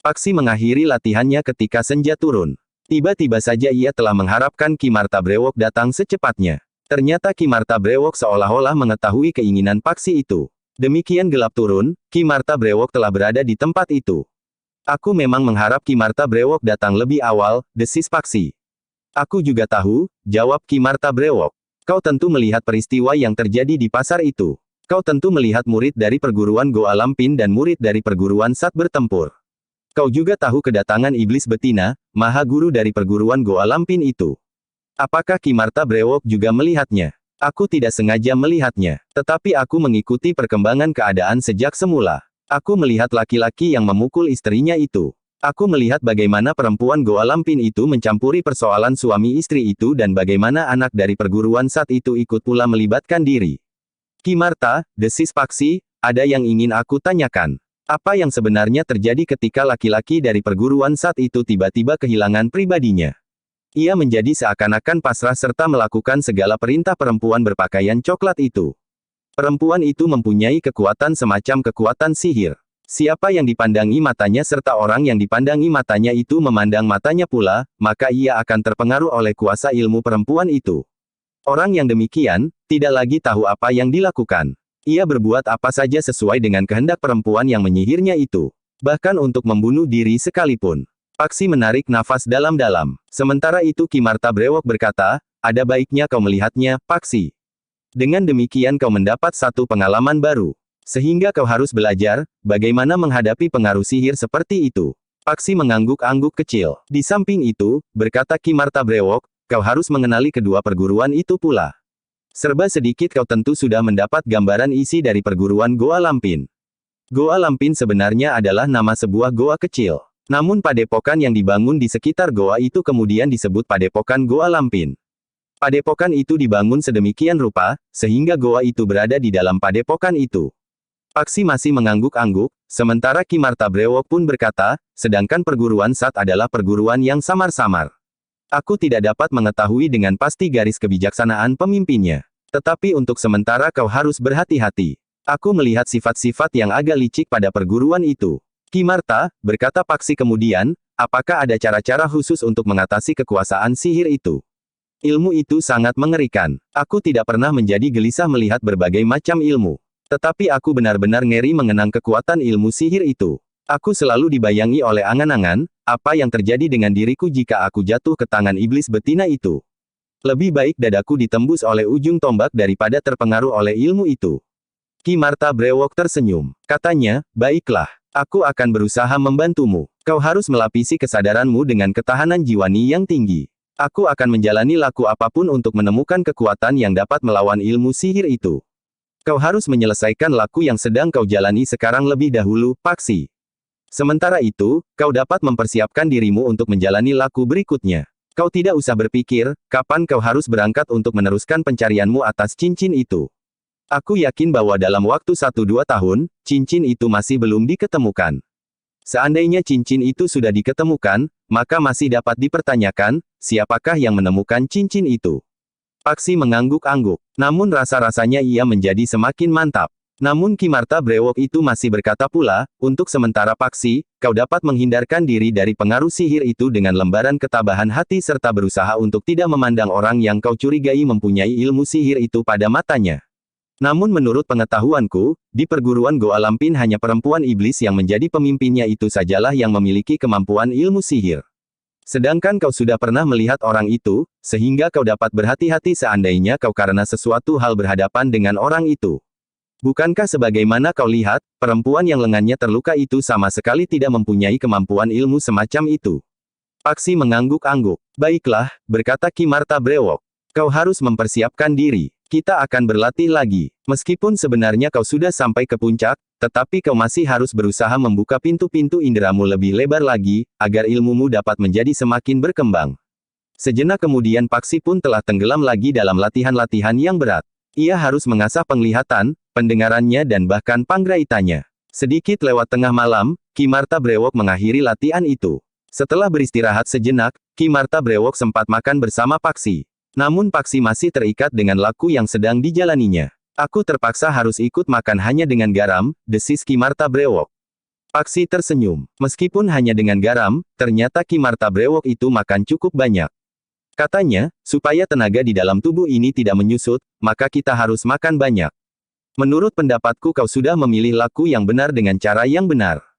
Paksi mengakhiri latihannya ketika senja turun. Tiba-tiba saja ia telah mengharapkan Ki Marta Brewok datang secepatnya. Ternyata Ki Marta Brewok seolah-olah mengetahui keinginan Paksi itu. Demikian gelap turun, Ki Marta Brewok telah berada di tempat itu. Aku memang mengharap Ki Marta Brewok datang lebih awal, desis Paksi. Aku juga tahu, jawab Ki Marta Brewok. Kau tentu melihat peristiwa yang terjadi di pasar itu. Kau tentu melihat murid dari perguruan Goa Lampin dan murid dari perguruan Sat bertempur. Kau juga tahu kedatangan iblis betina, maha guru dari perguruan Goa Lampin itu. Apakah Ki Marta Brewok juga melihatnya? Aku tidak sengaja melihatnya, tetapi aku mengikuti perkembangan keadaan sejak semula. Aku melihat laki-laki yang memukul istrinya itu. Aku melihat bagaimana perempuan Goa Lampin itu mencampuri persoalan suami istri itu dan bagaimana anak dari perguruan Sat itu ikut pula melibatkan diri. Ki Marta, desis Paksi, ada yang ingin aku tanyakan. Apa yang sebenarnya terjadi ketika laki-laki dari perguruan Sat itu tiba-tiba kehilangan pribadinya? Ia menjadi seakan-akan pasrah serta melakukan segala perintah perempuan berpakaian coklat itu. Perempuan itu mempunyai kekuatan semacam kekuatan sihir. Siapa yang dipandangi matanya serta orang yang dipandangi matanya itu memandang matanya pula, maka ia akan terpengaruh oleh kuasa ilmu perempuan itu. Orang yang demikian, tidak lagi tahu apa yang dilakukan. Ia berbuat apa saja sesuai dengan kehendak perempuan yang menyihirnya itu. Bahkan untuk membunuh diri sekalipun. Paksi menarik nafas dalam-dalam. Sementara itu Ki Marta Brewok berkata, ada baiknya kau melihatnya, Paksi. Dengan demikian kau mendapat satu pengalaman baru. Sehingga kau harus belajar, bagaimana menghadapi pengaruh sihir seperti itu. Paksi mengangguk-angguk kecil. Di samping itu, berkata Ki Marta Brewok, kau harus mengenali kedua perguruan itu pula. Serba sedikit kau tentu sudah mendapat gambaran isi dari perguruan Goa Lampin. Goa Lampin sebenarnya adalah nama sebuah goa kecil. Namun padepokan yang dibangun di sekitar goa itu kemudian disebut padepokan Goa Lampin. Padepokan itu dibangun sedemikian rupa, sehingga goa itu berada di dalam padepokan itu. Paksi masih mengangguk-angguk, sementara Ki Marta Brewok pun berkata, sedangkan perguruan Sat adalah perguruan yang samar-samar. Aku tidak dapat mengetahui dengan pasti garis kebijaksanaan pemimpinnya. Tetapi untuk sementara kau harus berhati-hati. Aku melihat sifat-sifat yang agak licik pada perguruan itu. Ki Marta, berkata Paksi kemudian, apakah ada cara-cara khusus untuk mengatasi kekuasaan sihir itu? Ilmu itu sangat mengerikan. Aku tidak pernah menjadi gelisah melihat berbagai macam ilmu. Tetapi aku benar-benar ngeri mengenang kekuatan ilmu sihir itu. Aku selalu dibayangi oleh angan-angan, apa yang terjadi dengan diriku jika aku jatuh ke tangan iblis betina itu. Lebih baik dadaku ditembus oleh ujung tombak daripada terpengaruh oleh ilmu itu. Ki Marta Brewok tersenyum. Katanya, baiklah, aku akan berusaha membantumu. Kau harus melapisi kesadaranmu dengan ketahanan jiwani yang tinggi. Aku akan menjalani laku apapun untuk menemukan kekuatan yang dapat melawan ilmu sihir itu. Kau harus menyelesaikan laku yang sedang kau jalani sekarang lebih dahulu, Paksi. Sementara itu, kau dapat mempersiapkan dirimu untuk menjalani laku berikutnya. Kau tidak usah berpikir, kapan kau harus berangkat untuk meneruskan pencarianmu atas cincin itu. Aku yakin bahwa dalam waktu 1-2 tahun, cincin itu masih belum diketemukan. Seandainya cincin itu sudah diketemukan, maka masih dapat dipertanyakan, siapakah yang menemukan cincin itu. Paksi mengangguk-angguk. Namun rasa-rasanya ia menjadi semakin mantap. Namun Ki Marta Brewok itu masih berkata pula, untuk sementara Paksi, kau dapat menghindarkan diri dari pengaruh sihir itu dengan lembaran ketabahan hati serta berusaha untuk tidak memandang orang yang kau curigai mempunyai ilmu sihir itu pada matanya. Namun menurut pengetahuanku, di perguruan Goa Lampin hanya perempuan iblis yang menjadi pemimpinnya itu sajalah yang memiliki kemampuan ilmu sihir. Sedangkan kau sudah pernah melihat orang itu, sehingga kau dapat berhati-hati seandainya kau karena sesuatu hal berhadapan dengan orang itu. Bukankah sebagaimana kau lihat, perempuan yang lengannya terluka itu sama sekali tidak mempunyai kemampuan ilmu semacam itu? Paksi mengangguk-angguk. Baiklah, berkata Ki Marta Brewok. Kau harus mempersiapkan diri. Kita akan berlatih lagi. Meskipun sebenarnya kau sudah sampai ke puncak, tetapi kau masih harus berusaha membuka pintu-pintu inderamu lebih lebar lagi, agar ilmumu dapat menjadi semakin berkembang. Sejenak kemudian Paksi pun telah tenggelam lagi dalam latihan-latihan yang berat. Ia harus mengasah penglihatan, pendengarannya dan bahkan panggraitannya. Sedikit lewat tengah malam, Ki Marta Brewok mengakhiri latihan itu. Setelah beristirahat sejenak, Ki Marta Brewok sempat makan bersama Paksi. Namun Paksi masih terikat dengan laku yang sedang dijalaninya. Aku terpaksa harus ikut makan hanya dengan garam, desis Ki Marta Brewok. Paksi tersenyum. Meskipun hanya dengan garam, ternyata Ki Marta Brewok itu makan cukup banyak. Katanya, supaya tenaga di dalam tubuh ini tidak menyusut, maka kita harus makan banyak. Menurut pendapatku kau sudah memilih laku yang benar dengan cara yang benar.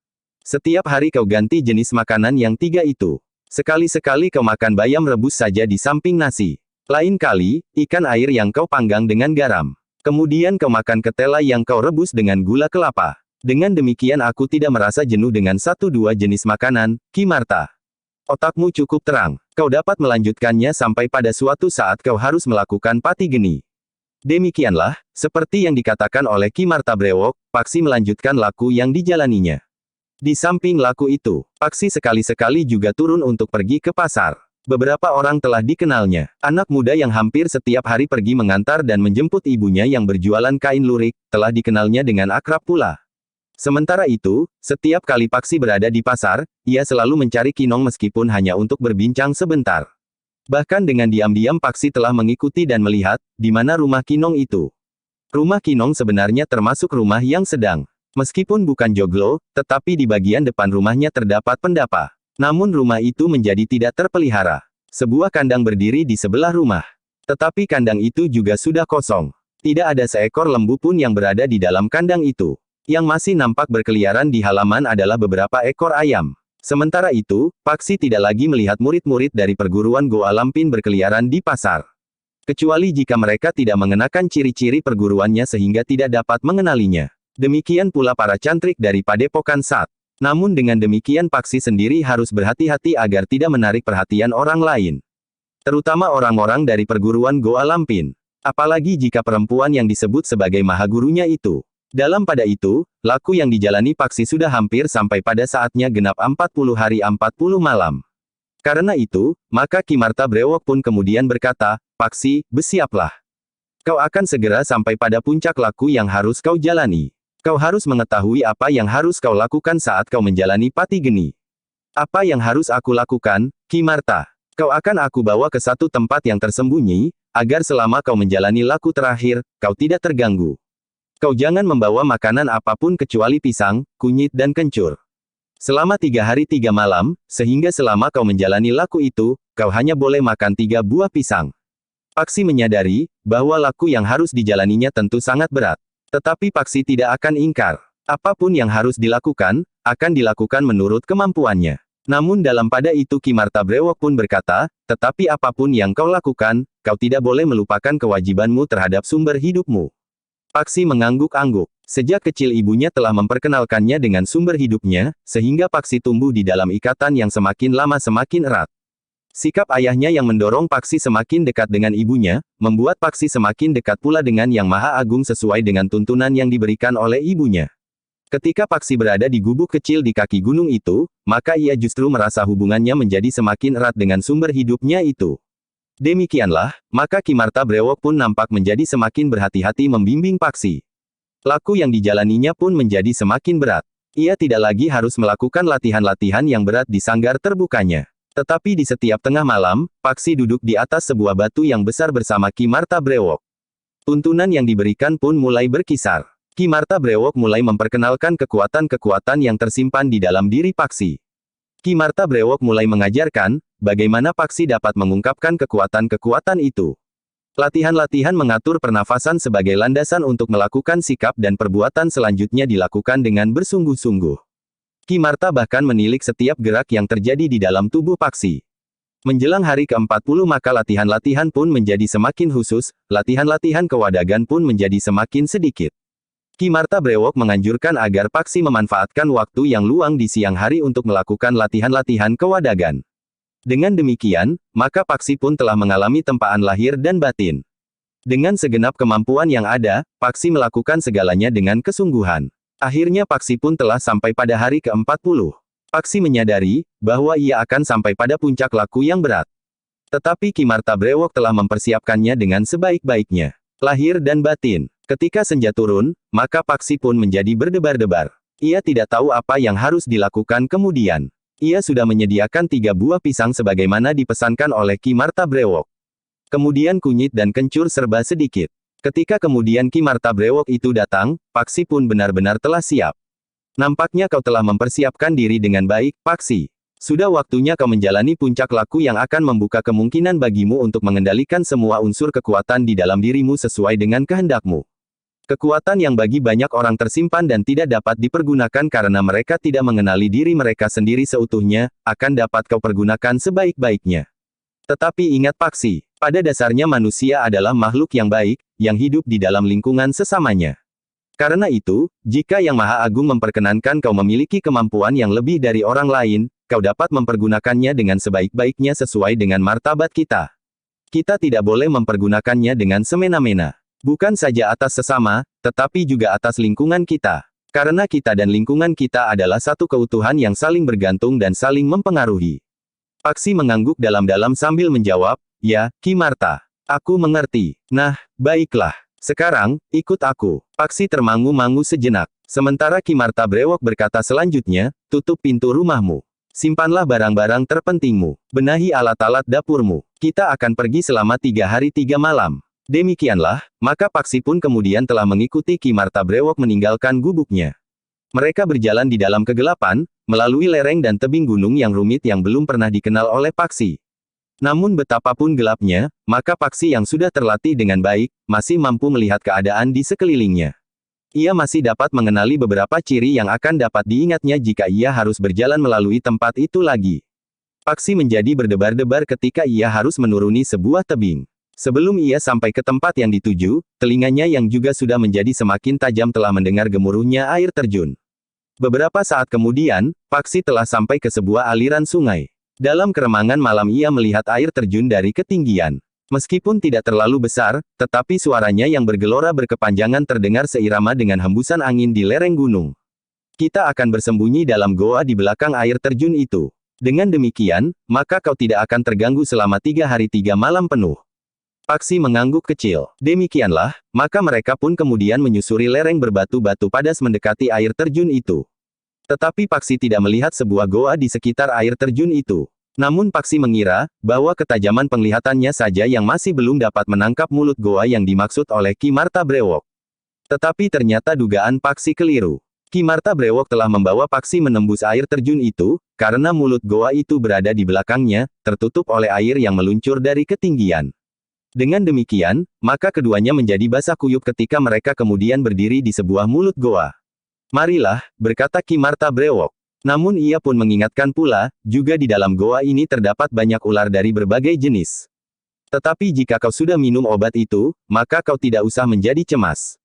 Setiap hari kau ganti jenis makanan yang 3 itu. Sekali-sekali kau makan bayam rebus saja di samping nasi. Lain kali, ikan air yang kau panggang dengan garam. Kemudian kau makan ketela yang kau rebus dengan gula kelapa. Dengan demikian aku tidak merasa jenuh dengan 1-2 jenis makanan, Ki Marta. Otakmu cukup terang. Kau dapat melanjutkannya sampai pada suatu saat kau harus melakukan pati geni. Demikianlah, seperti yang dikatakan oleh Ki Marta Brewok, Paksi melanjutkan laku yang dijalaninya. Di samping laku itu, Paksi sekali-sekali juga turun untuk pergi ke pasar. Beberapa orang telah dikenalnya. Anak muda yang hampir setiap hari pergi mengantar dan menjemput ibunya yang berjualan kain lurik, telah dikenalnya dengan akrab pula. Sementara itu, setiap kali Paksi berada di pasar, ia selalu mencari Kinong meskipun hanya untuk berbincang sebentar. Bahkan dengan diam-diam Paksi telah mengikuti dan melihat, di mana rumah Kinong itu. Rumah Kinong sebenarnya termasuk rumah yang sedang. Meskipun bukan joglo, tetapi di bagian depan rumahnya terdapat pendapa. Namun rumah itu menjadi tidak terpelihara. Sebuah kandang berdiri di sebelah rumah. Tetapi kandang itu juga sudah kosong. Tidak ada seekor lembu pun yang berada di dalam kandang itu. Yang masih nampak berkeliaran di halaman adalah beberapa ekor ayam. Sementara itu, Paksi tidak lagi melihat murid-murid dari perguruan Goa Lampin berkeliaran di pasar. Kecuali jika mereka tidak mengenakan ciri-ciri perguruannya sehingga tidak dapat mengenalinya. Demikian pula para cantrik dari Padepokan Sat. Namun dengan demikian Paksi sendiri harus berhati-hati agar tidak menarik perhatian orang lain. Terutama orang-orang dari perguruan Goa Lampin. Apalagi jika perempuan yang disebut sebagai mahagurunya itu. Dalam pada itu, laku yang dijalani Paksi sudah hampir sampai pada saatnya genap 40 hari 40 malam. Karena itu, maka Ki Marta Brewok pun kemudian berkata, Paksi, bersiaplah. Kau akan segera sampai pada puncak laku yang harus kau jalani. Kau harus mengetahui apa yang harus kau lakukan saat kau menjalani pati geni. Apa yang harus aku lakukan, Ki Marta? Kau akan aku bawa ke satu tempat yang tersembunyi, agar selama kau menjalani laku terakhir, kau tidak terganggu. Kau jangan membawa makanan apapun kecuali pisang, kunyit dan kencur. Selama 3 hari 3 malam, sehingga selama kau menjalani laku itu, kau hanya boleh makan 3 buah pisang. Paksi menyadari, bahwa laku yang harus dijalaninya tentu sangat berat. Tetapi Paksi tidak akan ingkar. Apapun yang harus dilakukan, akan dilakukan menurut kemampuannya. Namun dalam pada itu Ki Marta Brewok pun berkata, tetapi apapun yang kau lakukan, kau tidak boleh melupakan kewajibanmu terhadap sumber hidupmu. Paksi mengangguk-angguk. Sejak kecil ibunya telah memperkenalkannya dengan sumber hidupnya, sehingga Paksi tumbuh di dalam ikatan yang semakin lama semakin erat. Sikap ayahnya yang mendorong Paksi semakin dekat dengan ibunya, membuat Paksi semakin dekat pula dengan Yang Maha Agung sesuai dengan tuntunan yang diberikan oleh ibunya. Ketika Paksi berada di gubuk kecil di kaki gunung itu, maka ia justru merasa hubungannya menjadi semakin erat dengan sumber hidupnya itu. Demikianlah, maka Ki Marta Brewok pun nampak menjadi semakin berhati-hati membimbing Paksi. Laku yang dijalaninya pun menjadi semakin berat. Ia tidak lagi harus melakukan latihan-latihan yang berat di sanggar terbukanya. Tetapi di setiap tengah malam, Paksi duduk di atas sebuah batu yang besar bersama Ki Marta Brewok. Tuntunan yang diberikan pun mulai berkisar. Ki Marta Brewok mulai memperkenalkan kekuatan-kekuatan yang tersimpan di dalam diri Paksi. Ki Marta Brewok mulai mengajarkan, bagaimana Paksi dapat mengungkapkan kekuatan-kekuatan itu. Latihan-latihan mengatur pernafasan sebagai landasan untuk melakukan sikap dan perbuatan selanjutnya dilakukan dengan bersungguh-sungguh. Ki Marta bahkan menilik setiap gerak yang terjadi di dalam tubuh Paksi. Menjelang hari ke-40 maka latihan-latihan pun menjadi semakin khusus, latihan-latihan kewadagan pun menjadi semakin sedikit. Ki Marta Brewok menganjurkan agar Paksi memanfaatkan waktu yang luang di siang hari untuk melakukan latihan-latihan kewadagan. Dengan demikian, maka Paksi pun telah mengalami tempaan lahir dan batin. Dengan segenap kemampuan yang ada, Paksi melakukan segalanya dengan kesungguhan. Akhirnya Paksi pun telah sampai pada hari ke-40. Paksi menyadari, bahwa ia akan sampai pada puncak laku yang berat. Tetapi Ki Marta Brewok telah mempersiapkannya dengan sebaik-baiknya. Lahir dan batin. Ketika senja turun, maka Paksi pun menjadi berdebar-debar. Ia tidak tahu apa yang harus dilakukan kemudian. Ia sudah menyediakan 3 buah pisang sebagaimana dipesankan oleh Ki Marta Brewok. Kemudian kunyit dan kencur serba sedikit. Ketika kemudian Ki Marta Brewok itu datang, Paksi pun benar-benar telah siap. Nampaknya kau telah mempersiapkan diri dengan baik, Paksi. Sudah waktunya kau menjalani puncak laku yang akan membuka kemungkinan bagimu untuk mengendalikan semua unsur kekuatan di dalam dirimu sesuai dengan kehendakmu. Kekuatan yang bagi banyak orang tersimpan dan tidak dapat dipergunakan karena mereka tidak mengenali diri mereka sendiri seutuhnya, akan dapat kau pergunakan sebaik-baiknya. Tetapi ingat Paksi, pada dasarnya manusia adalah makhluk yang baik, yang hidup di dalam lingkungan sesamanya. Karena itu, jika Yang Maha Agung memperkenankan kau memiliki kemampuan yang lebih dari orang lain, kau dapat mempergunakannya dengan sebaik-baiknya sesuai dengan martabat kita. Kita tidak boleh mempergunakannya dengan semena-mena. Bukan saja atas sesama, tetapi juga atas lingkungan kita. Karena kita dan lingkungan kita adalah satu keutuhan yang saling bergantung dan saling mempengaruhi. Paksi mengangguk dalam-dalam sambil menjawab, "Ya, Ki Marta. Aku mengerti. Nah, baiklah. Sekarang, ikut aku." Paksi termangu-mangu sejenak. Sementara Ki Marta Brewok berkata selanjutnya, "Tutup pintu rumahmu. Simpanlah barang-barang terpentingmu. Benahi alat-alat dapurmu. Kita akan pergi selama 3 hari 3 malam." Demikianlah, maka Paksi pun kemudian telah mengikuti Ki Marta Brewok meninggalkan gubuknya. Mereka berjalan di dalam kegelapan, melalui lereng dan tebing gunung yang rumit yang belum pernah dikenal oleh Paksi. Namun betapapun gelapnya, maka Paksi yang sudah terlatih dengan baik, masih mampu melihat keadaan di sekelilingnya. Ia masih dapat mengenali beberapa ciri yang akan dapat diingatnya jika ia harus berjalan melalui tempat itu lagi. Paksi menjadi berdebar-debar ketika ia harus menuruni sebuah tebing. Sebelum ia sampai ke tempat yang dituju, telinganya yang juga sudah menjadi semakin tajam telah mendengar gemuruhnya air terjun. Beberapa saat kemudian, Paksi telah sampai ke sebuah aliran sungai. Dalam keremangan malam ia melihat air terjun dari ketinggian. Meskipun tidak terlalu besar, tetapi suaranya yang bergelora berkepanjangan terdengar seirama dengan hembusan angin di lereng gunung. Kita akan bersembunyi dalam goa di belakang air terjun itu. Dengan demikian, maka kau tidak akan terganggu selama 3 hari 3 malam penuh. Paksi mengangguk kecil. Demikianlah, maka mereka pun kemudian menyusuri lereng berbatu-batu padas mendekati air terjun itu. Tetapi Paksi tidak melihat sebuah goa di sekitar air terjun itu. Namun Paksi mengira, bahwa ketajaman penglihatannya saja yang masih belum dapat menangkap mulut goa yang dimaksud oleh Ki Marta Brewok. Tetapi ternyata dugaan Paksi keliru. Ki Marta Brewok telah membawa Paksi menembus air terjun itu, karena mulut goa itu berada di belakangnya, tertutup oleh air yang meluncur dari ketinggian. Dengan demikian, maka keduanya menjadi basah kuyup ketika mereka kemudian berdiri di sebuah mulut goa. "Marilah," berkata Ki Marta Brewok. Namun ia pun mengingatkan pula, juga di dalam goa ini terdapat banyak ular dari berbagai jenis. Tetapi jika kau sudah minum obat itu, maka kau tidak usah menjadi cemas.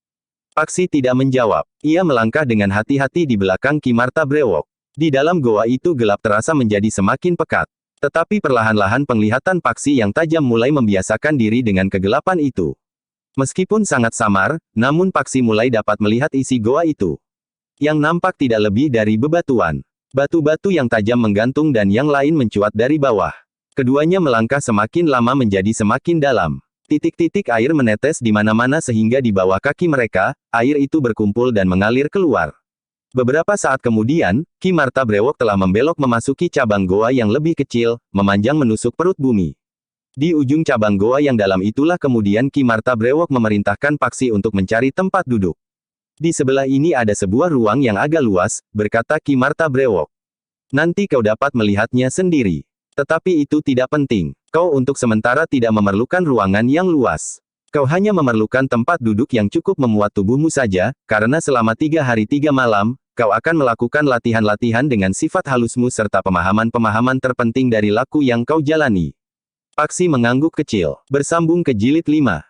Paksi tidak menjawab. Ia melangkah dengan hati-hati di belakang Ki Marta Brewok. Di dalam goa itu gelap terasa menjadi semakin pekat. Tetapi perlahan-lahan penglihatan Paksi yang tajam mulai membiasakan diri dengan kegelapan itu. Meskipun sangat samar, namun Paksi mulai dapat melihat isi goa itu. Yang nampak tidak lebih dari bebatuan. Batu-batu yang tajam menggantung dan yang lain mencuat dari bawah. Keduanya melangkah semakin lama menjadi semakin dalam. Titik-titik air menetes di mana-mana sehingga di bawah kaki mereka, air itu berkumpul dan mengalir keluar. Beberapa saat kemudian, Ki Marta Brewok telah membelok memasuki cabang goa yang lebih kecil, memanjang menusuk perut bumi. Di ujung cabang goa yang dalam itulah kemudian Ki Marta Brewok memerintahkan Paksi untuk mencari tempat duduk. "Di sebelah ini ada sebuah ruang yang agak luas," berkata Ki Marta Brewok. "Nanti kau dapat melihatnya sendiri. Tetapi itu tidak penting. Kau untuk sementara tidak memerlukan ruangan yang luas. Kau hanya memerlukan tempat duduk yang cukup memuat tubuhmu saja, karena selama 3 hari 3 malam, kau akan melakukan latihan-latihan dengan sifat halusmu serta pemahaman-pemahaman terpenting dari laku yang kau jalani." Paksi mengangguk kecil. Bersambung ke jilid 5.